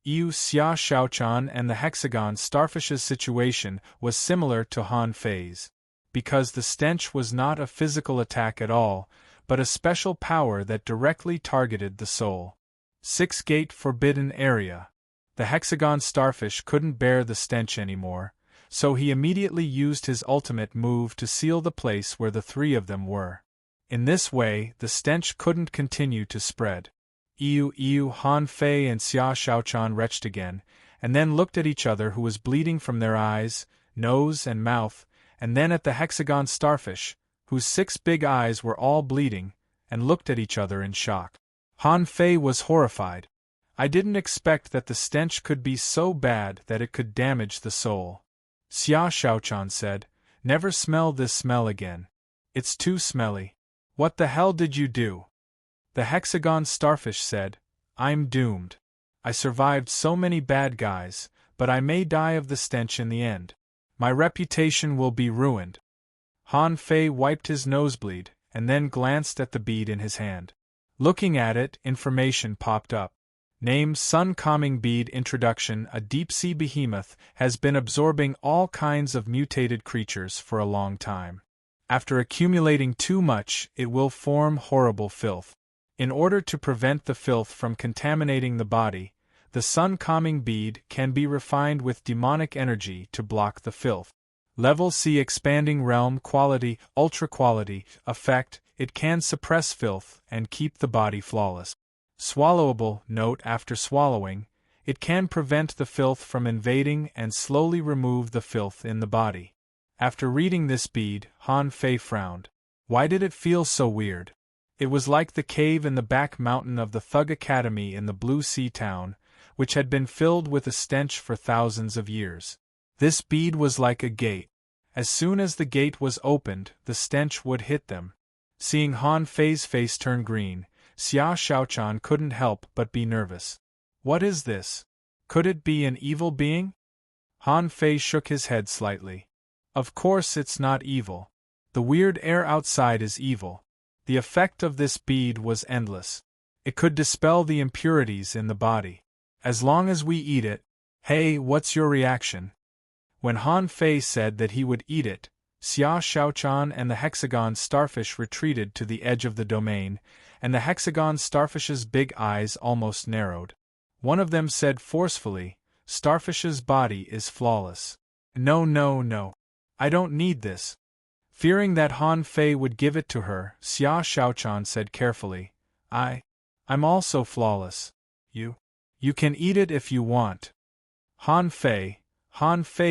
Xia Shaochan and the Hexagon Starfish's situation was similar to Han Fei's, because the stench was not a physical attack at all, but a special power that directly targeted the soul. 6-Gate Forbidden Area. The Hexagon Starfish couldn't bear the stench anymore, so he immediately used his ultimate move to seal the place where the three of them were. In this way, the stench couldn't continue to spread. Han Fei and Xia Shaochan retched again, and then looked at each other who was bleeding from their eyes, nose, and mouth, and then at the Hexagon Starfish, whose 6 big eyes were all bleeding, and looked at each other in shock. Han Fei was horrified. "I didn't expect that the stench could be so bad that it could damage the soul." Xia Shaochan said, "Never smell this smell again. It's too smelly." "What the hell did you do?" The Hexagon Starfish said, "I'm doomed. I survived so many bad guys, but I may die of the stench in the end. My reputation will be ruined." Han Fei wiped his nosebleed, and then glanced at the bead in his hand. Looking at it, information popped up. Name Sun Calming Bead Introduction. A deep-sea behemoth has been absorbing all kinds of mutated creatures for a long time. After accumulating too much, it will form horrible filth. In order to prevent the filth from contaminating the body, the Sun Calming Bead can be refined with demonic energy to block the filth. Level C Expanding Realm Quality, Ultra Quality, Effect. It can suppress filth and keep the body flawless. Swallowable. Note: after swallowing, it can prevent the filth from invading and slowly remove the filth in the body. After reading this bead, Han Fei frowned. Why did it feel so weird? It was like the cave in the back mountain of the Thug Academy in the Blue Sea town, which had been filled with a stench for thousands of years. This bead was like a gate. As soon as the gate was opened, the stench would hit them. Seeing Han Fei's face turn green, Xia Shaochan couldn't help but be nervous. What is this? Could it be an evil being? Han Fei shook his head slightly. Of course it's not evil. The weird air outside is evil. The effect of this bead was endless. It could dispel the impurities in the body. As long as we eat it. Hey, what's your reaction? When Han Fei said that he would eat it, Xia Shaochan and the hexagon starfish retreated to the edge of the domain, and the hexagon starfish's big eyes almost narrowed. One of them said forcefully, "Starfish's body is flawless. No, no, no. I don't need this." Fearing that Han Fei would give it to her, Xia Shaochan said carefully, I'm also flawless. You can eat it if you want. Han Fei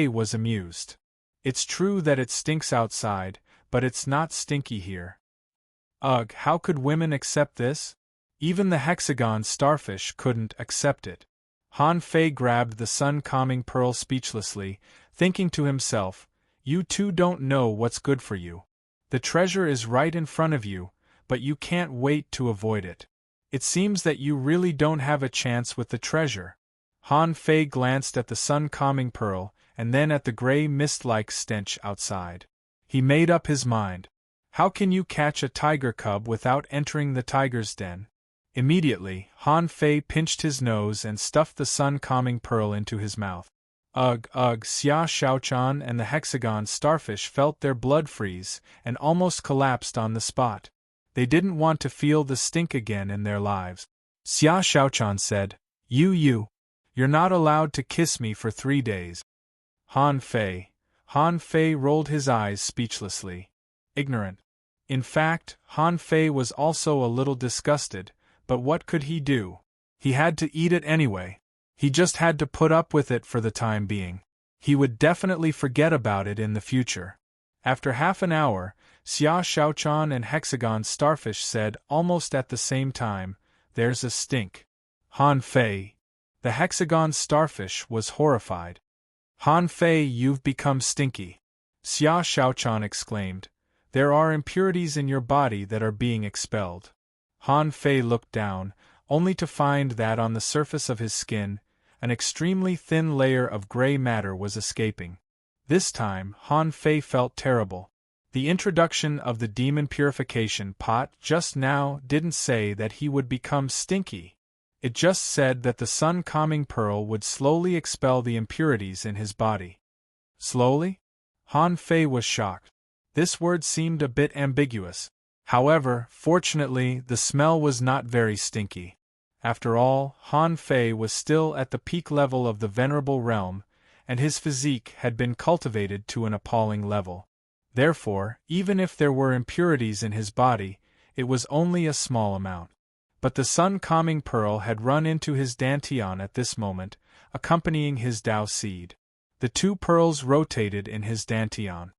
was amused. It's true that it stinks outside, but it's not stinky here. Ugh, how could women accept this? Even the hexagon starfish couldn't accept it. Han Fei grabbed the sun-calming pearl speechlessly, thinking to himself, you two don't know what's good for you. The treasure is right in front of you, but you can't wait to avoid it. It seems that you really don't have a chance with the treasure. Han Fei glanced at the sun-calming pearl, and then at the gray mist-like stench outside. He made up his mind. How can you catch a tiger cub without entering the tiger's den? Immediately, Han Fei pinched his nose and stuffed the sun-calming pearl into his mouth. Ugh, Xia Shaochan and the hexagon starfish felt their blood freeze and almost collapsed on the spot. They didn't want to feel the stink again in their lives. Xia Shaochan said, You're not allowed to kiss me for 3 days. Han Fei rolled his eyes speechlessly. Ignorant. In fact, Han Fei was also a little disgusted, but what could he do? He had to eat it anyway. He just had to put up with it for the time being. He would definitely forget about it in the future. After half an hour, Xia Shaochan and hexagon starfish said almost at the same time, There's a stink. Han Fei. The hexagon starfish was horrified. Han Fei, you've become stinky. Xia Shaochan exclaimed. There are impurities in your body that are being expelled. Han Fei looked down, only to find that on the surface of his skin, an extremely thin layer of gray matter was escaping. This time, Han Fei felt terrible. The introduction of the demon purification pot just now didn't say that he would become stinky. It just said that the sun-calming pearl would slowly expel the impurities in his body. Slowly? Han Fei was shocked. This word seemed a bit ambiguous. However, fortunately, the smell was not very stinky. After all, Han Fei was still at the peak level of the venerable realm, and his physique had been cultivated to an appalling level. Therefore, even if there were impurities in his body, it was only a small amount. But the sun-calming pearl had run into his dantian at this moment, accompanying his Dao seed. The two pearls rotated in his dantian.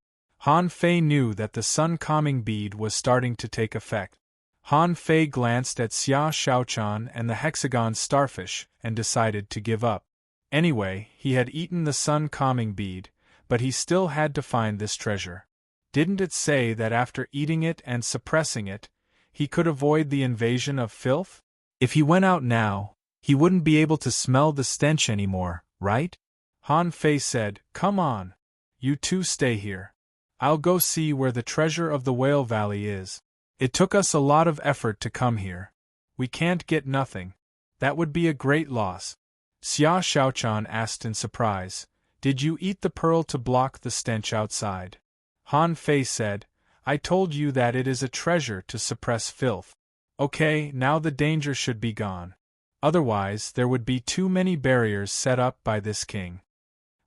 Han Fei knew that the sun-calming bead was starting to take effect. Han Fei glanced at Xia Shaochan and the hexagon starfish and decided to give up. Anyway, he had eaten the sun-calming bead, but he still had to find this treasure. Didn't it say that after eating it and suppressing it, he could avoid the invasion of filth? If he went out now, he wouldn't be able to smell the stench anymore, right? Han Fei said, Come on. You two stay here. I'll go see where the treasure of the Whale Valley is. It took us a lot of effort to come here. We can't get nothing. That would be a great loss. Xia Shaochan asked in surprise, Did you eat the pearl to block the stench outside? Han Fei said, I told you that it is a treasure to suppress filth. Okay, now the danger should be gone. Otherwise, there would be too many barriers set up by this king.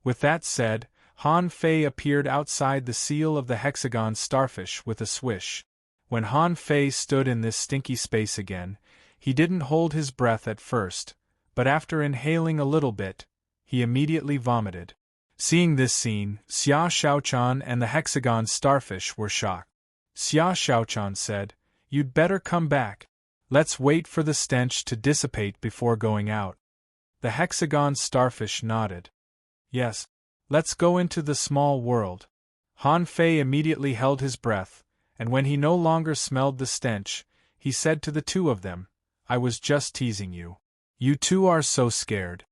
With that said, Han Fei appeared outside the seal of the hexagon starfish with a swish. When Han Fei stood in this stinky space again, he didn't hold his breath at first, but after inhaling a little bit, he immediately vomited. Seeing this scene, Xia Shaochan and the hexagon starfish were shocked. Xia Shaochan said, You'd better come back. Let's wait for the stench to dissipate before going out. The hexagon starfish nodded. Yes. Let's go into the small world. Han Fei immediately held his breath, and when he no longer smelled the stench, he said to the two of them, I was just teasing you. You two are so scared.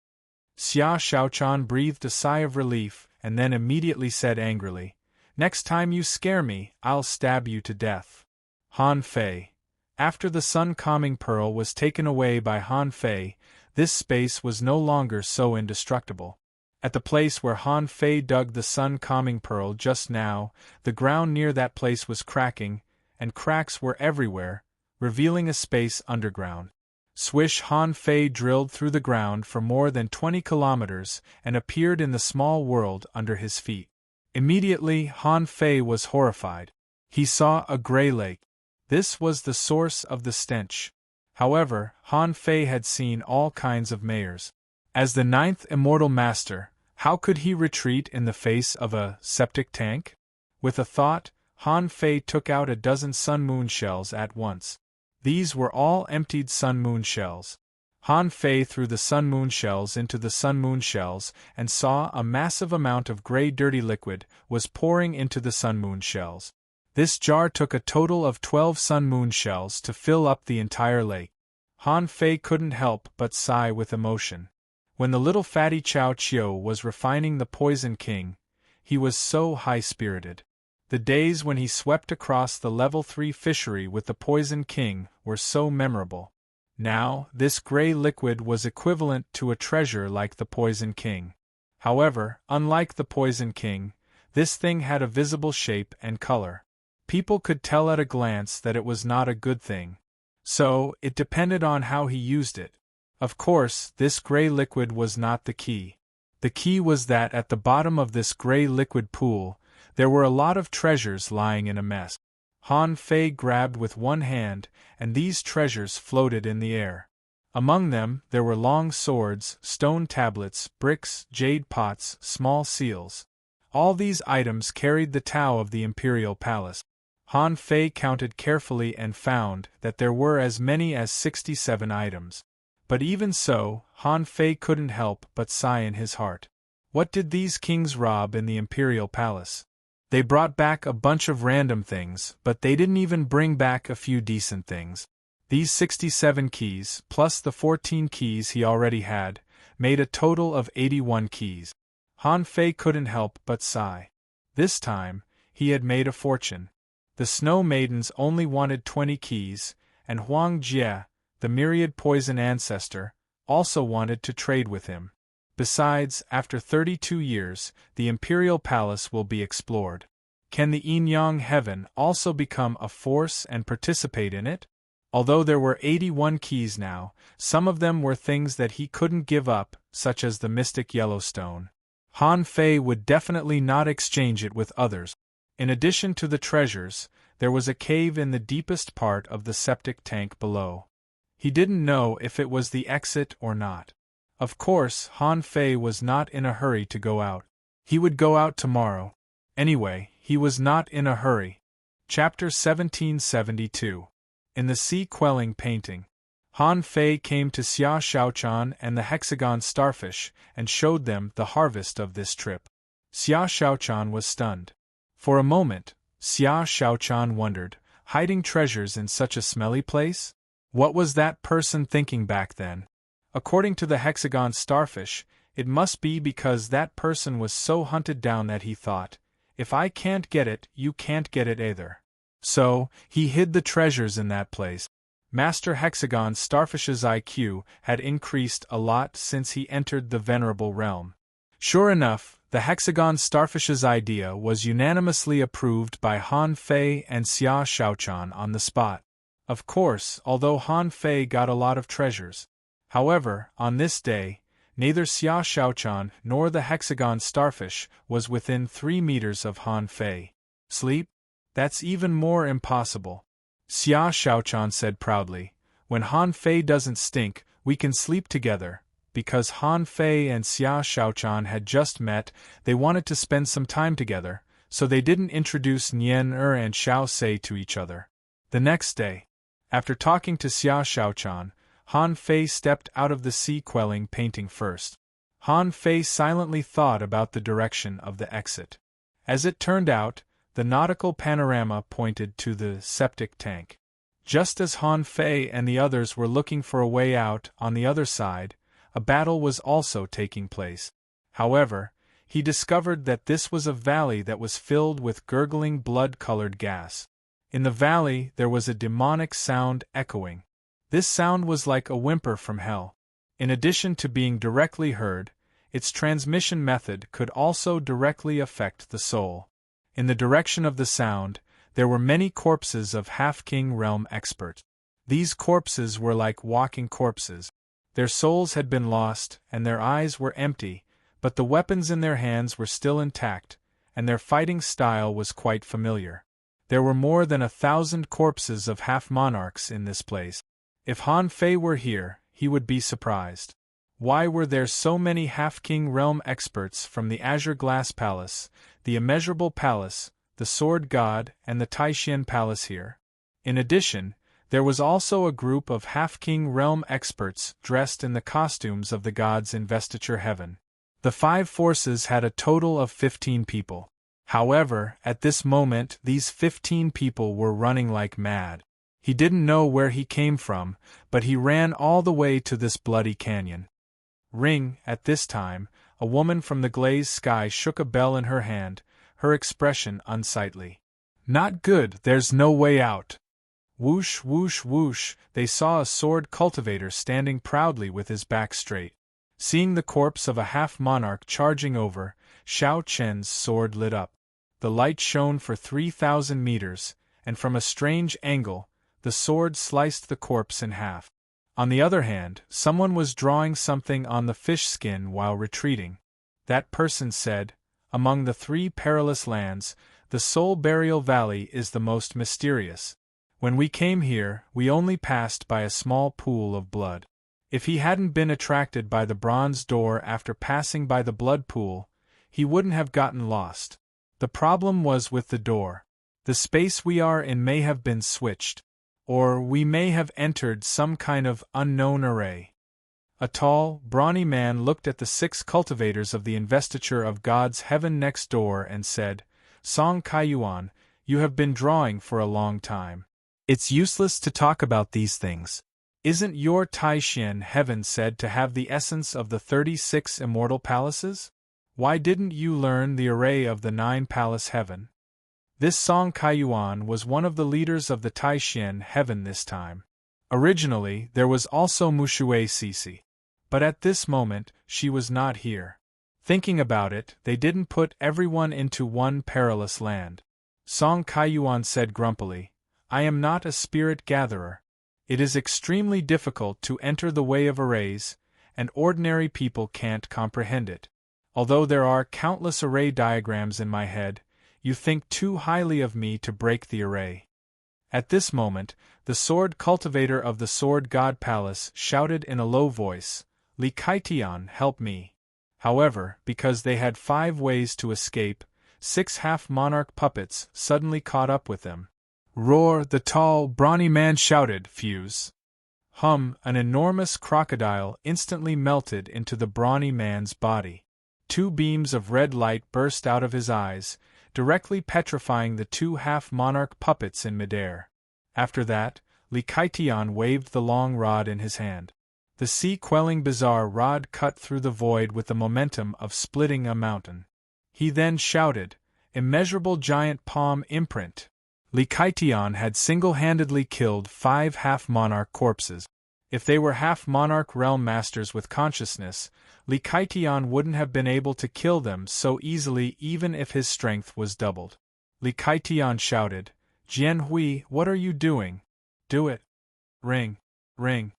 Xia Shaochan breathed a sigh of relief and then immediately said angrily, "Next time you scare me, I'll stab you to death." Han Fei. After the sun-calming pearl was taken away by Han Fei, this space was no longer so indestructible. At the place where Han Fei dug the sun-calming pearl just now, the ground near that place was cracking, and cracks were everywhere, revealing a space underground. Swish! Han Fei drilled through the ground for more than 20 kilometers and appeared in the small world under his feet. Immediately, Han Fei was horrified. He saw a gray lake. This was the source of the stench. However, Han Fei had seen all kinds of mayors. As the 9th immortal master, how could he retreat in the face of a septic tank? With a thought, Han Fei took out a dozen sun-moon shells at once. These were all emptied sun-moon shells. Han Fei threw the sun-moon shells into the sun-moon shells and saw a massive amount of gray dirty liquid was pouring into the sun-moon shells. This jar took a total of 12 sun-moon shells to fill up the entire lake. Han Fei couldn't help but sigh with emotion. When the little fatty Chao Chiu was refining the Poison King, he was so high-spirited. The days when he swept across the level 3 fishery with the Poison King were so memorable. Now, this gray liquid was equivalent to a treasure like the Poison King. However, unlike the Poison King, this thing had a visible shape and color. People could tell at a glance that it was not a good thing. So, it depended on how he used it. Of course, this gray liquid was not the key. The key was that at the bottom of this gray liquid pool, there were a lot of treasures lying in a mess. Han Fei grabbed with one hand, and these treasures floated in the air. Among them, there were long swords, stone tablets, bricks, jade pots, small seals. All these items carried the Tao of the imperial palace. Han Fei counted carefully and found that there were as many as 67 items. But even so, Han Fei couldn't help but sigh in his heart. What did these kings rob in the imperial palace? They brought back a bunch of random things, but they didn't even bring back a few decent things. These 67 keys, plus the 14 keys he already had, made a total of 81 keys. Han Fei couldn't help but sigh. This time, he had made a fortune. The Snow Maidens only wanted 20 keys, and Huang Jie, the myriad poison ancestor, also wanted to trade with him. Besides, after 32 years, the imperial palace will be explored. Can the Yin-Yang heaven also become a force and participate in it? Although there were 81 keys now, some of them were things that he couldn't give up, such as the mystic Yellowstone. Han Fei would definitely not exchange it with others. In addition to the treasures, there was a cave in the deepest part of the septic tank below. He didn't know if it was the exit or not. Of course, Han Fei was not in a hurry to go out. He would go out tomorrow. Anyway, he was not in a hurry. Chapter 1772. In the sea-quelling painting. Han Fei came to Xia Shaochan and the hexagon starfish and showed them the harvest of this trip. Xia Shaochan was stunned. For a moment, Xia Shaochan wondered, hiding treasures in such a smelly place? What was that person thinking back then? According to the hexagon starfish, it must be because that person was so hunted down that he thought, if I can't get it, you can't get it either. So, he hid the treasures in that place. Master Hexagon Starfish's IQ had increased a lot since he entered the venerable realm. Sure enough, the Hexagon Starfish's idea was unanimously approved by Han Fei and Xia Shaochan on the spot. Of course, although Han Fei got a lot of treasures. However, on this day, neither Xia Shaochan nor the hexagon starfish was within 3 meters of Han Fei. Sleep? That's even more impossible. Xia Shaochan said proudly, when Han Fei doesn't stink, we can sleep together. Because Han Fei and Xia Shaochan had just met, they wanted to spend some time together, so they didn't introduce Nian and Xiao Sei to each other. The next day, after talking to Xia Shaochan, Han Fei stepped out of the sea-quelling painting first. Han Fei silently thought about the direction of the exit. As it turned out, the nautical panorama pointed to the septic tank. Just as Han Fei and the others were looking for a way out on the other side, a battle was also taking place. However, he discovered that this was a valley that was filled with gurgling blood-colored gas. In the valley there was a demonic sound echoing. This sound was like a whimper from hell. In addition to being directly heard, its transmission method could also directly affect the soul. In the direction of the sound, there were many corpses of half-king realm experts. These corpses were like walking corpses. Their souls had been lost, and their eyes were empty, but the weapons in their hands were still intact, and their fighting style was quite familiar. There were more than 1,000 corpses of half-monarchs in this place. If Han Fei were here, he would be surprised. Why were there so many half-king realm experts from the Azure Glass Palace, the Immeasurable Palace, the Sword God, and the Taishan Palace here? In addition, there was also a group of half-king realm experts dressed in the costumes of the gods' investiture heaven. The 5 forces had a total of 15 people. However, at this moment these 15 people were running like mad. He didn't know where he came from, but he ran all the way to this bloody canyon. Ring, at this time, a woman from the glazed sky shook a bell in her hand, her expression unsightly. Not good, there's no way out. Whoosh, whoosh, whoosh, they saw a sword cultivator standing proudly with his back straight. Seeing the corpse of a half-monarch charging over, Xiao Chen's sword lit up. The light shone for 3,000 meters, and from a strange angle, the sword sliced the corpse in half. On the other hand, someone was drawing something on the fish skin while retreating. That person said, "Among the 3 perilous lands, the Soul Burial Valley is the most mysterious. When we came here, we only passed by a small pool of blood." If he hadn't been attracted by the bronze door after passing by the blood pool, he wouldn't have gotten lost. The problem was with the door. The space we are in may have been switched. Or we may have entered some kind of unknown array. A tall, brawny man looked at the 6 cultivators of the investiture of God's heaven next door and said, "Song Kaiyuan, you have been drawing for a long time. It's useless to talk about these things. Isn't your Taishan heaven said to have the essence of the 36 immortal palaces? Why didn't you learn the array of the 9 palace heaven?" This Song Kaiyuan was one of the leaders of the Taishan heaven this time. Originally, there was also Mushui Sisi. But at this moment, she was not here. Thinking about it, they didn't put everyone into one perilous land. Song Kaiyuan said grumpily, "I am not a spirit gatherer. It is extremely difficult to enter the way of arrays, and ordinary people can't comprehend it. Although there are countless array diagrams in my head, you think too highly of me to break the array." At this moment, the sword cultivator of the Sword God Palace shouted in a low voice, "Li Kaitian, help me." However, because they had 5 ways to escape, 6 half-monarch puppets suddenly caught up with them. "Roar!" the tall, brawny man shouted, "Fuse!" An enormous crocodile instantly melted into the brawny man's body. 2 beams of red light burst out of his eyes, directly petrifying the 2 half-monarch puppets in midair. After that, Li Kaitian waved the long rod in his hand. The sea-quelling bizarre rod cut through the void with the momentum of splitting a mountain. He then shouted, "Immeasurable giant palm imprint!" Li Kaitian had single-handedly killed 5 half-monarch corpses. If they were half-monarch realm masters with consciousness, Li Kaitian wouldn't have been able to kill them so easily even if his strength was doubled. Li Kaitian shouted, "Jian Hui, what are you doing? Do it!" Ring, ring.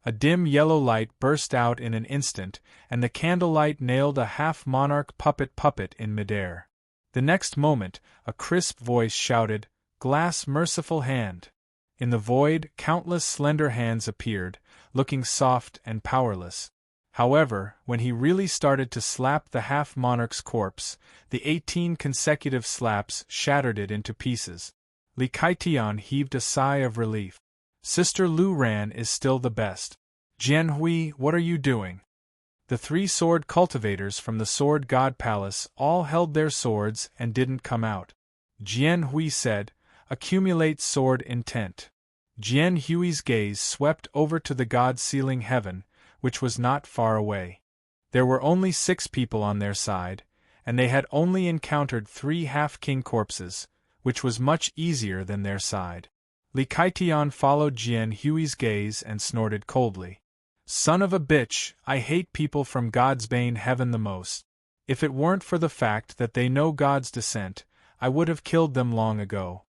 A dim yellow light burst out in an instant, and the candlelight nailed a half-monarch puppet in midair. The next moment, a crisp voice shouted, "Glass merciful hand!" In the void, countless slender hands appeared, looking soft and powerless. However, when he really started to slap the half-monarch's corpse, the 18 consecutive slaps shattered it into pieces. Li Kaitian heaved a sigh of relief. Sister Lu Ran is still the best. "Jian Hui, what are you doing?" The 3 sword cultivators from the Sword God Palace all held their swords and didn't come out. Jian Hui said, "Accumulate sword intent." Jian Hui's gaze swept over to the god ceiling heaven, which was not far away. There were only 6 people on their side, and they had only encountered 3 half-king corpses, which was much easier than their side. Li Kaitian followed Jian Hui's gaze and snorted coldly. Son of a bitch, I hate people from God's bane heaven the most. If it weren't for the fact that they know God's descent, I would have killed them long ago.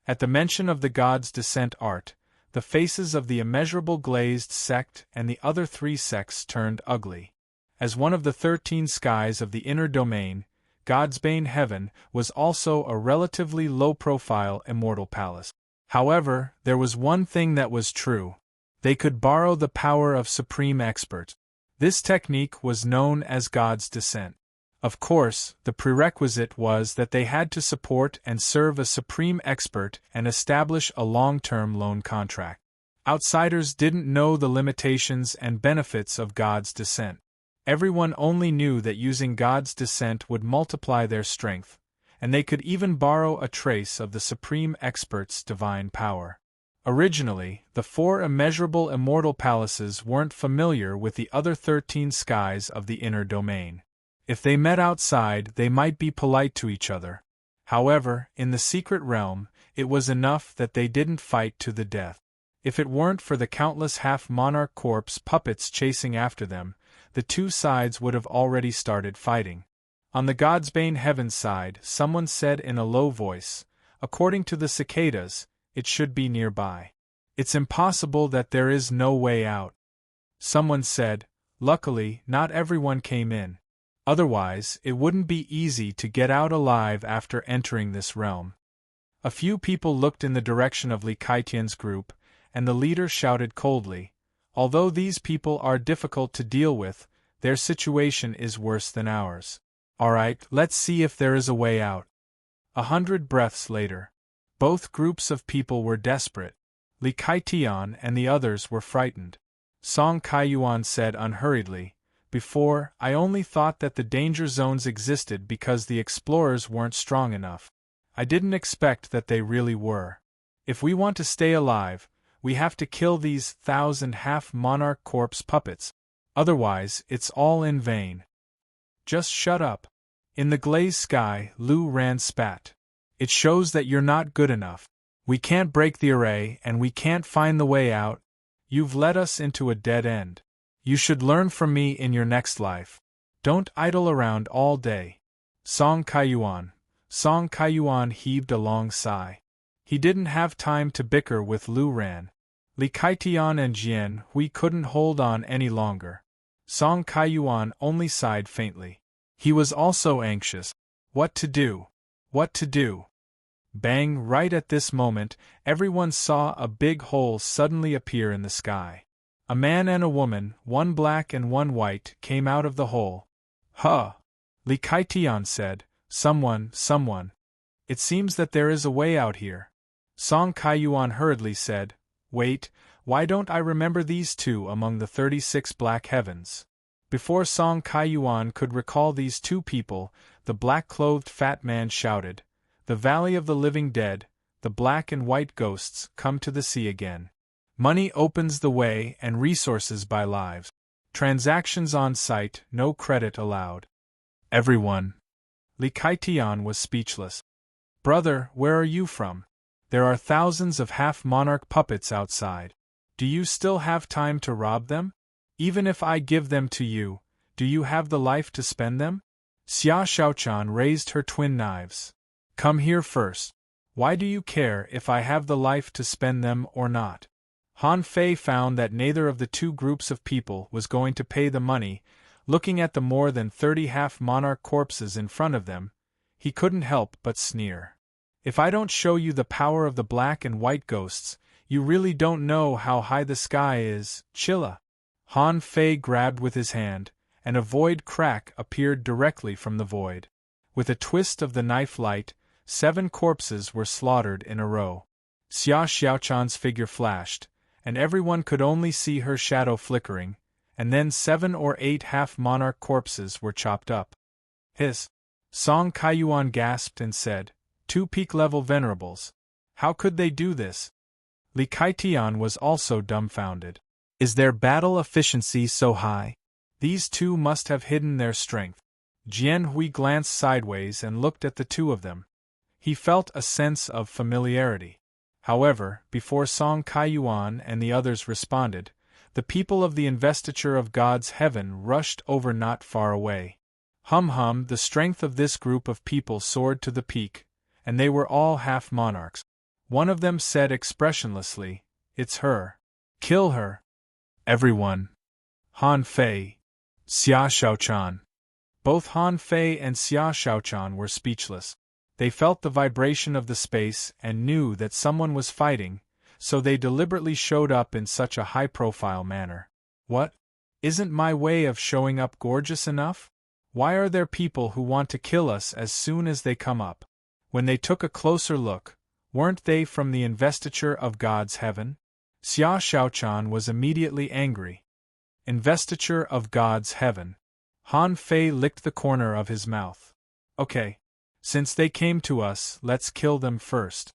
At the mention of the God's descent art, the faces of the immeasurable glazed sect and the other 3 sects turned ugly. As one of the 13 skies of the inner domain, God's bane heaven was also a relatively low-profile immortal palace. However, there was one thing that was true. They could borrow the power of supreme expert. This technique was known as God's descent. Of course, the prerequisite was that they had to support and serve a supreme expert and establish a long-term loan contract. Outsiders didn't know the limitations and benefits of God's descent. Everyone only knew that using God's descent would multiply their strength, and they could even borrow a trace of the supreme expert's divine power. Originally, the 4 immeasurable immortal palaces weren't familiar with the other 13 skies of the inner domain. If they met outside, they might be polite to each other. However, in the secret realm, it was enough that they didn't fight to the death. If it weren't for the countless half-monarch corpse puppets chasing after them, the 2 sides would have already started fighting. On the God's bane heaven side, someone said in a low voice, according to the cicadas, it should be nearby. It's impossible that there is no way out. Someone said, luckily, not everyone came in. Otherwise, it wouldn't be easy to get out alive after entering this realm. A few people looked in the direction of Li Kaitian's group, and the leader shouted coldly, although these people are difficult to deal with, their situation is worse than ours. Alright, let's see if there is a way out. 100 breaths later. Both groups of people were desperate. Li Kaitian and the others were frightened. Song Kaiyuan said unhurriedly, before, I only thought that the danger zones existed because the explorers weren't strong enough. I didn't expect that they really were. If we want to stay alive, we have to kill these 1,000 half-monarch corpse puppets. Otherwise, it's all in vain. Just shut up. In the glazed sky, Lu Ran spat. It shows that you're not good enough. We can't break the array and we can't find the way out. You've led us into a dead end. You should learn from me in your next life. Don't idle around all day. Song Kaiyuan. Song Kaiyuan heaved a long sigh. He didn't have time to bicker with Lu Ran. Li Kaitian and Jian Hui couldn't hold on any longer. Song Kaiyuan only sighed faintly. He was also anxious. What to do? What to do? Bang! Right at this moment, everyone saw a big hole suddenly appear in the sky. A man and a woman, one black and one white, came out of the hole. Huh! Li Kaitian said, someone. It seems that there is a way out here. Song Kaiyuan hurriedly said, wait, why don't I remember these 2 among the 36 black heavens? Before Song Kaiyuan could recall these 2 people, the black-clothed fat man shouted, the Valley of the Living Dead, the black and white ghosts, come to the sea again. Money opens the way and resources buy lives. Transactions on site, no credit allowed. Everyone. Li Kaitian was speechless. Brother, where are you from? There are thousands of half-monarch puppets outside. Do you still have time to rob them? Even if I give them to you, do you have the life to spend them? Xia Shaochan raised her twin knives. Come here first. Why do you care if I have the life to spend them or not? Han Fei found that neither of the 2 groups of people was going to pay the money. Looking at the more than 30 half-monarch corpses in front of them, he couldn't help but sneer. If I don't show you the power of the black and white ghosts, you really don't know how high the sky is, Chilla. Han Fei grabbed with his hand, and a void crack appeared directly from the void. With a twist of the knife light, 7 corpses were slaughtered in a row. Xia Xiaochan's figure flashed, and everyone could only see her shadow flickering, and then 7 or 8 half-monarch corpses were chopped up. Hiss! Song Kaiyuan gasped and said, 2 peak-level venerables. How could they do this? Li Kaitian was also dumbfounded. Is their battle efficiency so high? These two must have hidden their strength. Jian Hui glanced sideways and looked at the two of them. He felt a sense of familiarity. However, before Song Kaiyuan and the others responded, the people of the investiture of God's heaven rushed over not far away. Hum, the strength of this group of people soared to the peak, and they were all half-monarchs. One of them said expressionlessly, "It's her. Kill her." Everyone. Han Fei. Xia Shaochan. Both Han Fei and Xia Shaochan were speechless. They felt the vibration of the space and knew that someone was fighting, so they deliberately showed up in such a high-profile manner. What? Isn't my way of showing up gorgeous enough? Why are there people who want to kill us as soon as they come up? When they took a closer look, weren't they from the investiture of God's heaven? Xia Shaochan was immediately angry. Investiture of God's heaven. Han Fei licked the corner of his mouth. Okay. Since they came to us, let's kill them first.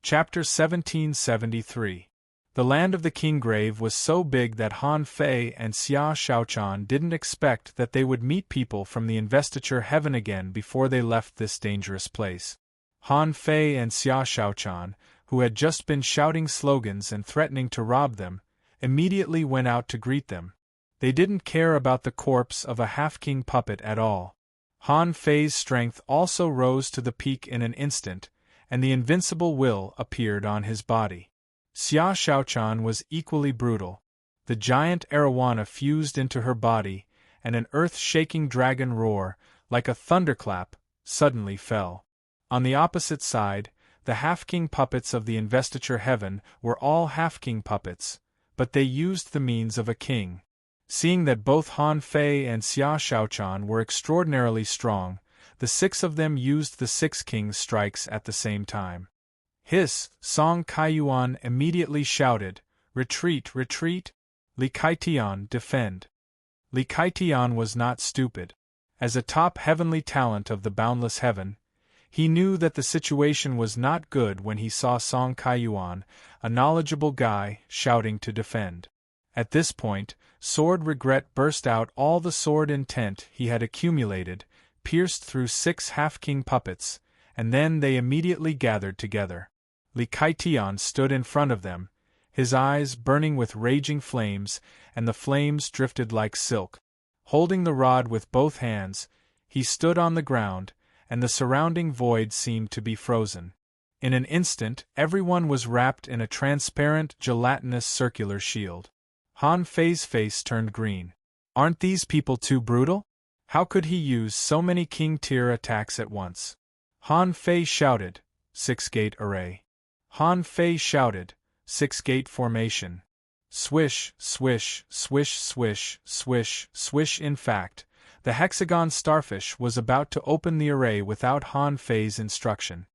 Chapter 1773. The land of the Kinggrave was so big that Han Fei and Xia Shaochan didn't expect that they would meet people from the investiture heaven again before they left this dangerous place. Han Fei and Xia Shaochan, who had just been shouting slogans and threatening to rob them, immediately went out to greet them. They didn't care about the corpse of a half-king puppet at all. Han Fei's strength also rose to the peak in an instant, and the invincible will appeared on his body. Xia Shaochan was equally brutal. The giant arowana fused into her body, and an earth-shaking dragon roar, like a thunderclap, suddenly fell. On the opposite side, the half-king puppets of the investiture heaven were all half-king puppets, but they used the means of a king. Seeing that both Han Fei and Xia Shaochan were extraordinarily strong, the six of them used the six kings' strikes at the same time. Hiss! Song Kaiyuan immediately shouted, "Retreat, retreat! Li Kaitian, defend!" Li Kaitian was not stupid. As a top heavenly talent of the boundless heaven, he knew that the situation was not good when he saw Song Kaiyuan, a knowledgeable guy, shouting to defend. At this point, sword regret burst out. All the sword intent he had accumulated, pierced through six half-king puppets, and then they immediately gathered together. Li Kaitian stood in front of them, his eyes burning with raging flames, and the flames drifted like silk. Holding the rod with both hands, he stood on the ground, and the surrounding void seemed to be frozen. In an instant, everyone was wrapped in a transparent, gelatinous circular shield. Han Fei's face turned green. Aren't these people too brutal? How could he use so many king-tier attacks at once? Han Fei shouted, "Six-gate array." Han Fei shouted, "Six-gate formation." Swish, swish, swish, swish, swish, swish. In fact, the hexagon starfish was about to open the array without Han Fei's instruction.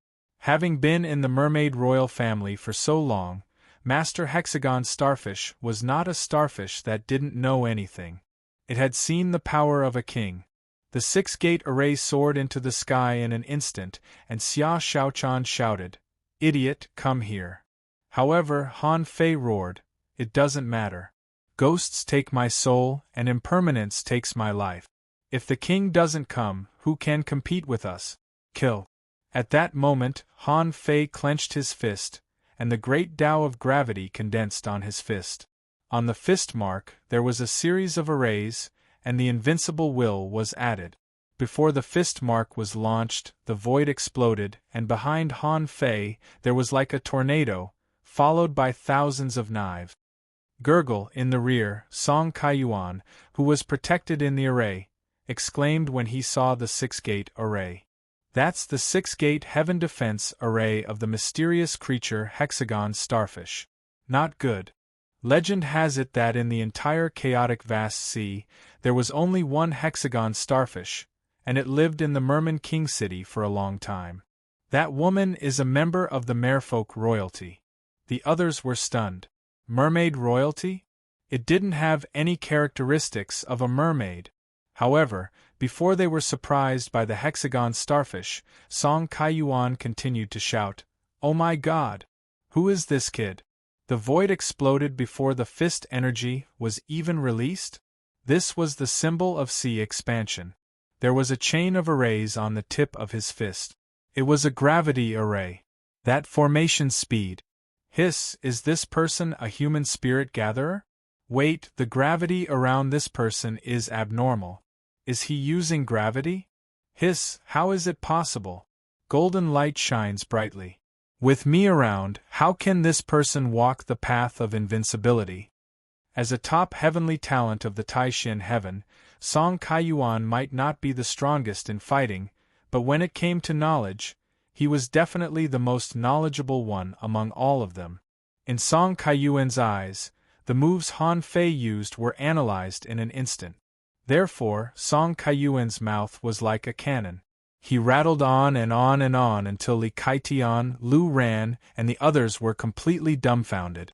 Having been in the mermaid royal family for so long, Master Hexagon Starfish was not a starfish that didn't know anything. It had seen the power of a king. The six-gate array soared into the sky in an instant, and Xia Shaochan shouted, "Idiot, come here." However, Han Fei roared, "It doesn't matter. Ghosts take my soul, and impermanence takes my life. If the king doesn't come, who can compete with us? Kill." At that moment, Han Fei clenched his fist, and the great Tao of gravity condensed on his fist. On the fist mark, there was a series of arrays, and the invincible will was added. Before the fist mark was launched, the void exploded, and behind Han Fei, there was like a tornado, followed by thousands of knives. Gurgle, in the rear, Song Kaiyuan, who was protected in the array, exclaimed when he saw the six-gate array. "That's the six-gate heaven defense array of the mysterious creature Hexagon Starfish. Not good. Legend has it that in the entire chaotic vast sea, there was only one Hexagon Starfish, and it lived in the Merman King City for a long time. That woman is a member of the merfolk royalty." The others were stunned. Mermaid royalty? It didn't have any characteristics of a mermaid. However, before they were surprised by the hexagon starfish, Song Kaiyuan continued to shout, "Oh my God! Who is this kid? The void exploded before the fist energy was even released? This was the symbol of sea expansion. There was a chain of arrays on the tip of his fist. It was a gravity array. That formation speed. Hiss, is this person a human spirit gatherer? Wait, the gravity around this person is abnormal. Is he using gravity? Hiss, how is it possible? Golden light shines brightly. With me around, how can this person walk the path of invincibility? As a top heavenly talent of the Taishin heaven, Song Kaiyuan might not be the strongest in fighting, but when it came to knowledge, he was definitely the most knowledgeable one among all of them. In Song Kaiyuan's eyes, the moves Han Fei used were analyzed in an instant. Therefore, Song Kaiyuan's mouth was like a cannon. He rattled on and on and on until Li Kaitian, Lu Ran, and the others were completely dumbfounded.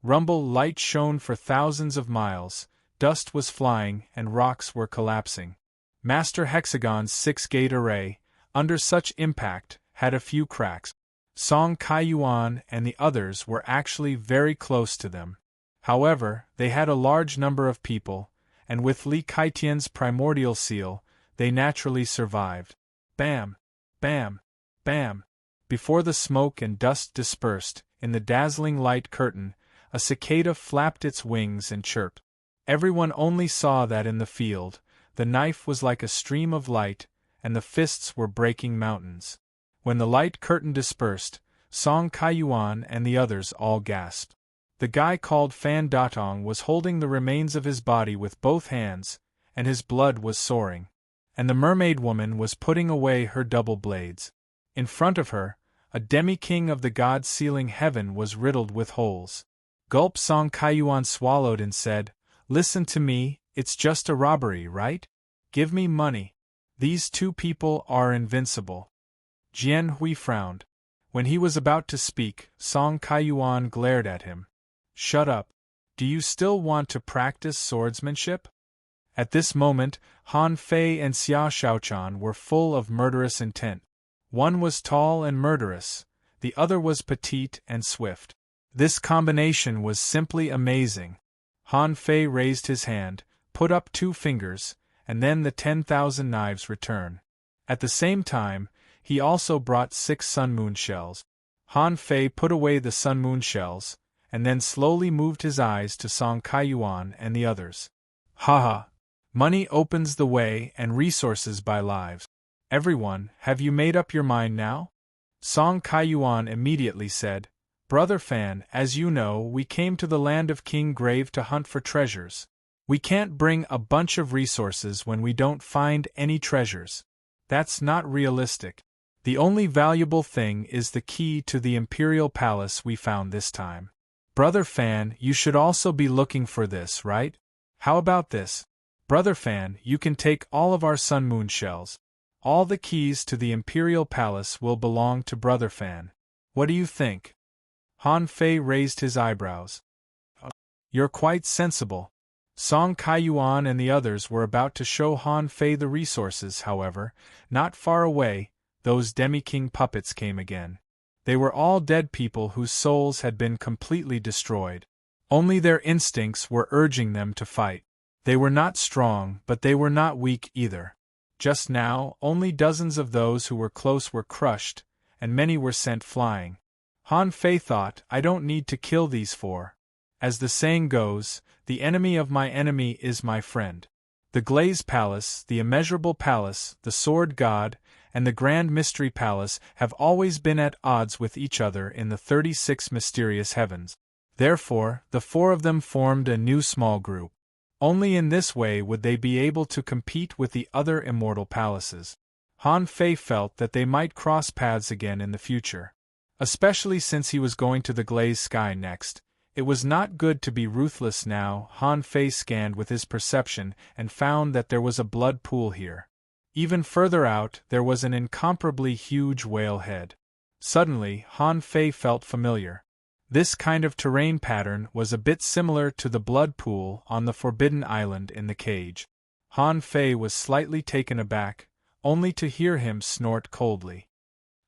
Rumble light shone for thousands of miles, dust was flying and rocks were collapsing. Master Hexagon's 6-gate array, under such impact, had a few cracks. Song Kaiyuan and the others were actually very close to them. However, they had a large number of people, and with Li Kaitian's primordial seal, they naturally survived. Bam! Bam! Bam! Before the smoke and dust dispersed, in the dazzling light curtain, a cicada flapped its wings and chirped. Everyone only saw that in the field, the knife was like a stream of light, and the fists were breaking mountains. When the light curtain dispersed, Song Kaiyuan and the others all gasped. The guy called Fan Datong was holding the remains of his body with both hands, and his blood was soaring. And the mermaid woman was putting away her double blades. In front of her, a demi-king of the gods sealing heaven was riddled with holes. Gulp Song Kaiyuan swallowed and said, "Listen to me, it's just a robbery, right? Give me money. These two people are invincible." Jian Hui frowned. When he was about to speak, Song Kaiyuan glared at him. "Shut up. Do you still want to practice swordsmanship?" At this moment, Han Fei and Xia Shaochan were full of murderous intent. One was tall and murderous, the other was petite and swift. This combination was simply amazing. Han Fei raised his hand, put up 2 fingers, and then the 10,000 knives return. At the same time, he also brought 6 sun moon shells. Han Fei put away the sun moon shells, and then slowly moved his eyes to Song Kaiyuan and the others. "Haha! Money opens the way and resources buy lives. Everyone, have you made up your mind now?" Song Kaiyuan immediately said, "Brother Fan, as you know, we came to the land of King Grave to hunt for treasures. We can't bring a bunch of resources when we don't find any treasures. That's not realistic. The only valuable thing is the key to the Imperial Palace we found this time. Brother Fan, you should also be looking for this, right? How about this? Brother Fan, you can take all of our sun moon shells. All the keys to the Imperial Palace will belong to Brother Fan. What do you think?" Han Fei raised his eyebrows. "You're quite sensible." Song Kaiyuan and the others were about to show Han Fei the resources, however. Not far away, those demi-king puppets came again. They were all dead people whose souls had been completely destroyed. Only their instincts were urging them to fight. They were not strong, but they were not weak either. Just now, only dozens of those who were close were crushed, and many were sent flying. Han Fei thought, "I don't need to kill these 4. As the saying goes, the enemy of my enemy is my friend. The Glaze Palace, the Immeasurable Palace, the Sword God, and the Grand Mystery Palace have always been at odds with each other in the 36 mysterious heavens. Therefore, the 4 of them formed a new small group. Only in this way would they be able to compete with the other immortal palaces." Han Fei felt that they might cross paths again in the future. Especially since he was going to the Glaze Sky next. It was not good to be ruthless now. Han Fei scanned with his perception and found that there was a blood pool here. Even further out, there was an incomparably huge whale head. Suddenly, Han Fei felt familiar. This kind of terrain pattern was a bit similar to the blood pool on the Forbidden Island in the cage. Han Fei was slightly taken aback, only to hear him snort coldly.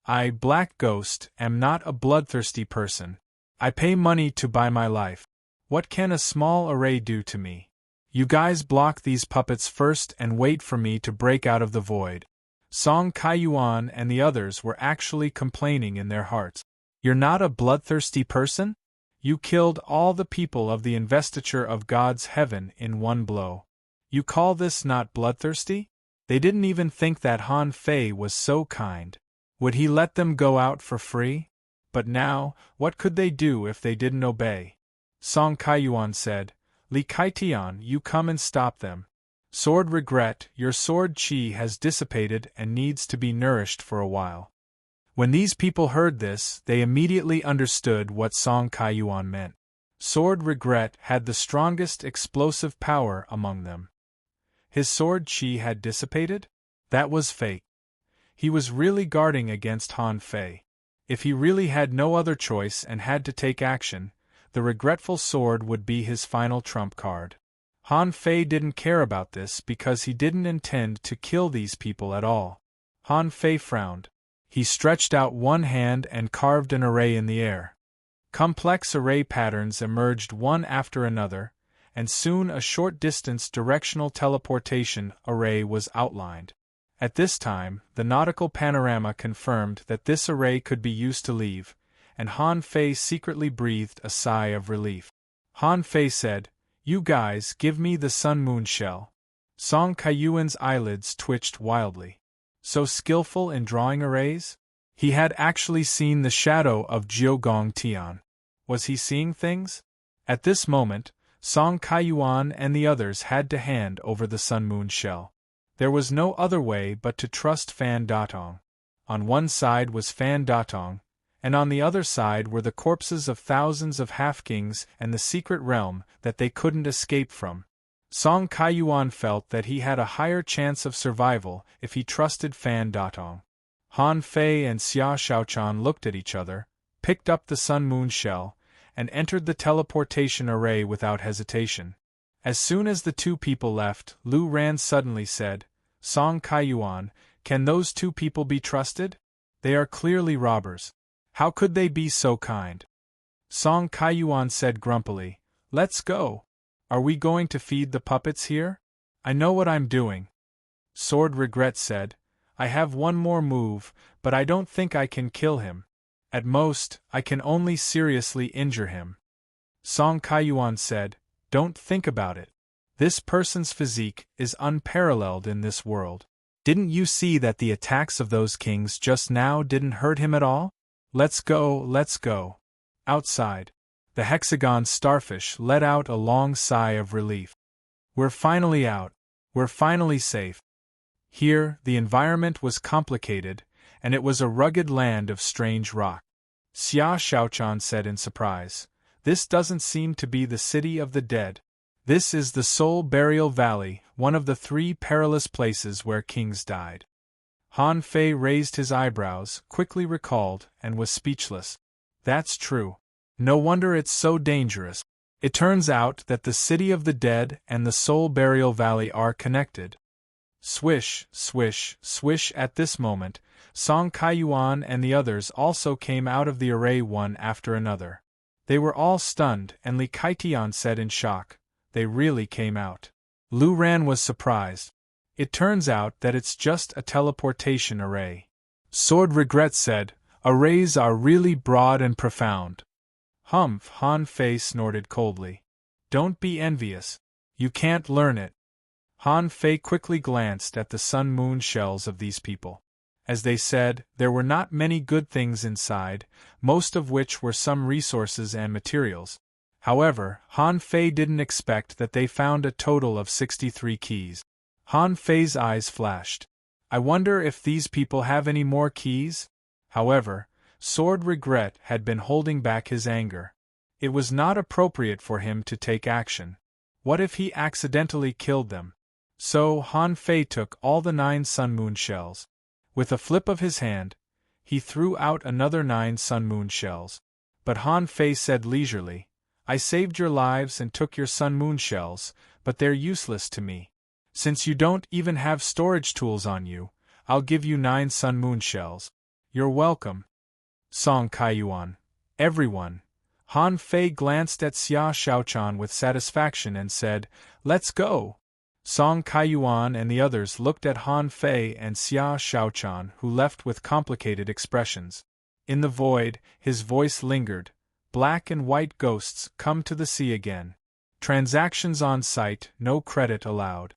"I, Black Ghost, am not a bloodthirsty person. I pay money to buy my life. What can a small array do to me? You guys block these puppets first and wait for me to break out of the void. Song Kaiyuan and the others were actually complaining in their hearts. You're not a bloodthirsty person? You killed all the people of the investiture of God's heaven in one blow. You call this not bloodthirsty? They didn't even think that Han Fei was so kind. Would he let them go out for free? But now, what could they do if they didn't obey? Song Kaiyuan said, Li Kaitian, you come and stop them. Sword regret, your sword chi has dissipated and needs to be nourished for a while. When these people heard this, they immediately understood what Song Kaiyuan meant. Sword regret had the strongest explosive power among them. His sword chi had dissipated? That was fake. He was really guarding against Han Fei. If he really had no other choice and had to take action, the regretful sword would be his final trump card. Han Fei didn't care about this because he didn't intend to kill these people at all. Han Fei frowned. He stretched out one hand and carved an array in the air. Complex array patterns emerged one after another, and soon a short-distance directional teleportation array was outlined. At this time, the nautical panorama confirmed that this array could be used to leave, and Han Fei secretly breathed a sigh of relief. Han Fei said, You guys, give me the sun-moon shell. Song Kaiyuan's eyelids twitched wildly. So skillful in drawing arrays? He had actually seen the shadow of Jiugong Tian. Was he seeing things? At this moment, Song Kaiyuan and the others had to hand over the sun-moon shell. There was no other way but to trust Fan Datong. On one side was Fan Datong, and on the other side were the corpses of thousands of half-kings and the secret realm that they couldn't escape from. Song Kaiyuan felt that he had a higher chance of survival if he trusted Fan Datong. Han Fei and Xia Shaochan looked at each other, picked up the sun-moon shell, and entered the teleportation array without hesitation. As soon as the two people left, Lu Ran suddenly said, Song Kaiyuan, can those two people be trusted? They are clearly robbers. How could they be so kind? Song Kaiyuan said grumpily, Let's go. Are we going to feed the puppets here? I know what I'm doing. Sword Regret said, I have one more move, but I don't think I can kill him. At most, I can only seriously injure him. Song Kaiyuan said, Don't think about it. This person's physique is unparalleled in this world. Didn't you see that the attacks of those kings just now didn't hurt him at all? Let's go, let's go. Outside, the hexagon starfish let out a long sigh of relief. We're finally out. We're finally safe. Here, the environment was complicated, and it was a rugged land of strange rock. Xia Shaochan said in surprise, This doesn't seem to be the city of the dead. This is the Soul Burial Valley, one of the 3 perilous places where kings died. Han Fei raised his eyebrows, quickly recalled, and was speechless. That's true. No wonder it's so dangerous. It turns out that the city of the dead and the Soul Burial Valley are connected. Swish, swish, swish. At this moment, Song Kaiyuan and the others also came out of the array one after another. They were all stunned, and Li Kaitian said in shock, They really came out. Lu Ran was surprised. It turns out that it's just a teleportation array. Sword Regret said, Arrays are really broad and profound. Humph, Han Fei snorted coldly. Don't be envious. You can't learn it. Han Fei quickly glanced at the sun-moon shells of these people. As they said, there were not many good things inside, most of which were some resources and materials. However, Han Fei didn't expect that they found a total of 63 keys. Han Fei's eyes flashed. I wonder if these people have any more keys? However, Sword Regret had been holding back his anger. It was not appropriate for him to take action. What if he accidentally killed them? So Han Fei took all the 9 sun-moon shells. With a flip of his hand, he threw out another 9 sun-moon shells. But Han Fei said leisurely, I saved your lives and took your sun-moon shells, but they're useless to me. Since you don't even have storage tools on you, I'll give you 9 sun-moon shells. You're welcome. Song Kaiyuan. Everyone, Han Fei glanced at Xia Shaochan with satisfaction and said, "Let's go." Song Kaiyuan and the others looked at Han Fei and Xia Shaochan, who left with complicated expressions. In the void, his voice lingered. Black and white ghosts come to the sea again. Transactions on site, no credit allowed.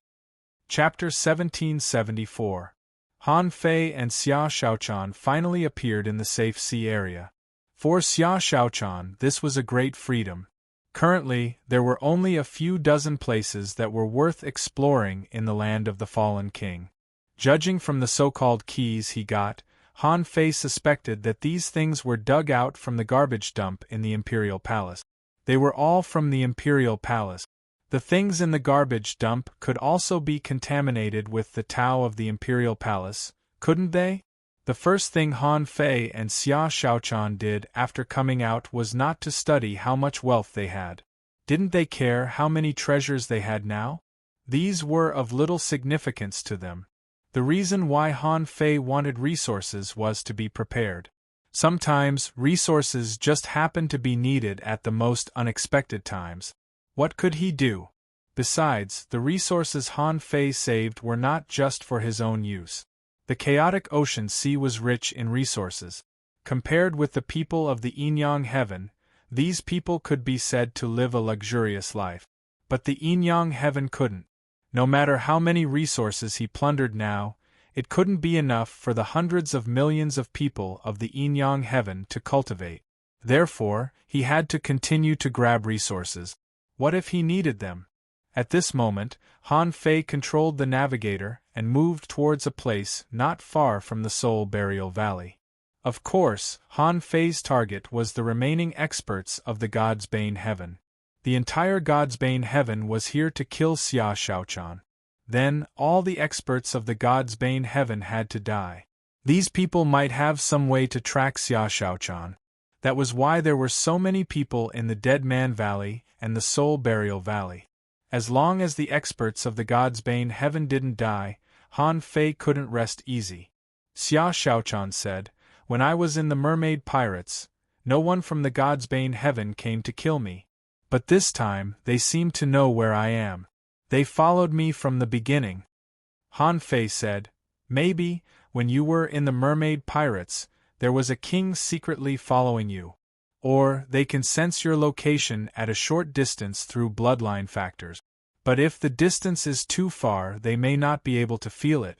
Chapter 1774. Han Fei and Xia Shaochan finally appeared in the safe sea area. For Xia Shaochan, this was a great freedom. Currently, there were only a few dozen places that were worth exploring in the land of the fallen king. Judging from the so-called keys he got, Han Fei suspected that these things were dug out from the garbage dump in the Imperial Palace. They were all from the Imperial Palace. The things in the garbage dump could also be contaminated with the Tao of the Imperial Palace, couldn't they? The first thing Han Fei and Xia Shaochan did after coming out was not to study how much wealth they had. Didn't they care how many treasures they had now? These were of little significance to them. The reason why Han Fei wanted resources was to be prepared. Sometimes, resources just happened to be needed at the most unexpected times. What could he do? Besides, the resources Han Fei saved were not just for his own use. The chaotic ocean sea was rich in resources. Compared with the people of the Yin-Yang heaven, these people could be said to live a luxurious life. But the Yin-Yang heaven couldn't. No matter how many resources he plundered now, it couldn't be enough for the hundreds of millions of people of the Yin-Yang heaven to cultivate. Therefore, he had to continue to grab resources. What if he needed them? At this moment, Han Fei controlled the navigator and moved towards a place not far from the Soul Burial Valley. Of course, Han Fei's target was the remaining experts of the God's Bane Heaven. The entire God's Bane Heaven was here to kill Xia Shaochan. Then, all the experts of the God's Bane Heaven had to die. These people might have some way to track Xia Shaochan. That was why there were so many people in the Dead Man Valley and the Soul Burial Valley. As long as the experts of the God's Bane Heaven didn't die, Han Fei couldn't rest easy. Xia Shaochan said, "When I was in the Mermaid Pirates, no one from the God's Bane Heaven came to kill me. But this time, they seem to know where I am. They followed me from the beginning." Han Fei said, "Maybe, when you were in the Mermaid Pirates, there was a king secretly following you. Or, they can sense your location at a short distance through bloodline factors. But if the distance is too far, they may not be able to feel it."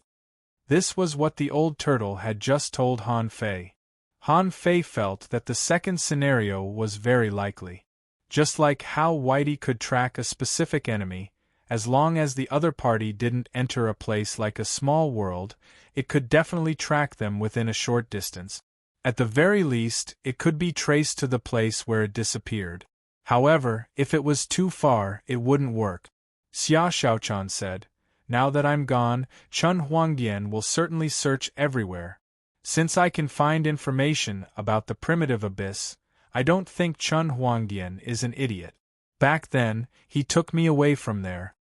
This was what the old turtle had just told Han Fei. Han Fei felt that the second scenario was very likely. Just like how Whitey could track a specific enemy, as long as the other party didn't enter a place like a small world, it could definitely track them within a short distance. At the very least, it could be traced to the place where it disappeared. However, if it was too far, it wouldn't work. Xia Shaochan said, "Now that I'm gone, Chun Huangdian will certainly search everywhere. Since I can find information about the primitive abyss, I don't think Chun Huangdian is an idiot. Back then, he took me away from there."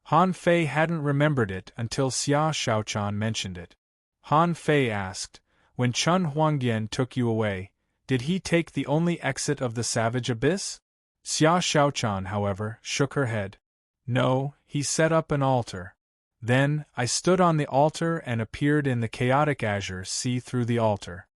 Han Fei hadn't remembered it until Xia Shaochan mentioned it. Han Fei asked, "When Chun Huangdian took you away, did he take the only exit of the Savage Abyss?" Xia Shaochan, however, shook her head. "No, he set up an altar. Then, I stood on the altar and appeared in the chaotic azure sea through the altar."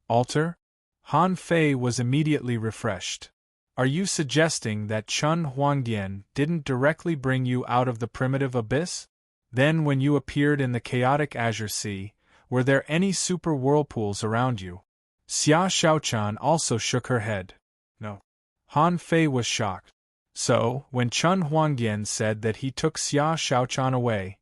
Altar? Han Fei was immediately refreshed. "Are you suggesting that Chun Huangdian didn't directly bring you out of the primitive abyss? Then when you appeared in the chaotic azure sea, were there any super whirlpools around you?" Xia Shaochan also shook her head. "No." Han Fei was shocked. So, when Chun Huangdian said that he took Xia Shaochan away,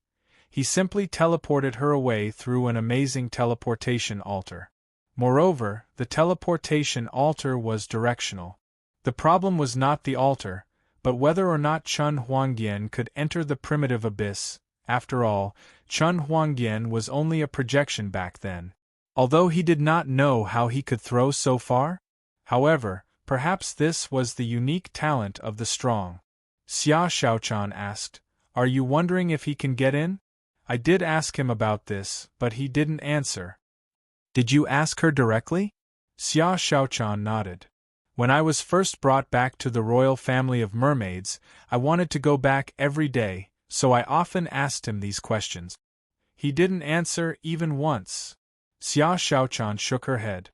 he simply teleported her away through an amazing teleportation altar. Moreover, the teleportation altar was directional. The problem was not the altar, but whether or not Chun Huangdian could enter the primitive abyss. After all, Chun Huangdian was only a projection back then. Although he did not know how he could throw so far? However, perhaps this was the unique talent of the strong. Xia Shaochan asked, "Are you wondering if he can get in?" "I did ask him about this, but he didn't answer." "Did you ask her directly?" Xia Shaochan nodded. When I was first brought back to the royal family of mermaids, I wanted to go back every day, so I often asked him these questions. He didn't answer even once. Xia Xiaochan shook her head.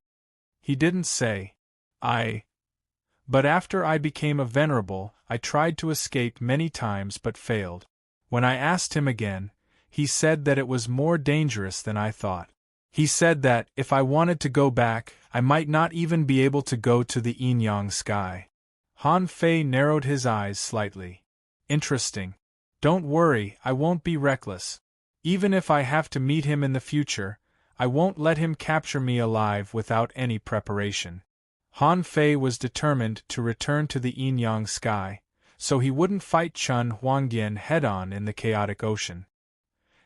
He didn't say, But after I became a venerable, I tried to escape many times but failed. When I asked him again, he said that it was more dangerous than I thought. He said that, if I wanted to go back, I might not even be able to go to the yin-yang sky. Han Fei narrowed his eyes slightly. Interesting. Don't worry, I won't be reckless. Even if I have to meet him in the future, I won't let him capture me alive without any preparation. Han Fei was determined to return to the yin-yang sky, so he wouldn't fight Chun Huangyan head-on in the chaotic ocean.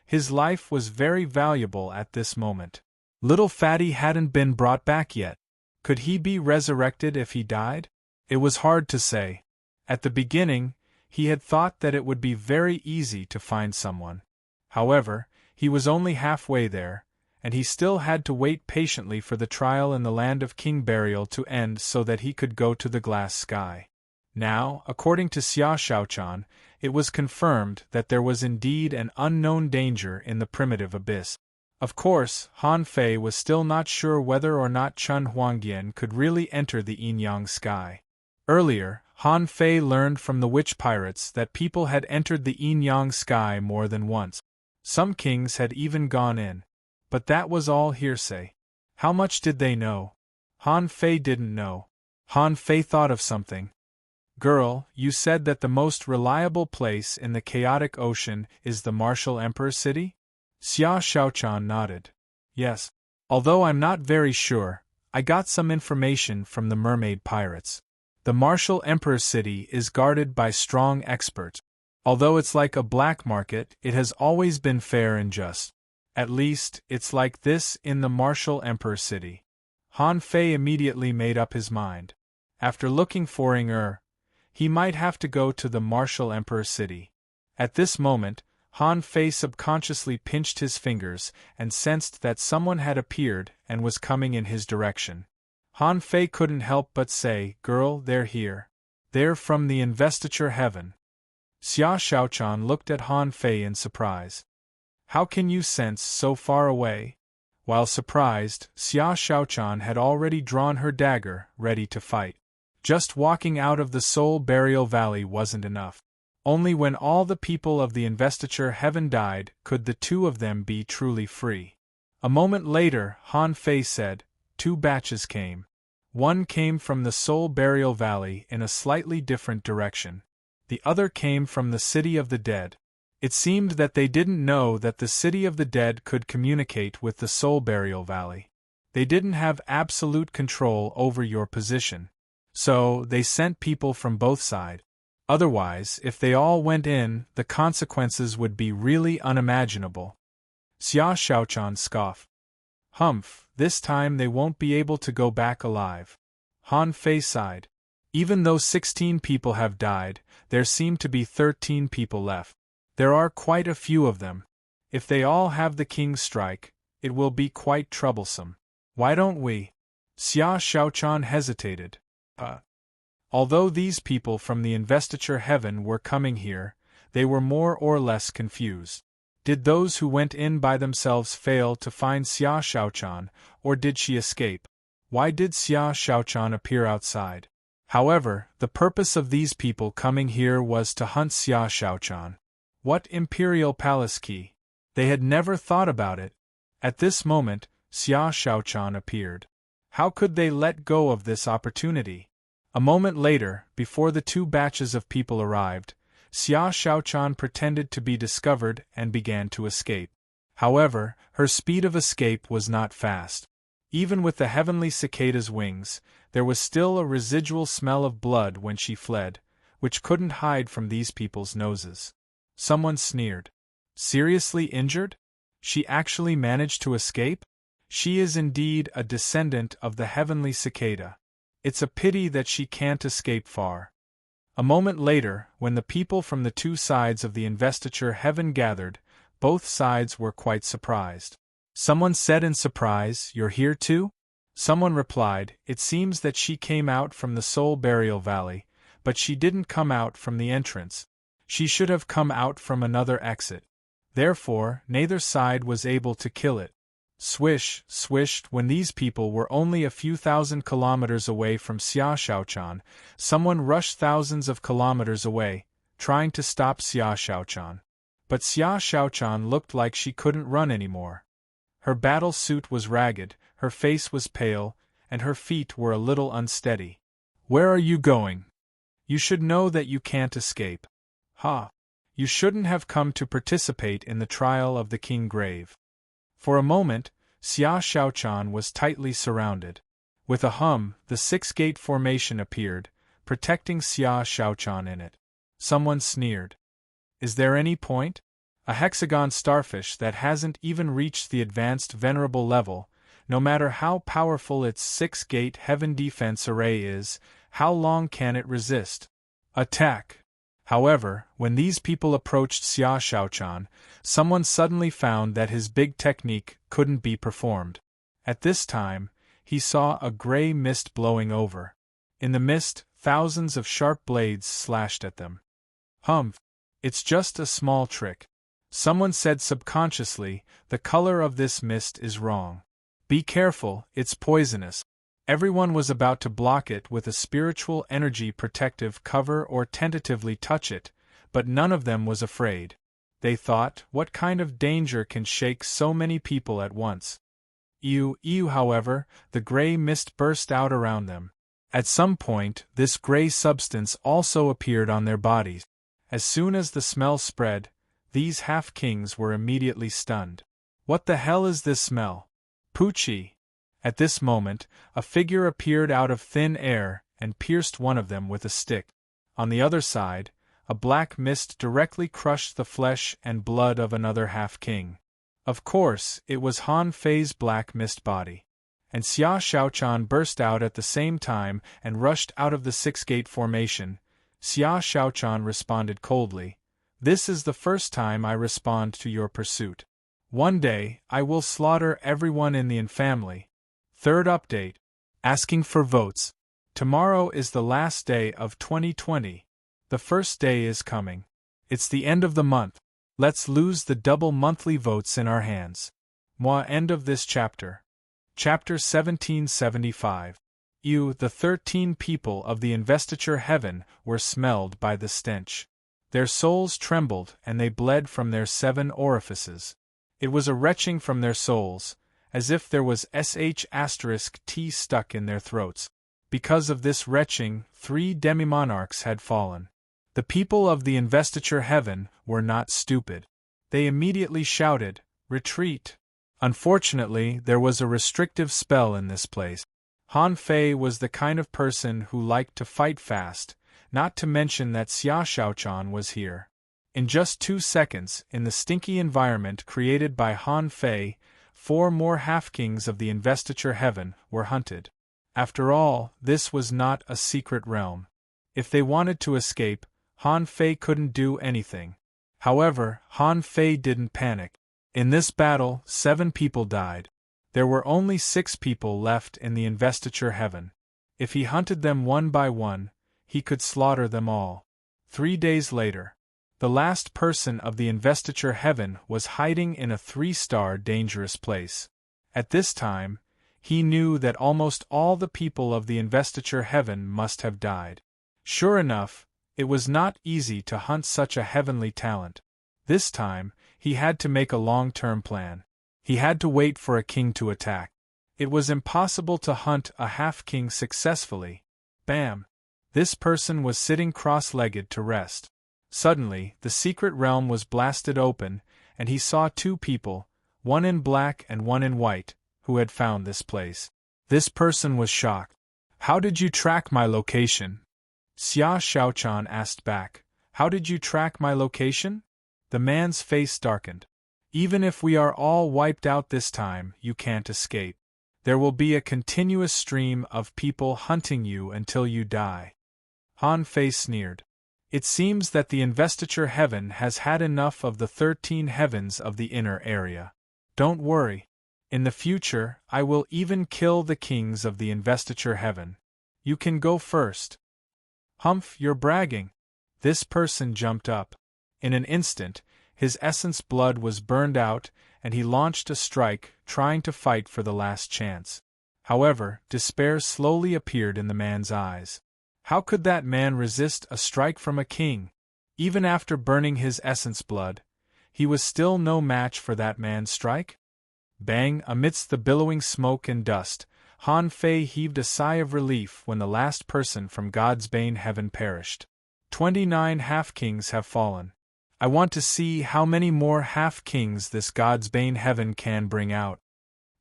His life was very valuable at this moment. Little Fatty hadn't been brought back yet. Could he be resurrected if he died? It was hard to say. At the beginning, he had thought that it would be very easy to find someone. However, he was only halfway there, and he still had to wait patiently for the trial in the land of King Burial to end so that he could go to the glass sky. Now, according to Xia Xiaochan, it was confirmed that there was indeed an unknown danger in the primitive abyss. Of course, Han Fei was still not sure whether or not Chun Huangyan could really enter the yin-yang sky. Earlier, Han Fei learned from the witch pirates that people had entered the yin-yang sky more than once. Some kings had even gone in. But that was all hearsay. How much did they know? Han Fei didn't know. Han Fei thought of something. Girl, you said that the most reliable place in the chaotic ocean is the Martial Emperor City? Xia Xiaochan nodded. Yes. Although I'm not very sure, I got some information from the mermaid pirates. The Martial Emperor City is guarded by strong experts. Although it's like a black market, it has always been fair and just. At least, it's like this in the Martial Emperor City. Han Fei immediately made up his mind. After looking for he might have to go to the Martial Emperor City. At this moment, Han Fei subconsciously pinched his fingers and sensed that someone had appeared and was coming in his direction. Han Fei couldn't help but say, Girl, they're here. They're from the investiture heaven. Xia Xiaochan looked at Han Fei in surprise. How can you sense so far away? While surprised, Xia Xiaochan had already drawn her dagger, ready to fight. Just walking out of the Soul Burial Valley wasn't enough. Only when all the people of the investiture heaven died could the two of them be truly free. A moment later, Han Fei said, 2 batches came. One came from the Soul Burial Valley in a slightly different direction. The other came from the City of the Dead. It seemed that they didn't know that the City of the Dead could communicate with the Soul Burial Valley. They didn't have absolute control over your position. So, they sent people from both sides. Otherwise, if they all went in, the consequences would be really unimaginable. Xia Xiaochan scoffed. Humph, this time they won't be able to go back alive. Han Fei sighed. Even though 16 people have died, there seem to be 13 people left. There are quite a few of them. If they all have the king's strike, it will be quite troublesome. Why don't we? Xia Xiaochan hesitated. Although these people from the investiture heaven were coming here, they were more or less confused. Did those who went in by themselves fail to find Xia Xiaochan, or did she escape? Why did Xia Xiaochan appear outside? However, the purpose of these people coming here was to hunt Xia Xiaochan. What imperial palace key? They had never thought about it. At this moment, Xia Xiaochan appeared. How could they let go of this opportunity? A moment later, before the 2 batches of people arrived, Xia Xiaochan pretended to be discovered and began to escape. However, her speed of escape was not fast. Even with the heavenly cicada's wings, there was still a residual smell of blood when she fled, which couldn't hide from these people's noses. Someone sneered. Seriously injured? She actually managed to escape? She is indeed a descendant of the heavenly cicada. It's a pity that she can't escape far. A moment later, when the people from the 2 sides of the investiture heaven gathered, both sides were quite surprised. Someone said in surprise, You're here too? Someone replied, "It seems that she came out from the Soul Burial Valley, but she didn't come out from the entrance. She should have come out from another exit. Therefore, neither side was able to kill it." Swish, swished. When these people were only a few thousand kilometers away from Xia Shaochan, someone rushed thousands of kilometers away, trying to stop Xia Shaochan. But Xia Shaochan looked like she couldn't run anymore. Her battle suit was ragged, her face was pale, and her feet were a little unsteady. "Where are you going? You should know that you can't escape. Ha! You shouldn't have come to participate in the trial of the King Grave." For a moment, Xia Shaochan was tightly surrounded. With a hum, the six-gate formation appeared, protecting Xia Shaochan in it. Someone sneered. "Is there any point? A hexagon starfish that hasn't even reached the advanced venerable level, no matter how powerful its six-gate heaven defense array is, how long can it resist? Attack!" However, when these people approached Xia Shaochan, someone suddenly found that his big technique couldn't be performed. At this time, he saw a gray mist blowing over. In the mist, thousands of sharp blades slashed at them. "Humph! It's just a small trick." Someone said subconsciously, "The color of this mist is wrong. Be careful, it's poisonous." Everyone was about to block it with a spiritual energy protective cover or tentatively touch it, but none of them was afraid. They thought, what kind of danger can shake so many people at once? Ew, however, the gray mist burst out around them. At some point, this gray substance also appeared on their bodies. As soon as the smell spread, these half-kings were immediately stunned. "What the hell is this smell? Poochie!" At this moment, a figure appeared out of thin air and pierced one of them with a stick. On the other side, a black mist directly crushed the flesh and blood of another half-king. Of course, it was Han Fei's black mist body. And Xia Shaochan burst out at the same time and rushed out of the six-gate formation. Xia Shaochan responded coldly, "This is the first time I respond to your pursuit. One day, I will slaughter everyone in the family." Third update. Asking for votes. Tomorrow is the last day of 2020. The first day is coming. It's the end of the month. Let's lose the double monthly votes in our hands. End of this chapter. Chapter 1775. The 13 people of the investiture heaven were smelled by the stench. Their souls trembled and they bled from their 7 orifices. It was a retching from their souls, as if there was *T stuck in their throats. Because of this retching, 3 demi-monarchs had fallen. The people of the investiture heaven were not stupid. They immediately shouted, "Retreat!" Unfortunately, there was a restrictive spell in this place. Han Fei was the kind of person who liked to fight fast, not to mention that Xia Shaochan was here. In just 2 seconds, in the stinky environment created by Han Fei, 4 more half-kings of the investiture heaven were hunted. After all, this was not a secret realm. If they wanted to escape, Han Fei couldn't do anything. However, Han Fei didn't panic. In this battle, 7 people died. There were only 6 people left in the investiture heaven. If he hunted them one by one, he could slaughter them all. 3 days later, the last person of the investiture heaven was hiding in a 3-star dangerous place. At this time, he knew that almost all the people of the investiture heaven must have died. Sure enough, it was not easy to hunt such a heavenly talent. This time, he had to make a long-term plan. He had to wait for a king to attack. It was impossible to hunt a half-king successfully. Bam! This person was sitting cross-legged to rest. Suddenly, the secret realm was blasted open, and he saw 2 people, one in black and one in white, who had found this place. This person was shocked. "How did you track my location?" Xia Shaochan asked back. "How did you track my location?" The man's face darkened. "Even if we are all wiped out this time, you can't escape. There will be a continuous stream of people hunting you until you die." Han Fei sneered. "It seems that the investiture heaven has had enough of the 13 heavens of the inner area. Don't worry. In the future, I will even kill the kings of the investiture heaven. You can go first. Humph, you're bragging. This person jumped up. In an instant, his essence blood was burned out, and he launched a strike, trying to fight for the last chance. However, despair slowly appeared in the man's eyes. How could that man resist a strike from a king? Even after burning his essence blood, he was still no match for that man's strike? Bang! Amidst the billowing smoke and dust, Han Fei heaved a sigh of relief when the last person from God's Bane heaven perished. 29 half-kings have fallen. I want to see how many more half-kings this God's Bane heaven can bring out.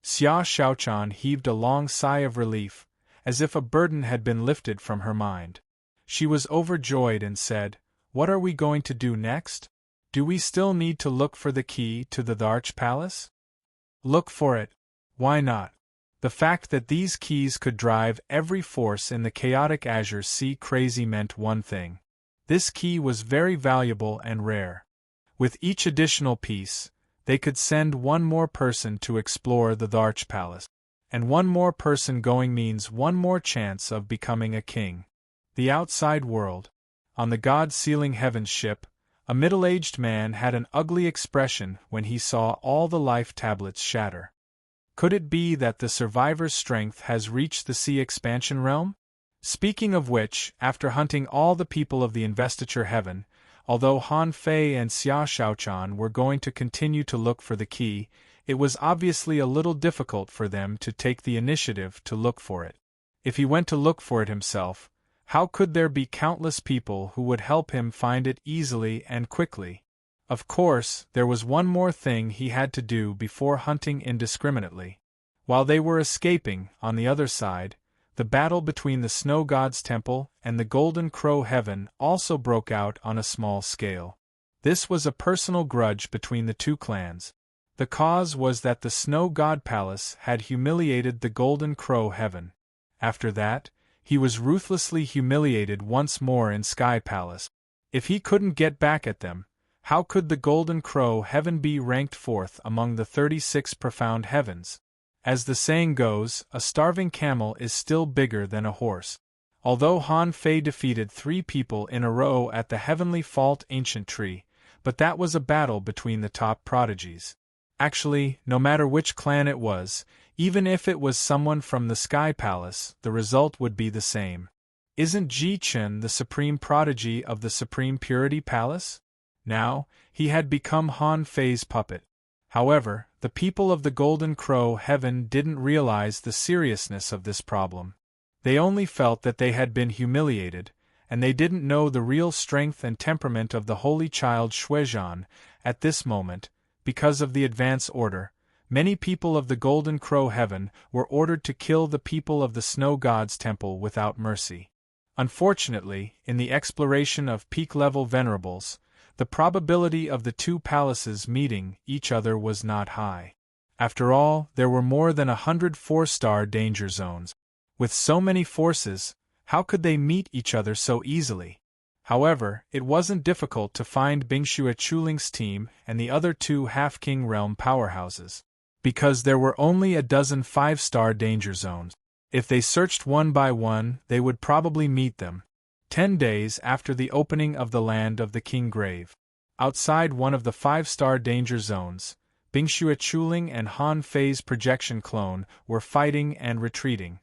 Xia Shaochan heaved a long sigh of relief, as if a burden had been lifted from her mind. She was overjoyed and said, "What are we going to do next? Do we still need to look for the key to the Arch Palace?" Look for it. Why not? The fact that these keys could drive every force in the chaotic Azure Sea crazy meant one thing. This key was very valuable and rare. With each additional piece, they could send one more person to explore the Arch Palace. And one more person going means one more chance of becoming a king. The outside world. On the God-sealing heavens ship, a middle-aged man had an ugly expression when he saw all the life tablets shatter. Could it be that the survivor's strength has reached the sea expansion realm? Speaking of which, after hunting all the people of the investiture heaven, although Han Fei and Xia Shaochan were going to continue to look for the key, it was obviously a little difficult for them to take the initiative to look for it. If he went to look for it himself, how could there be countless people who would help him find it easily and quickly? Of course, there was one more thing he had to do before hunting indiscriminately. While they were escaping, on the other side, the battle between the Snow God's Temple and the Golden Crow Heaven also broke out on a small scale. This was a personal grudge between the two clans. The cause was that the Snow God Palace had humiliated the Golden Crow Heaven. After that, he was ruthlessly humiliated once more in Sky Palace. If he couldn't get back at them, how could the Golden Crow Heaven be ranked fourth among the 36 profound heavens? As the saying goes, a starving camel is still bigger than a horse. Although Han Fei defeated 3 people in a row at the Heavenly Fault Ancient Tree, but that was a battle between the top prodigies. Actually, no matter which clan it was, even if it was someone from the Sky Palace, the result would be the same. Isn't Ji Chen the supreme prodigy of the Supreme Purity Palace? Now, he had become Han Fei's puppet. However, the people of the Golden Crow Heaven didn't realize the seriousness of this problem. They only felt that they had been humiliated, and they didn't know the real strength and temperament of the holy child Xuezhan. At this moment, because of the advance order, many people of the Golden Crow Heaven were ordered to kill the people of the Snow God's Temple without mercy. Unfortunately, in the exploration of peak-level venerables, the probability of the two palaces meeting each other was not high. After all, there were more than 100 4-star danger zones. With so many forces, how could they meet each other so easily? However, it wasn't difficult to find Bingxue Chuling's team and the other 2 half-king realm powerhouses. Because there were only a dozen 5-star danger zones. If they searched one by one, they would probably meet them. 10 days after the opening of the Land of the King Grave. Outside one of the 5-star danger zones, Bingxue Chuling and Han Fei's projection clone were fighting and retreating.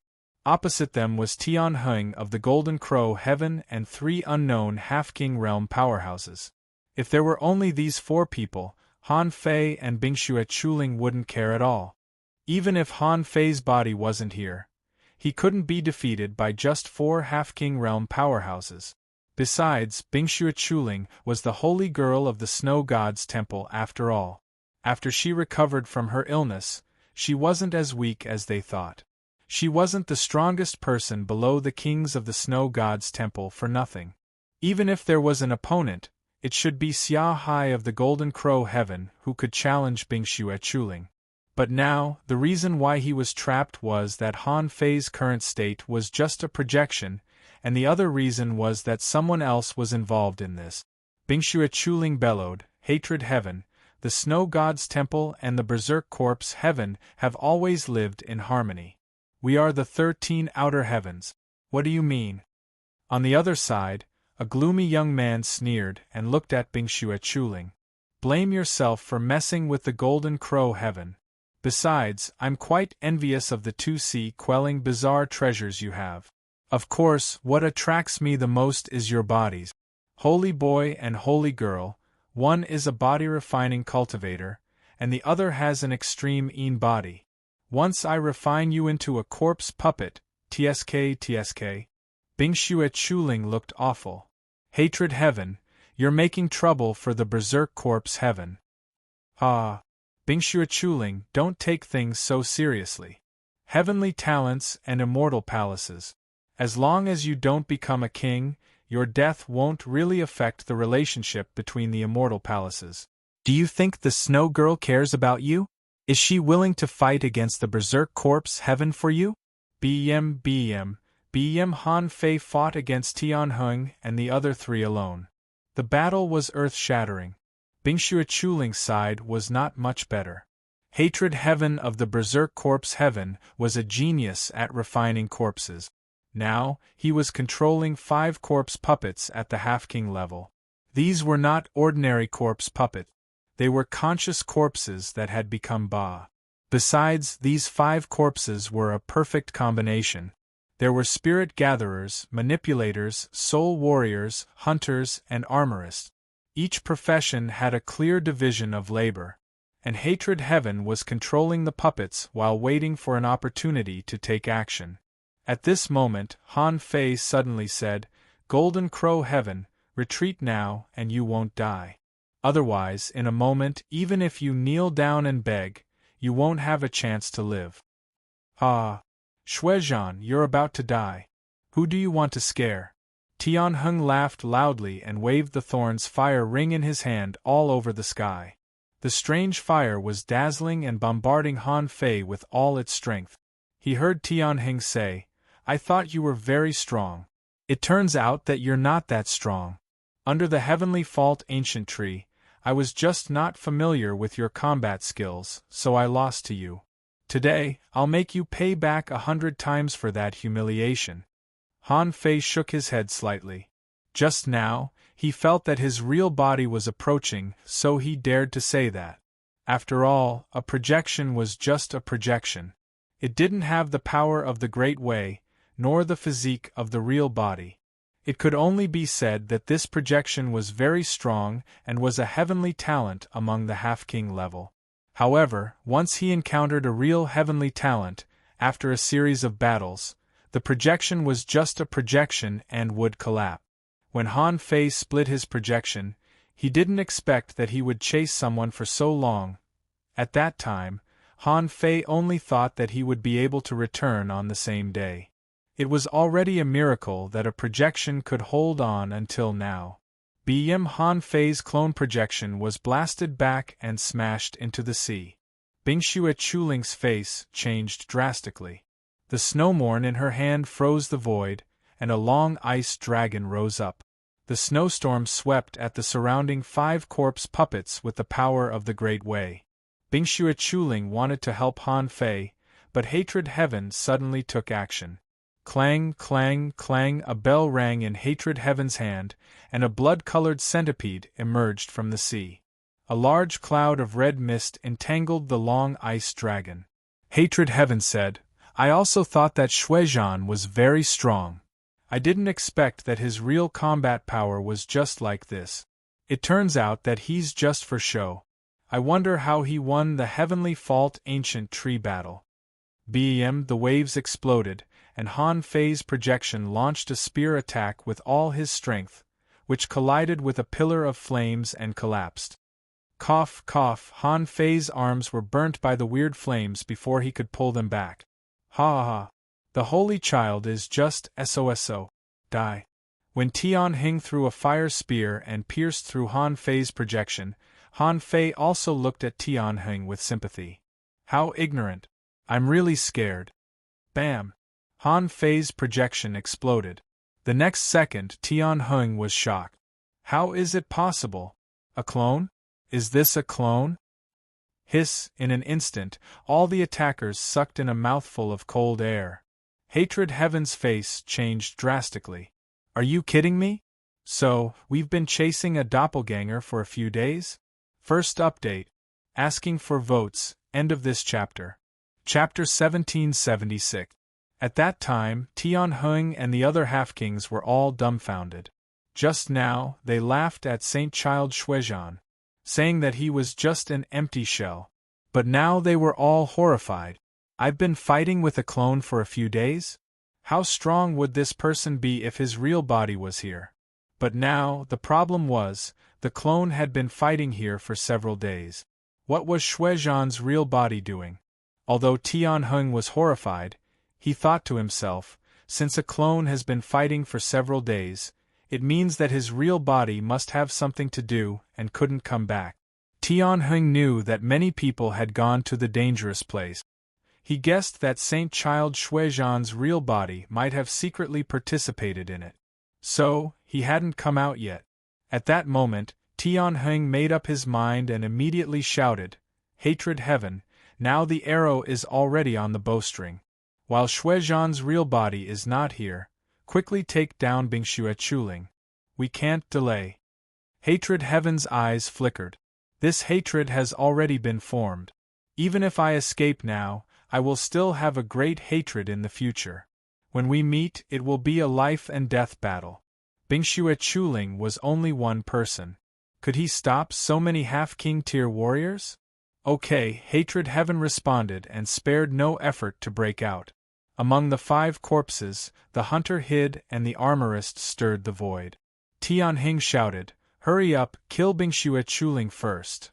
Opposite them was Tian Heng of the Golden Crow Heaven and 3 unknown half-king realm powerhouses. If there were only these 4 people, Han Fei and Bingxue Chuling wouldn't care at all. Even if Han Fei's body wasn't here, he couldn't be defeated by just 4 half-king realm powerhouses. Besides, Bingxue Chuling was the holy girl of the Snow God's Temple after all. After she recovered from her illness, she wasn't as weak as they thought. She wasn't the strongest person below the kings of the Snow God's Temple for nothing. Even if there was an opponent, it should be Xia Hai of the Golden Crow Heaven who could challenge Bingxue Chuling. But now, the reason why he was trapped was that Han Fei's current state was just a projection, and the other reason was that someone else was involved in this. Bingxue Chuling bellowed, "Hatred Heaven, the Snow God's temple and the Berserk Corpse heaven have always lived in harmony. We are the 13 outer heavens. What do you mean? On the other side, a gloomy young man sneered and looked at Bingxue Chuling. Blame yourself for messing with the Golden Crow heaven. Besides, I'm quite envious of the 2C quelling bizarre treasures you have. Of course, what attracts me the most is your bodies. Holy boy and holy girl, one is a body-refining cultivator, and the other has an extreme body. Once I refine you into a corpse puppet, tsk. Bingxue Chuling looked awful. Hatred heaven, you're making trouble for the Berserk Corpse heaven. Ah, Bingxue Chuling, don't take things so seriously. Heavenly talents and immortal palaces. As long as you don't become a king, your death won't really affect the relationship between the immortal palaces. Do you think the Snow Girl cares about you? Is she willing to fight against the Berserk Corpse heaven for you? BM Han Fei fought against Tianheng and the other 3 alone. The battle was earth-shattering. Bingxue Chuling's side was not much better. Hatred heaven of the Berserk Corpse heaven was a genius at refining corpses. Now, he was controlling 5 corpse puppets at the half-king level. These were not ordinary corpse puppets. They were conscious corpses that had become Ba. Besides, these 5 corpses were a perfect combination. There were spirit gatherers, manipulators, soul warriors, hunters, and armorists. Each profession had a clear division of labor, and Hatred Heaven was controlling the puppets while waiting for an opportunity to take action. At this moment, Han Fei suddenly said, "Golden Crow Heaven, retreat now and you won't die. Otherwise, in a moment, even if you kneel down and beg, you won't have a chance to live." "Ah, Shuizhan, you're about to die. Who do you want to scare?" Tianheng laughed loudly and waved the thorn's fire ring in his hand all over the sky. The strange fire was dazzling and bombarding Han Fei with all its strength. He heard Tianheng say, "I thought you were very strong. It turns out that you're not that strong. Under the Heavenly Fault Ancient Tree, I was just not familiar with your combat skills, so I lost to you. Today, I'll make you pay back 100 times for that humiliation." Han Fei shook his head slightly. Just now, he felt that his real body was approaching, so he dared to say that. After all, a projection was just a projection. It didn't have the power of the Great Way, nor the physique of the real body. It could only be said that this projection was very strong and was a heavenly talent among the half-king level. However, once he encountered a real heavenly talent, after a series of battles, the projection was just a projection and would collapse. When Han Fei split his projection, he didn't expect that he would chase someone for so long. At that time, Han Fei only thought that he would be able to return on the same day. It was already a miracle that a projection could hold on until now. Han Fei's clone projection was blasted back and smashed into the sea. Bingxue Chuling's face changed drastically. The snowmorn in her hand froze the void, and a long ice dragon rose up. The snowstorm swept at the surrounding 5 corpse puppets with the power of the Great Way. Bingxue Chuling wanted to help Han Fei, but Hatred Heaven suddenly took action. Clang, clang, clang, a bell rang in Hatred Heaven's hand, and a blood-colored centipede emerged from the sea. A large cloud of red mist entangled the long ice dragon. Hatred Heaven said, "I also thought that Shuizhan was very strong. I didn't expect that his real combat power was just like this. It turns out that he's just for show. I wonder how he won the Heavenly Fault Ancient Tree battle." The waves exploded, and Han Fei's projection launched a spear attack with all his strength, which collided with a pillar of flames and collapsed. Cough, cough, Han Fei's arms were burnt by the weird flames before he could pull them back. Ha ha! The Holy Child is just SOSO. Die. When Tianheng threw a fire spear and pierced through Han Fei's projection, Han Fei also looked at Tianheng with sympathy. How ignorant. I'm really scared. Bam! Han Fei's projection exploded. The next second, Tianheng was shocked. How is it possible? A clone? Is this a clone? Hiss, in an instant, all the attackers sucked in a mouthful of cold air. Hatred Heaven's face changed drastically. Are you kidding me? So, we've been chasing a doppelganger for a few days? First update. Asking for votes, end of this chapter. Chapter 1776. At that time, Tian Hung and the other half-kings were all dumbfounded. Just now, they laughed at Saint Child Shuizhan, saying that he was just an empty shell. But now they were all horrified. I've been fighting with a clone for a few days? How strong would this person be if his real body was here? But now, the problem was, the clone had been fighting here for several days. What was Shuizhan's real body doing? Although Tian Hung was horrified, he thought to himself, since a clone has been fighting for several days, it means that his real body must have something to do and couldn't come back. Tian Hung knew that many people had gone to the dangerous place. He guessed that Saint Child Shuizhan's real body might have secretly participated in it. So, he hadn't come out yet. At that moment, Tian Hung made up his mind and immediately shouted, Hatred Heaven, now the arrow is already on the bowstring. While Shuizhan's real body is not here, quickly take down Bingxue Chuling. We can't delay. Hatred Heaven's eyes flickered. This hatred has already been formed. Even if I escape now, I will still have a great hatred in the future. When we meet, it will be a life and death battle. Bingxue Chuling was only one person. Could he stop so many half-king tier warriors? Okay, Hatred Heaven responded and spared no effort to break out. Among the 5 corpses, the hunter hid and the armorist stirred the void. Tian Hing shouted, Hurry up, kill Bingxue Chuling first.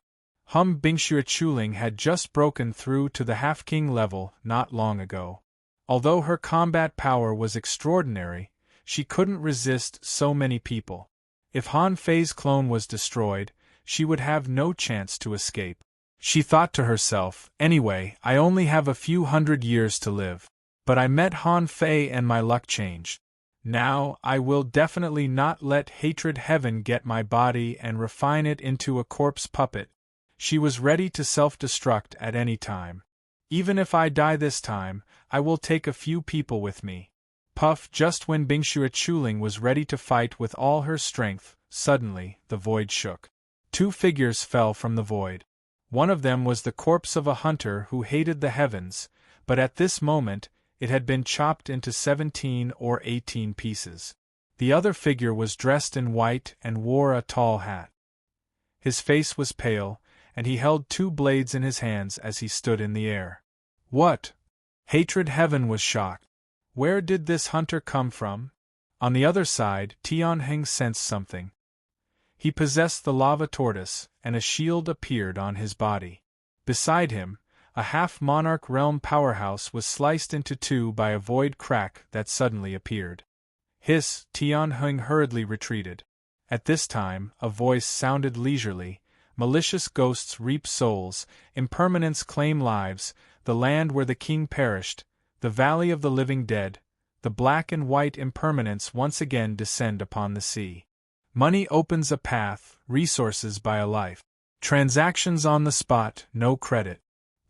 Bingxue Chuling had just broken through to the half-king level not long ago. Although her combat power was extraordinary, she couldn't resist so many people. If Han Fei's clone was destroyed, she would have no chance to escape. She thought to herself, anyway, I only have a few hundred years to live. But I met Han Fei and my luck changed. Now, I will definitely not let Hatred Heaven get my body and refine it into a corpse puppet. She was ready to self-destruct at any time. Even if I die this time, I will take a few people with me. Puff! Just when Bingxue Chuling was ready to fight with all her strength, suddenly, the void shook. 2 figures fell from the void. One of them was the corpse of a hunter who hated the heavens, but at this moment, it had been chopped into 17 or 18 pieces. The other figure was dressed in white and wore a tall hat. His face was pale, and he held 2 blades in his hands as he stood in the air. What? Hatred Heaven was shocked. Where did this hunter come from? On the other side, Tian Hing sensed something. He possessed the lava tortoise, and a shield appeared on his body. Beside him, a half-monarch realm powerhouse was sliced into 2 by a void crack that suddenly appeared. Hiss! Tian Hung hurriedly retreated. At this time, a voice sounded leisurely. Malicious ghosts reap souls, impermanence claim lives, the land where the king perished, the valley of the living dead, the black and white impermanence once again descend upon the sea. Money opens a path, resources buy a life. Transactions on the spot, no credit.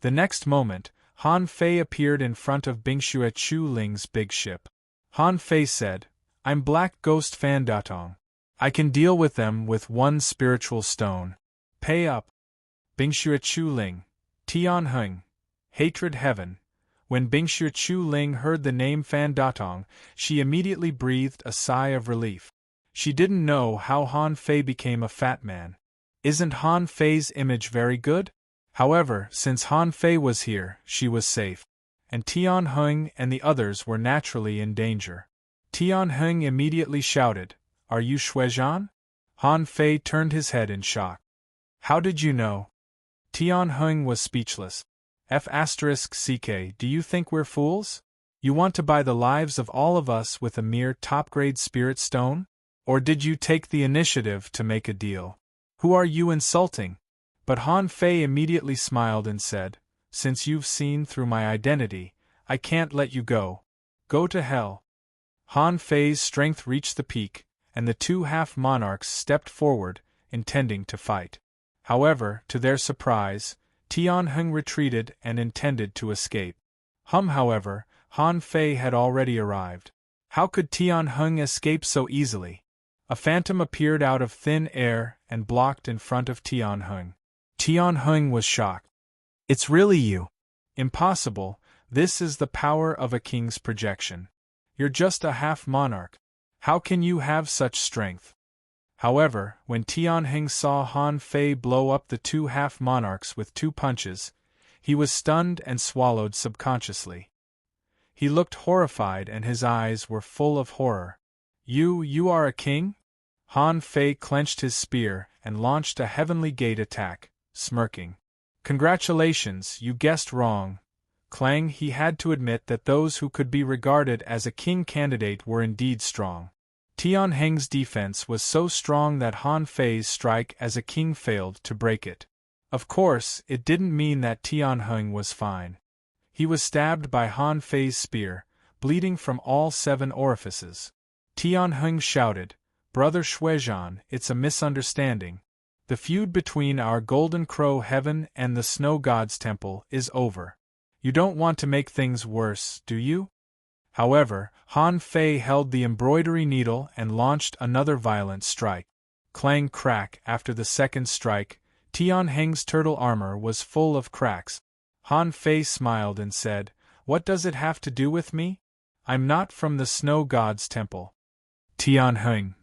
The next moment, Han Fei appeared in front of Bingxue Chuling's big ship. Han Fei said, I'm Black Ghost Fan Datong. I can deal with them with 1 spiritual stone. Pay up. Bingxue Chuling, Tian Hung, Hatred Heaven. When Bingxue Chuling heard the name Fan Datong, she immediately breathed a sigh of relief. She didn't know how Han Fei became a fat man. Isn't Han Fei's image very good? However, since Han Fei was here, she was safe. And Tian Hung and the others were naturally in danger. Tian Hung immediately shouted, Are you Shuizhan? Han Fei turned his head in shock. How did you know? Tian Hung was speechless. F***CK, do you think we're fools? You want to buy the lives of all of us with a mere top-grade spirit stone? Or did you take the initiative to make a deal? Who are you insulting? But Han Fei immediately smiled and said, Since you've seen through my identity, I can't let you go. Go to hell. Han Fei's strength reached the peak, and the 2 half-monarchs stepped forward, intending to fight. However, to their surprise, Tian Heng retreated and intended to escape. However, Han Fei had already arrived. How could Tian Heng escape so easily? A phantom appeared out of thin air and blocked in front of Tian Heng. Tian Heng was shocked. "It's really you." "Impossible, this is the power of a king's projection. You're just a half-monarch. How can you have such strength?" However, when Tian Heng saw Han Fei blow up the two half-monarchs with 2 punches, he was stunned and swallowed subconsciously. He looked horrified and his eyes were full of horror. You are a king?" Han Fei clenched his spear and launched a heavenly gate attack, smirking. "Congratulations, you guessed wrong." Clang. He had to admit that those who could be regarded as a king candidate were indeed strong. Tian Heng's defense was so strong that Han Fei's strike as a king failed to break it. Of course, it didn't mean that Tian Heng was fine. He was stabbed by Han Fei's spear, bleeding from all 7 orifices. Tian Heng shouted, "Brother Shuizhan, it's a misunderstanding. The feud between our Golden Crow Heaven and the Snow God's Temple is over. You don't want to make things worse, do you?" However, Han Fei held the embroidery needle and launched another violent strike. Clang crack. After the second strike, Tian Heng's turtle armor was full of cracks. Han Fei smiled and said, "What does it have to do with me? I'm not from the Snow God's Temple." Tian Heng.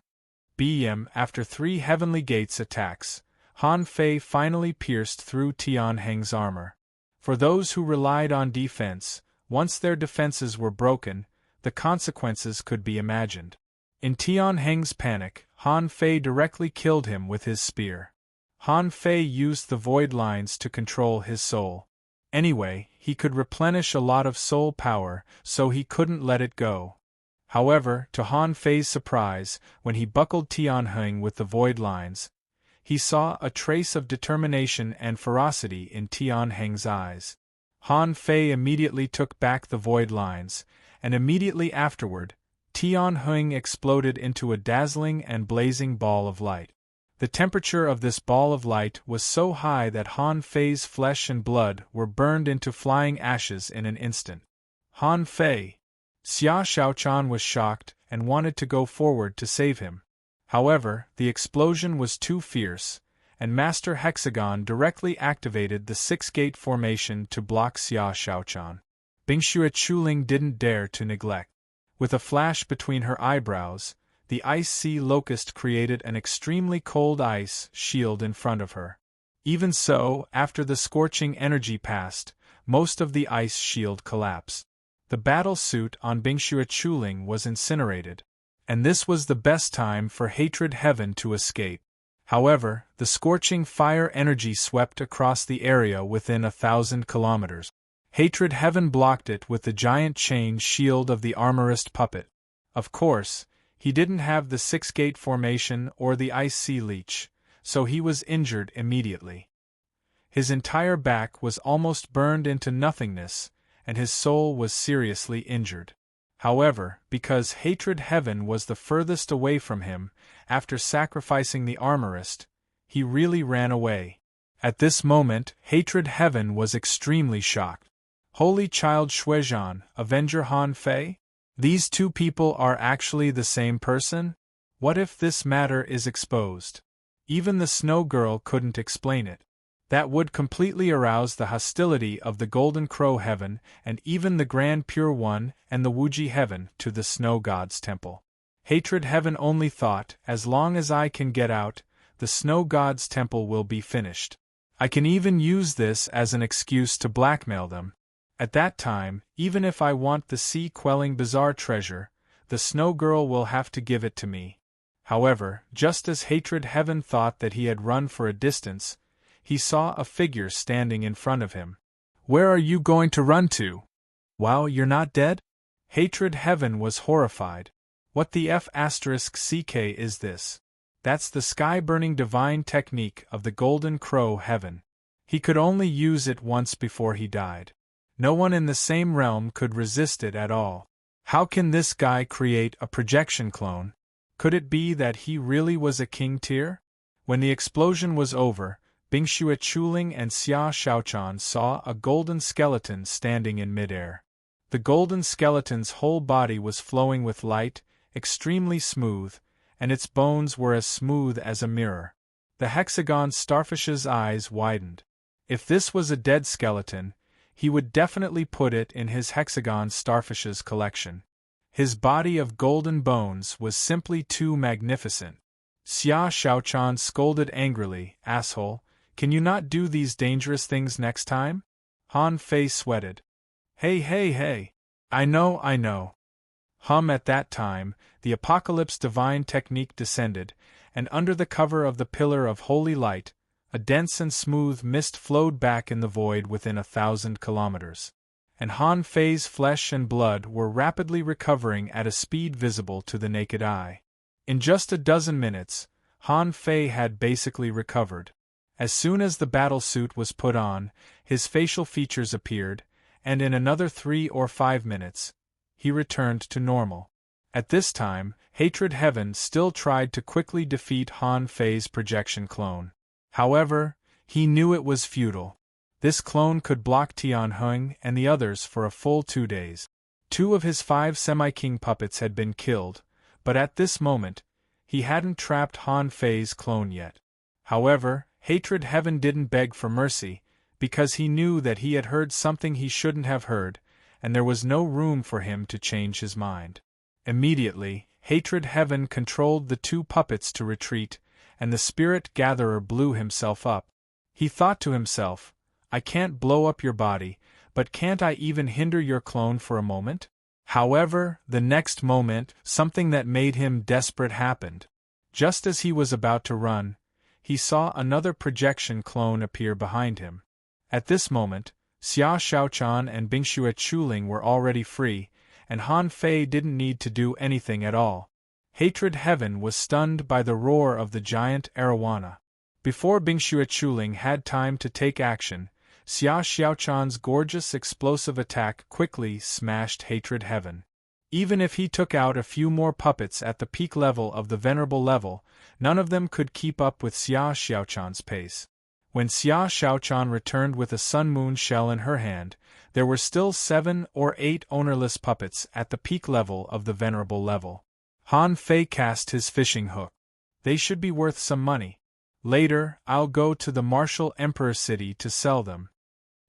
BM. After 3 heavenly gates attacks, Han Fei finally pierced through Tian Heng's armor. For those who relied on defense, once their defenses were broken, the consequences could be imagined. In Tian Heng's panic, Han Fei directly killed him with his spear. Han Fei used the void lines to control his soul. Anyway, he could replenish a lot of soul power, so he couldn't let it go. However, to Han Fei's surprise, when he buckled Tian Heng with the void lines, he saw a trace of determination and ferocity in Tian Heng's eyes. Han Fei immediately took back the void lines, and immediately afterward, Tian Heng exploded into a dazzling and blazing ball of light. The temperature of this ball of light was so high that Han Fei's flesh and blood were burned into flying ashes in an instant. Han Fei! Xia Shaochan was shocked and wanted to go forward to save him. However, the explosion was too fierce, and Master Hexagon directly activated the 6-gate formation to block Xia Shaochan. Bingxue Chuling didn't dare to neglect. With a flash between her eyebrows, the Ice Sea Locust created an extremely cold ice shield in front of her. Even so, after the scorching energy passed, most of the ice shield collapsed. The battle suit on Bingxue Chuling was incinerated, and this was the best time for Hatred Heaven to escape. However, the scorching fire energy swept across the area within 1,000 kilometers. Hatred Heaven blocked it with the giant chain shield of the armorist puppet. Of course, he didn't have the 6-gate formation or the Ice Sea Leech, so he was injured immediately. His entire back was almost burned into nothingness, and his soul was seriously injured. However, because Hatred Heaven was the furthest away from him, after sacrificing the armorist, he really ran away. At this moment, Hatred Heaven was extremely shocked. Holy Child Shuizhan, Avenger Han Fei? These two people are actually the same person? What if this matter is exposed? Even the Snow Girl couldn't explain it. That would completely arouse the hostility of the Golden Crow Heaven and even the Grand Pure One and the Wuji Heaven to the Snow God's Temple. Hatred Heaven only thought, as long as I can get out, the Snow God's Temple will be finished. I can even use this as an excuse to blackmail them. At that time, even if I want the sea-quelling bizarre treasure, the Snow Girl will have to give it to me. However, just as Hatred Heaven thought that he had run for a distance, he saw a figure standing in front of him. Where are you going to run to? Wow, you're not dead? Hatred Heaven was horrified. What the F***ck is this? That's the sky-burning divine technique of the Golden Crow Heaven. He could only use it once before he died. No one in the same realm could resist it at all. How can this guy create a projection clone? Could it be that he really was a king tier? When the explosion was over, Bingxue Chuling and Xia Shaochan saw a golden skeleton standing in midair. The golden skeleton's whole body was flowing with light, extremely smooth, and its bones were as smooth as a mirror. The hexagon starfish's eyes widened. If this was a dead skeleton, he would definitely put it in his hexagon starfish's collection. His body of golden bones was simply too magnificent. Xia Shaochan scolded angrily, "Asshole, can you not do these dangerous things next time?" Han Fei sweated. Hey. I know. At that time, the Apocalypse Divine Technique descended, and under the cover of the Pillar of Holy Light, a dense and smooth mist flowed back in the void within 1,000 kilometers. And Han Fei's flesh and blood were rapidly recovering at a speed visible to the naked eye. In just a dozen minutes, Han Fei had basically recovered. As soon as the battle suit was put on, his facial features appeared, and in another 3 or 5 minutes, he returned to normal. At this time, Hatred Heaven still tried to quickly defeat Han Fei's projection clone. However, he knew it was futile. This clone could block Tianheng and the others for a full 2 days. 2 of his 5 semi-king puppets had been killed, but at this moment, he hadn't trapped Han Fei's clone yet. However, Hatred Heaven didn't beg for mercy, because he knew that he had heard something he shouldn't have heard, and there was no room for him to change his mind. Immediately, Hatred Heaven controlled the 2 puppets to retreat, and the Spirit Gatherer blew himself up. He thought to himself, "I can't blow up your body, but can't I even hinder your clone for a moment?" However, the next moment, something that made him desperate happened. Just as he was about to run, he saw another projection clone appear behind him. At this moment, Xia Shaochan and Bingxue Chuling were already free, and Han Fei didn't need to do anything at all. Hatred Heaven was stunned by the roar of the giant arowana. Before Bingxue Chuling had time to take action, Xia Shaochan's gorgeous explosive attack quickly smashed Hatred Heaven. Even if he took out a few more puppets at the peak level of the Venerable level, none of them could keep up with Xia Shaochan's pace. When Xia Shaochan returned with a Sun Moon shell in her hand, there were still 7 or 8 ownerless puppets at the peak level of the Venerable level. Han Fei cast his fishing hook. They should be worth some money. Later, I'll go to the Martial Emperor City to sell them.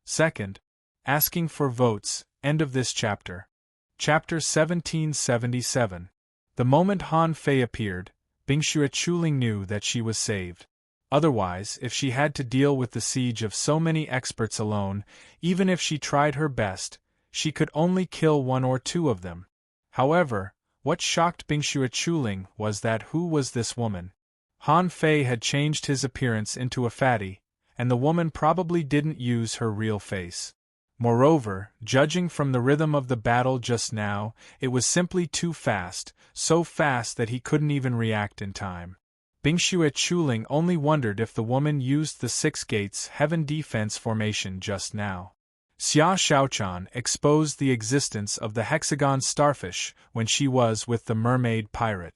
Second, asking for votes, end of this chapter. Chapter 1777. The moment Han Fei appeared, Bingxue Chuling knew that she was saved. Otherwise, if she had to deal with the siege of so many experts alone, even if she tried her best, she could only kill 1 or 2 of them. However, what shocked Bingxue Chuling was that who was this woman? Han Fei had changed his appearance into a fatty, and the woman probably didn't use her real face. Moreover, judging from the rhythm of the battle just now, it was simply too fast, so fast that he couldn't even react in time. Bingxue Chuling only wondered if the woman used the 6 gates heaven defense formation just now. Xia Shaochan exposed the existence of the hexagon starfish when she was with the mermaid pirate.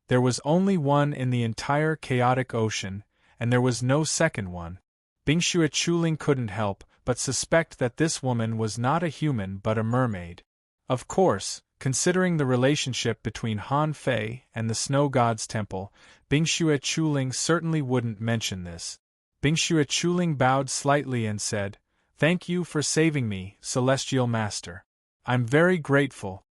There was only one in the entire chaotic ocean, and there was no second one. Bingxue Chuling couldn't help but suspect that this woman was not a human but a mermaid. Of course, considering the relationship between Han Fei and the Snow God's Temple, Bingxue Chuling certainly wouldn't mention this. Bingxue Chuling bowed slightly and said, "Thank you for saving me, Celestial Master. I'm very grateful."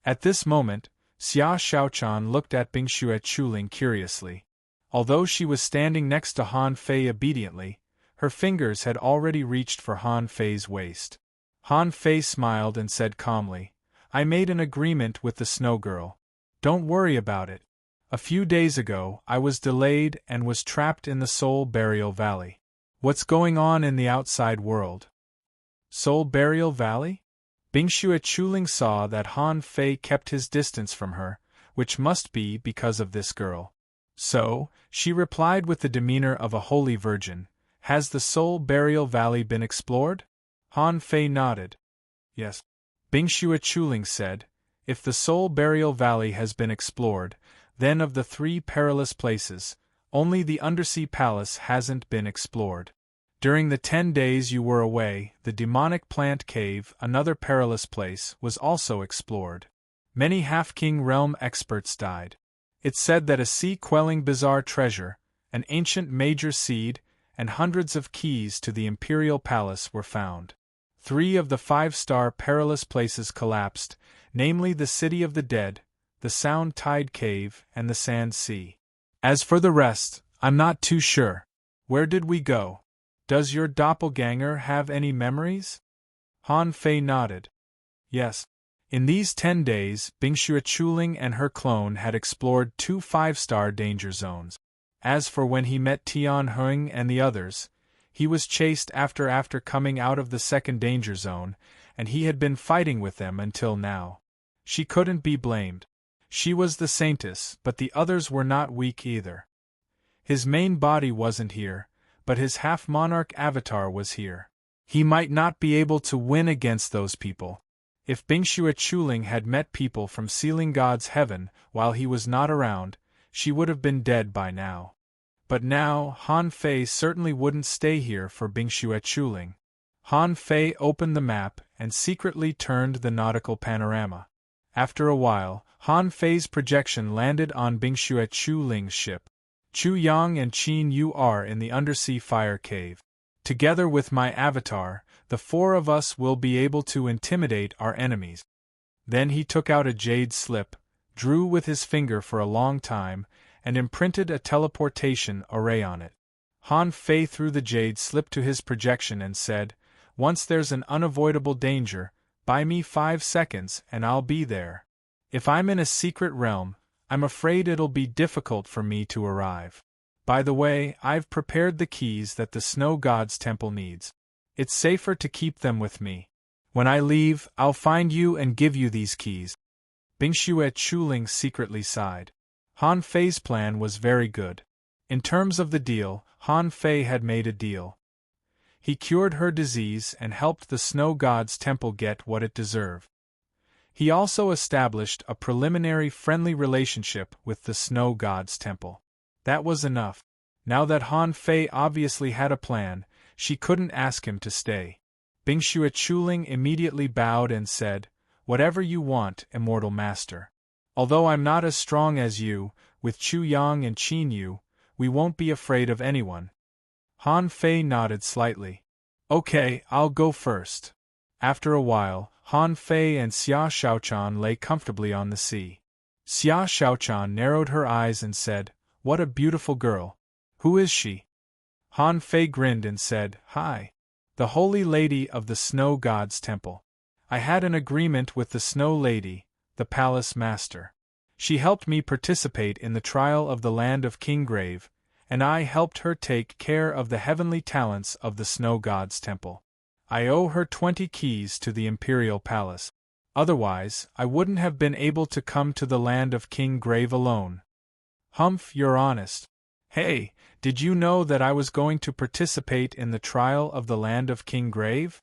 At this moment, Xia Shaochan looked at Bingxue Chuling curiously. Although she was standing next to Han Fei obediently, her fingers had already reached for Han Fei's waist. Han Fei smiled and said calmly, "I made an agreement with the Snow Girl. Don't worry about it. A few days ago, I was delayed and was trapped in the Soul Burial Valley. What's going on in the outside world?" Soul Burial Valley? Bingxue Chuling saw that Han Fei kept his distance from her, which must be because of this girl. So, she replied with the demeanor of a holy virgin, "Has the Soul Burial Valley been explored?" Han Fei nodded. "Yes." Bingxue Chuling said, "If the Soul Burial Valley has been explored, then of the 3 perilous places, Only the undersea palace hasn't been explored. During the 10 days you were away, the demonic plant cave, another perilous place, was also explored. Many Half-King realm experts died. It's said that a sea-quelling bizarre treasure, an ancient major seed, and hundreds of keys to the imperial palace were found. 3 of the 5-star perilous places collapsed, namely the City of the Dead, the Sound Tide Cave, and the Sand Sea. As for the rest, I'm not too sure. Where did we go? Does your doppelganger have any memories? Han Fei nodded. Yes. In these 10 days, Bingxue Chuling and her clone had explored 2 5-star danger zones. As for when he met Tian Heng and the others, he was chased after coming out of the 2nd danger zone, and he had been fighting with them until now. She couldn't be blamed. She was the saintess, but the others were not weak either. His main body wasn't here, but his half-monarch avatar was here. He might not be able to win against those people. If Bingxue Chuling had met people from Sealing God's heaven while he was not around, she would have been dead by now. But now, Han Fei certainly wouldn't stay here for Bingxue Chuling. Han Fei opened the map and secretly turned the nautical panorama. After a while, Han Fei's projection landed on Bingxue Chuling's ship. Chu Yang and Qin Yu are in the undersea fire cave. Together with my avatar, the 4 of us will be able to intimidate our enemies. Then he took out a jade slip, drew with his finger for a long time, and imprinted a teleportation array on it. Han Fei threw the jade slip to his projection and said, "Once there's an unavoidable danger, buy me 5 seconds and I'll be there. If I'm in a secret realm, I'm afraid it'll be difficult for me to arrive. By the way, I've prepared the keys that the Snow God's temple needs. It's safer to keep them with me. When I leave, I'll find you and give you these keys." Bingxue Chuling secretly sighed. Han Fei's plan was very good. In terms of the deal, Han Fei had made a deal. He cured her disease and helped the Snow God's temple get what it deserved. He also established a preliminary friendly relationship with the Snow God's temple. That was enough. Now that Han Fei obviously had a plan, she couldn't ask him to stay. Bingxue Chuling immediately bowed and said, "Whatever you want, immortal master. Although I'm not as strong as you, with Chu Yang and Qin Yu, we won't be afraid of anyone." Han Fei nodded slightly. "Okay, I'll go first." After a while, Han Fei and Xia Shaochan lay comfortably on the sea. Xia Shaochan narrowed her eyes and said, "What a beautiful girl. Who is she?" Han Fei grinned and said, "Hi. The Holy Lady of the Snow God's Temple. I had an agreement with the Snow Lady, the Palace Master. She helped me participate in the trial of the land of King Grave, and I helped her take care of the heavenly talents of the Snow God's Temple. I owe her 20 keys to the Imperial Palace. Otherwise, I wouldn't have been able to come to the land of King Grave alone." "Humph, you're honest. Hey, did you know that I was going to participate in the trial of the land of King Grave?"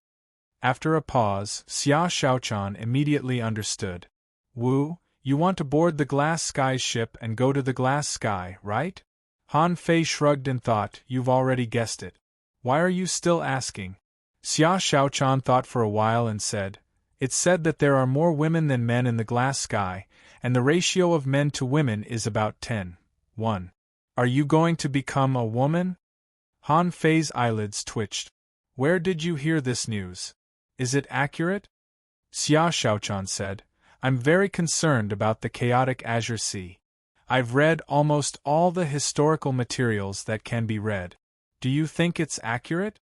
After a pause, Xia Shaochan immediately understood. "Wu, you want to board the Glass Sky ship and go to the Glass Sky, right?" Han Fei shrugged and thought, "You've already guessed it. Why are you still asking?" Xia Shaochan thought for a while and said, "It's said that there are more women than men in the Glass Sky, and the ratio of men to women is about 10:1. Are you going to become a woman?" Han Fei's eyelids twitched. "Where did you hear this news? Is it accurate?" Xia Shaochan said, "I'm very concerned about the chaotic Azure Sea. I've read almost all the historical materials that can be read. Do you think it's accurate?"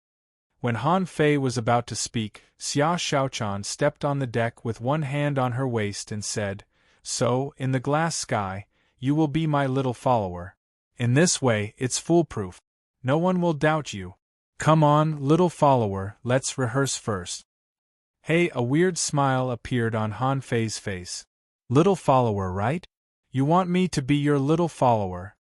When Han Fei was about to speak, Xia Shaochan stepped on the deck with one hand on her waist and said, "So, in the Glass Sky, you will be my little follower. In this way, it's foolproof. No one will doubt you. Come on, little follower, let's rehearse first." Hey, a weird smile appeared on Han Fei's face. "Little follower, right? You want me to be your little follower?"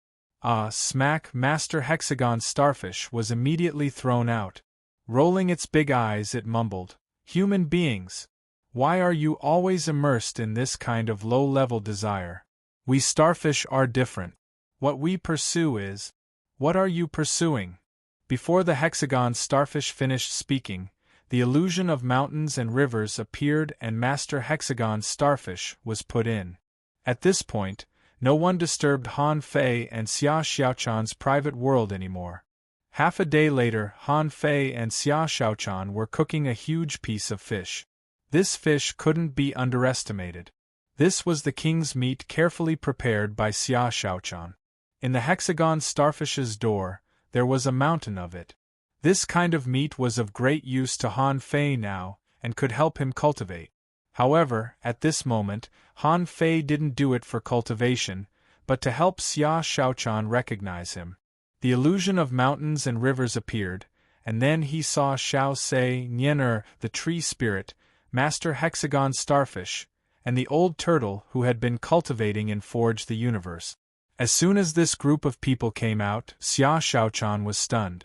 Smack! Master Hexagon Starfish was immediately thrown out. Rolling its big eyes, it mumbled, "Human beings! Why are you always immersed in this kind of low-level desire? We starfish are different. What we pursue is What are you pursuing? Before the hexagon starfish finished speaking, the illusion of mountains and rivers appeared and Master Hexagon Starfish was put in. At this point, no one disturbed Han Fei and Xia Xiaochan's private world anymore. Half a day later, Han Fei and Xia Xiaochan were cooking a huge piece of fish. This fish couldn't be underestimated. This was the king's meat carefully prepared by Xia Xiaochan. In the hexagon starfish's door, there was a mountain of it. This kind of meat was of great use to Han Fei now, and could help him cultivate. However, at this moment, Han Fei didn't do it for cultivation, but to help Xia Xiaochan recognize him. The illusion of mountains and rivers appeared, and then he saw Xiao Sei Nian the tree spirit, Master Hexagon Starfish, and the old turtle who had been cultivating and forged the universe. As soon as this group of people came out, Xia Xiaochan was stunned.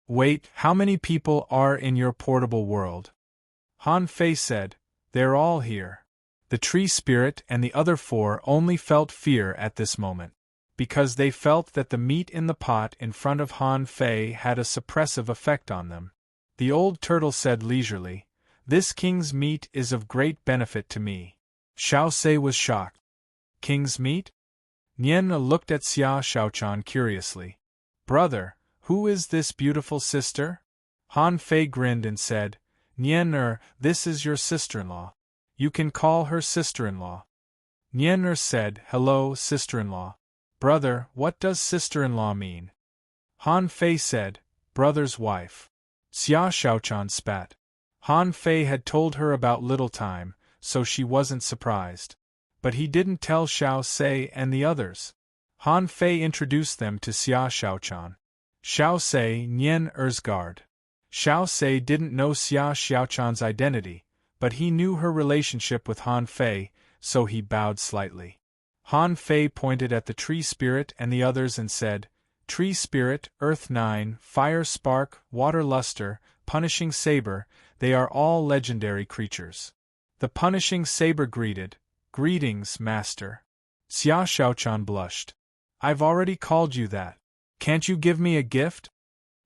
Wait, how many people are in your portable world? Han Fei said, they're all here. The tree spirit and the other four only felt fear at this moment, because they felt that the meat in the pot in front of Han Fei had a suppressive effect on them. The old turtle said leisurely, this king's meat is of great benefit to me. Xiao Sei was shocked. King's meat? Nian looked at Xia Xiaochan curiously. Brother, who is this beautiful sister? Han Fei grinned and said, Nian this is your sister-in-law. You can call her sister-in-law. Nian said, hello, sister-in-law. Brother, what does sister-in-law mean? Han Fei said, brother's wife. Xia Xiaochan spat. Han Fei had told her about Little Time, so she wasn't surprised. But he didn't tell Xiao Sei and the others. Han Fei introduced them to Xia Xiaochan. Xiao Sei Nian Erzgard. Xiao Sei didn't know Xia Xiaochan's identity, but he knew her relationship with Han Fei, so he bowed slightly. Han Fei pointed at the tree spirit and the others and said, Tree spirit, Earth 9, Fire Spark, Water Luster, Punishing Saber, they are all legendary creatures. The Punishing Saber greeted, Greetings, Master. Xia Xiaochan blushed. I've already called you that. Can't you give me a gift?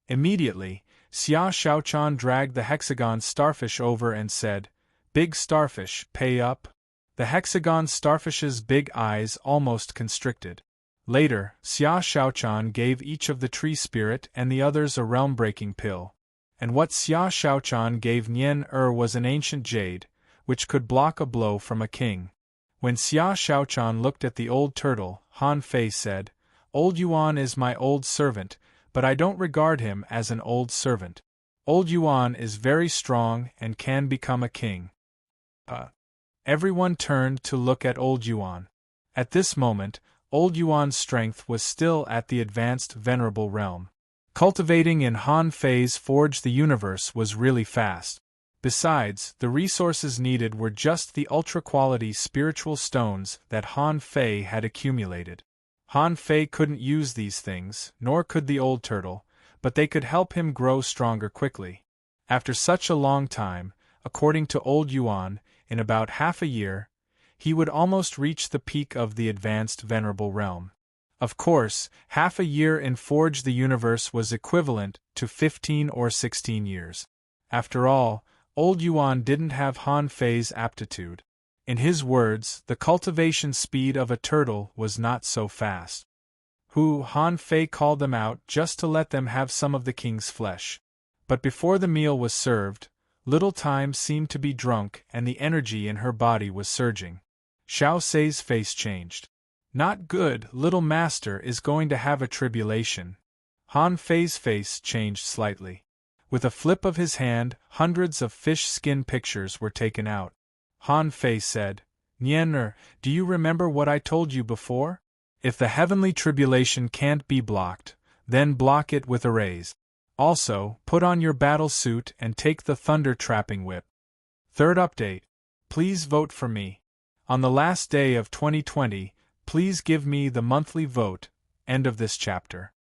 Immediately, Xia Xiaochan dragged the hexagon starfish over and said, Big starfish, pay up. The hexagon starfish's big eyes almost constricted. Later, Xia Xiaochan gave each of the tree spirit and the others a realm-breaking pill. And what Xia Xiaochan gave Nian was an ancient jade, which could block a blow from a king. When Xia Xiaochan looked at the old turtle, Han Fei said, Old Yuan is my old servant, but I don't regard him as an old servant. Old Yuan is very strong and can become a king. Everyone turned to look at Old Yuan. At this moment, Old Yuan's strength was still at the advanced venerable realm. Cultivating in Han Fei's Forge the Universe was really fast. Besides, the resources needed were just the ultra-quality spiritual stones that Han Fei had accumulated. Han Fei couldn't use these things, nor could the old turtle, but they could help him grow stronger quickly. After such a long time, according to Old Yuan, in about half a year, he would almost reach the peak of the advanced venerable realm. Of course, half a year in Forge the Universe was equivalent to 15 or 16 years. After all, Old Yuan didn't have Han Fei's aptitude. In his words, the cultivation speed of a turtle was not so fast. Han Fei called them out just to let them have some of the king's flesh. But before the meal was served, Little Time seemed to be drunk and the energy in her body was surging. Xiao Sei's face changed. Not good, little master is going to have a tribulation. Han Fei's face changed slightly. With a flip of his hand, hundreds of fish skin pictures were taken out. Han Fei said, Nian, do you remember what I told you before? If the heavenly tribulation can't be blocked, then block it with arrays. Also, put on your battle suit and take the thunder trapping whip. Third update. Please vote for me. On the last day of 2020, please give me the monthly vote. End of this chapter.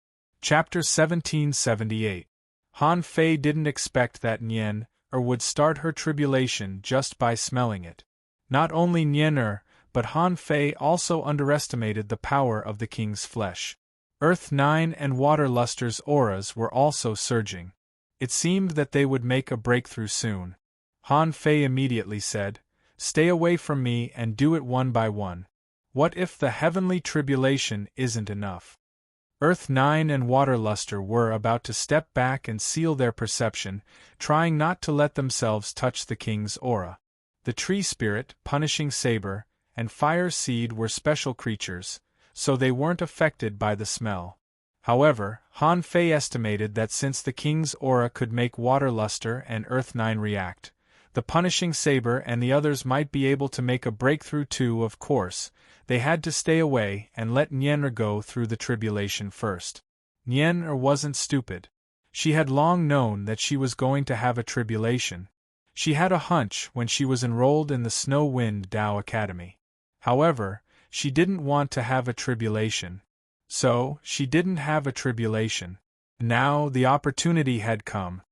Chapter 1778. Han Fei didn't expect that Nian would start her tribulation just by smelling it. Not only Nian but Han Fei also underestimated the power of the king's flesh. Earth 9 and Water Luster's auras were also surging. It seemed that they would make a breakthrough soon. Han Fei immediately said, "Stay away from me and do it one by one. What if the heavenly tribulation isn't enough?" Earth 9 and Water Luster were about to step back and seal their perception, trying not to let themselves touch the king's aura. The Tree Spirit, Punishing Saber, and Fire Seed were special creatures, so they weren't affected by the smell. However, Han Fei estimated that since the king's aura could make Water Luster and Earth 9 react, the Punishing Saber and the others might be able to make a breakthrough too. Of course, they had to stay away and let Nien'er go through the tribulation first. Nien'er wasn't stupid. She had long known that she was going to have a tribulation. She had a hunch when she was enrolled in the Snow Wind Tao Academy. However, she didn't want to have a tribulation. So, she didn't have a tribulation. Now the opportunity had come.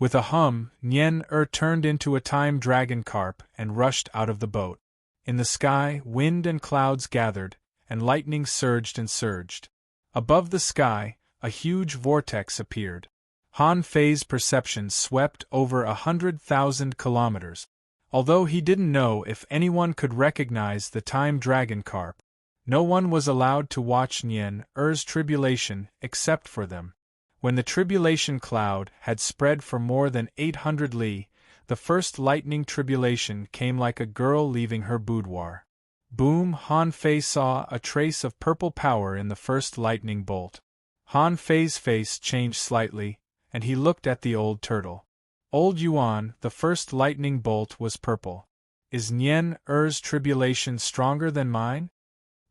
With a hum, Nien'er turned into a time dragon carp and rushed out of the boat. In the sky, wind and clouds gathered, and lightning surged and surged. Above the sky, a huge vortex appeared. Han Fei's perception swept over 100,000 kilometers. Although he didn't know if anyone could recognize the time dragon carp, no one was allowed to watch Nien'er's tribulation except for them. When the tribulation cloud had spread for more than 800 li, the first lightning tribulation came like a girl leaving her boudoir. Boom! Han Fei saw a trace of purple power in the first lightning bolt. Han Fei's face changed slightly, and he looked at the old turtle. "Old Yuan, the first lightning bolt was purple. Is Nien'er's tribulation stronger than mine?"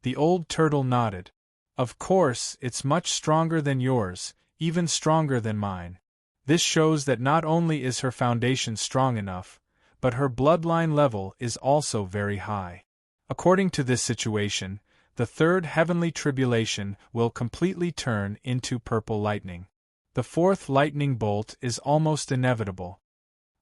The old turtle nodded. "Of course, it's much stronger than yours, even stronger than mine. This shows that not only is her foundation strong enough, but her bloodline level is also very high. According to this situation, the third heavenly tribulation will completely turn into purple lightning. The fourth lightning bolt is almost inevitable."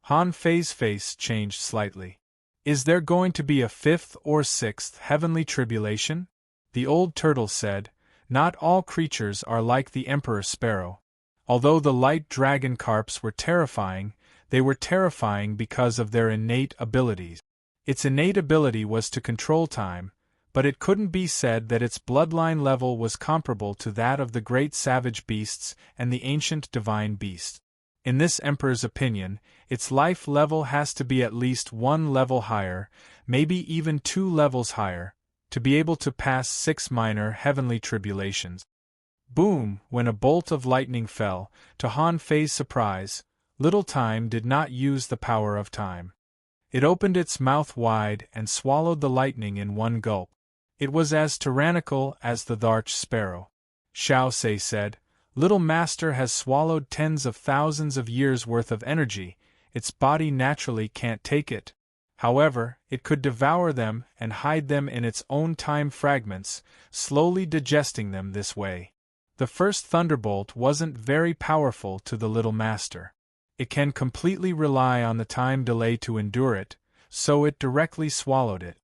Han Fei's face changed slightly. "Is there going to be a fifth or sixth heavenly tribulation?" The old turtle said, "Not all creatures are like the Emperor Sparrow. Although the light dragon carps were terrifying, they were terrifying because of their innate abilities. Its innate ability was to control time, but it couldn't be said that its bloodline level was comparable to that of the great savage beasts and the ancient divine beasts. In this emperor's opinion, its life level has to be at least one level higher, maybe even 2 levels higher, to be able to pass 6 minor heavenly tribulations." Boom! When a bolt of lightning fell, to Han Fei's surprise, Little Time did not use the power of time. It opened its mouth wide and swallowed the lightning in one gulp. It was as tyrannical as the larch sparrow. Xiao Sei said, "Little Master has swallowed tens of thousands of years' worth of energy, its body naturally can't take it. However, it could devour them and hide them in its own time fragments, slowly digesting them this way. The first thunderbolt wasn't very powerful to the Little Master. It can completely rely on the time delay to endure it, so it directly swallowed it."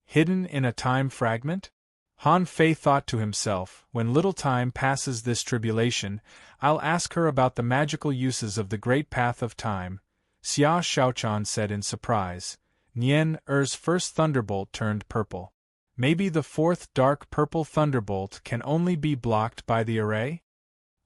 Hidden in a time fragment? Han Fei thought to himself, when Little Time passes this tribulation, I'll ask her about the magical uses of the Great Path of Time. Xia Shaochan said in surprise. Nien'er's first thunderbolt turned purple. Maybe the fourth dark purple thunderbolt can only be blocked by the array?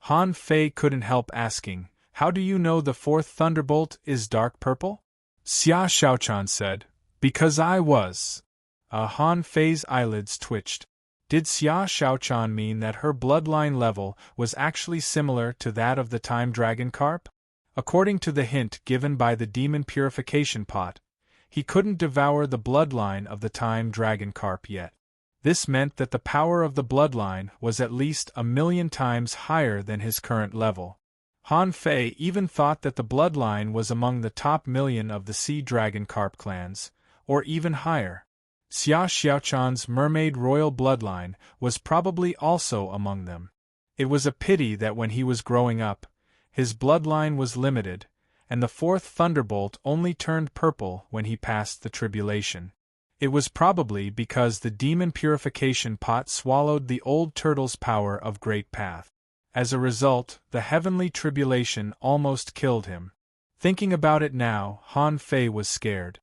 Han Fei couldn't help asking, "How do you know the fourth thunderbolt is dark purple?" Xia Shaochan said, "Because I was." Han Fei's eyelids twitched. Did Xia Shaochan mean that her bloodline level was actually similar to that of the time dragon carp? According to the hint given by the demon purification pot, he couldn't devour the bloodline of the time dragon carp yet. This meant that the power of the bloodline was at least 1,000,000 times higher than his current level. Han Fei even thought that the bloodline was among the top 1,000,000 of the sea dragon carp clans, or even higher. Xia Xiaochan's mermaid royal bloodline was probably also among them. It was a pity that when he was growing up, his bloodline was limited, and the fourth thunderbolt only turned purple when he passed the tribulation. It was probably because the demon purification pot swallowed the old turtle's power of great path. As a result, the heavenly tribulation almost killed him. Thinking about it now, Han Fei was scared.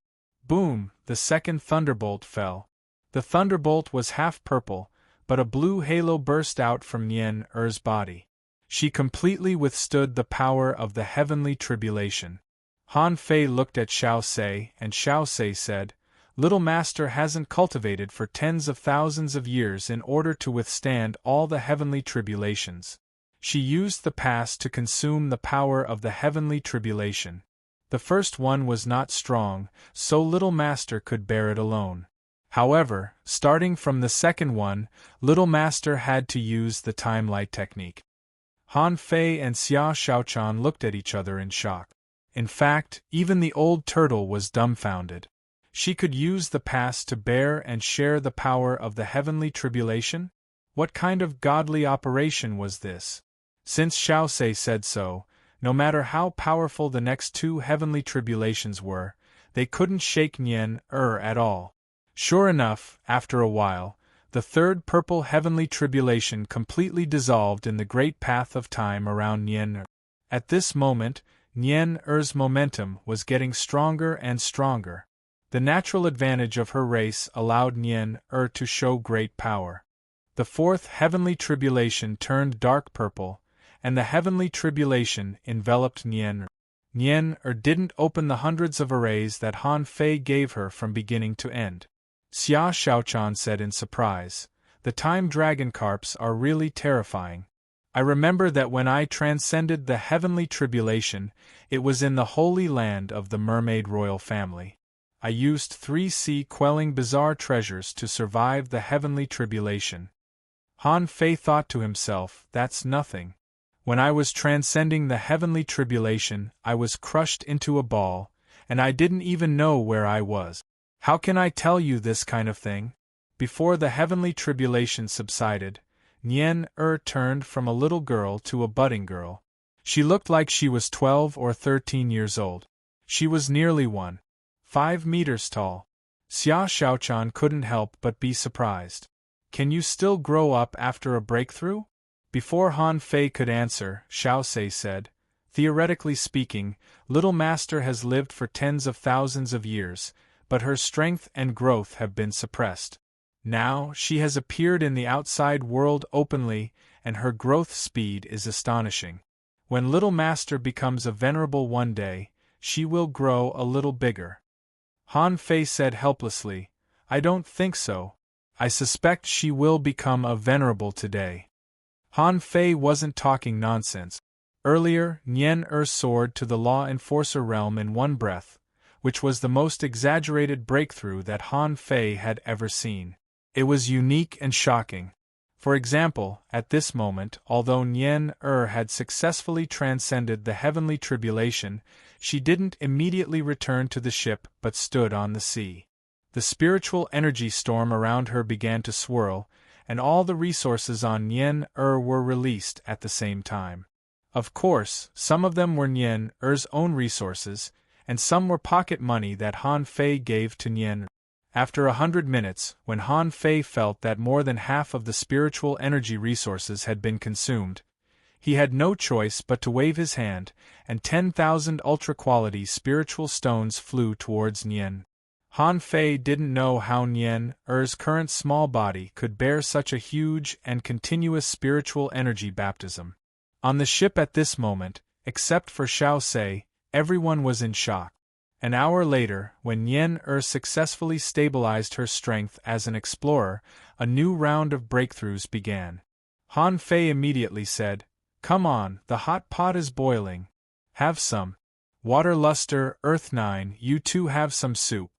Boom! The second thunderbolt fell. The thunderbolt was half purple, but a blue halo burst out from Nian Er's body. She completely withstood the power of the heavenly tribulation. Han Fei looked at Xiao Sei, and Xiao Sei said, "Little Master hasn't cultivated for tens of thousands of years in order to withstand all the heavenly tribulations. She used the past to consume the power of the heavenly tribulation. The first one was not strong, so Little Master could bear it alone. However, starting from the second one, Little Master had to use the time-light technique." Han Fei and Xia Shaochan looked at each other in shock. In fact, even the old turtle was dumbfounded. She could use the past to bear and share the power of the heavenly tribulation? What kind of godly operation was this? Since Xiao Sei said so, no matter how powerful the next two heavenly tribulations were, they couldn't shake Nian at all. Sure enough, after a while, the third purple heavenly tribulation completely dissolved in the great path of time around Nian. At this moment, Nian Er's momentum was getting stronger and stronger. The natural advantage of her race allowed Nian to show great power. The fourth heavenly tribulation turned dark purple, and the heavenly tribulation enveloped Nian. Nian didn't open the hundreds of arrays that Han Fei gave her from beginning to end. Xia Shaochan said in surprise, "The time dragon carps are really terrifying. I remember that when I transcended the heavenly tribulation, it was in the holy land of the mermaid royal family. I used 3 sea-quelling bizarre treasures to survive the heavenly tribulation." Han Fei thought to himself, "That's nothing. When I was transcending the heavenly tribulation, I was crushed into a ball, and I didn't even know where I was. How can I tell you this kind of thing?" Before the heavenly tribulation subsided, Nian turned from a little girl to a budding girl. She looked like she was 12 or 13 years old. She was nearly 1.5 meters tall. Xia Shaochan couldn't help but be surprised. "Can you still grow up after a breakthrough?" Before Han Fei could answer, Xiao Sei said, "Theoretically speaking, Little Master has lived for tens of thousands of years, but her strength and growth have been suppressed. Now, she has appeared in the outside world openly, and her growth speed is astonishing. When Little Master becomes a venerable one day, she will grow a little bigger." Han Fei said helplessly, "I don't think so. I suspect she will become a venerable today." Han Fei wasn't talking nonsense. Earlier, Nian soared to the law enforcer realm in one breath, which was the most exaggerated breakthrough that Han Fei had ever seen. It was unique and shocking. For example, at this moment, although Nian had successfully transcended the heavenly tribulation, she didn't immediately return to the ship but stood on the sea. The spiritual energy storm around her began to swirl, and all the resources on Nian were released at the same time. Of course, some of them were Nian own resources, and some were pocket money that Han Fei gave to Nian. After 100 minutes, when Han Fei felt that more than half of the spiritual energy resources had been consumed, he had no choice but to wave his hand, and 10,000 ultra-quality spiritual stones flew towards Nian. Han Fei didn't know how Nian current small body could bear such a huge and continuous spiritual energy baptism. On the ship at this moment, except for Xiao Sei, everyone was in shock. An hour later, when Nian successfully stabilized her strength as an explorer, a new round of breakthroughs began. Han Fei immediately said, "Come on, the hot pot is boiling. Have some. Water Luster, Earth 9, you two have some soup."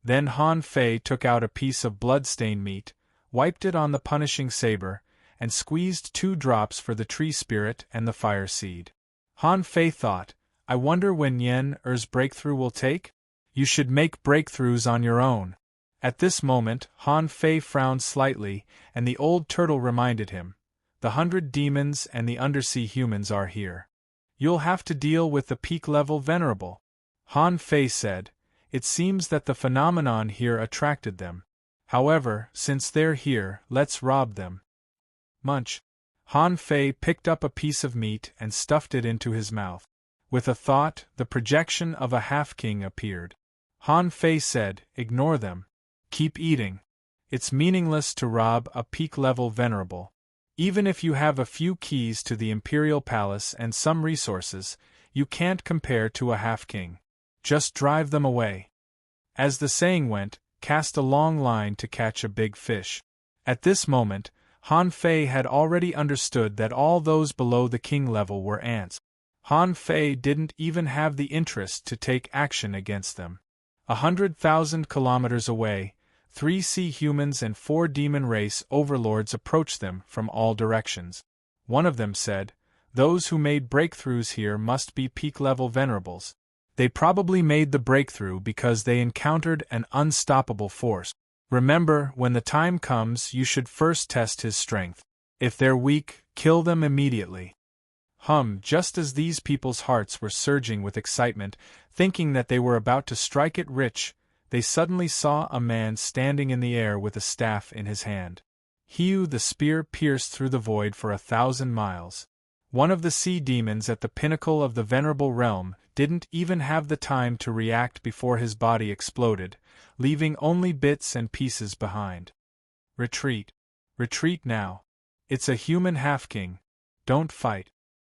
Then Han Fei took out a piece of blood-stained meat, wiped it on the punishing saber, and squeezed 2 drops for the tree spirit and the fire seed. Han Fei thought, "I wonder when Nian breakthrough will take? You should make breakthroughs on your own." At this moment, Han Fei frowned slightly, and the old turtle reminded him, "The 100 demons and the undersea humans are here. You'll have to deal with the peak-level venerable." Han Fei said, It seems that the phenomenon here attracted them. However, since they're here, let's rob them. Munch. Han Fei picked up a piece of meat and stuffed it into his mouth. With a thought, the projection of a half-king appeared. Han Fei said, "Ignore them. Keep eating. It's meaningless to rob a peak-level venerable. Even if you have a few keys to the imperial palace and some resources, you can't compare to a half-king. Just drive them away." As the saying went, cast a long line to catch a big fish. At this moment, Han Fei had already understood that all those below the king level were ants. Han Fei didn't even have the interest to take action against them. 100,000 kilometers away, 3 sea humans and 4 demon race overlords approached them from all directions. One of them said, "Those who made breakthroughs here must be peak-level venerables. They probably made the breakthrough because they encountered an unstoppable force. Remember, when the time comes, you should first test his strength. If they're weak, kill them immediately." Just as these people's hearts were surging with excitement, thinking that they were about to strike it rich, they suddenly saw a man standing in the air with a staff in his hand. The spear pierced through the void for 1,000 miles. One of the sea demons at the pinnacle of the venerable realm didn't even have the time to react before his body exploded, leaving only bits and pieces behind. "Retreat. Retreat now. It's a human half-king. Don't fight."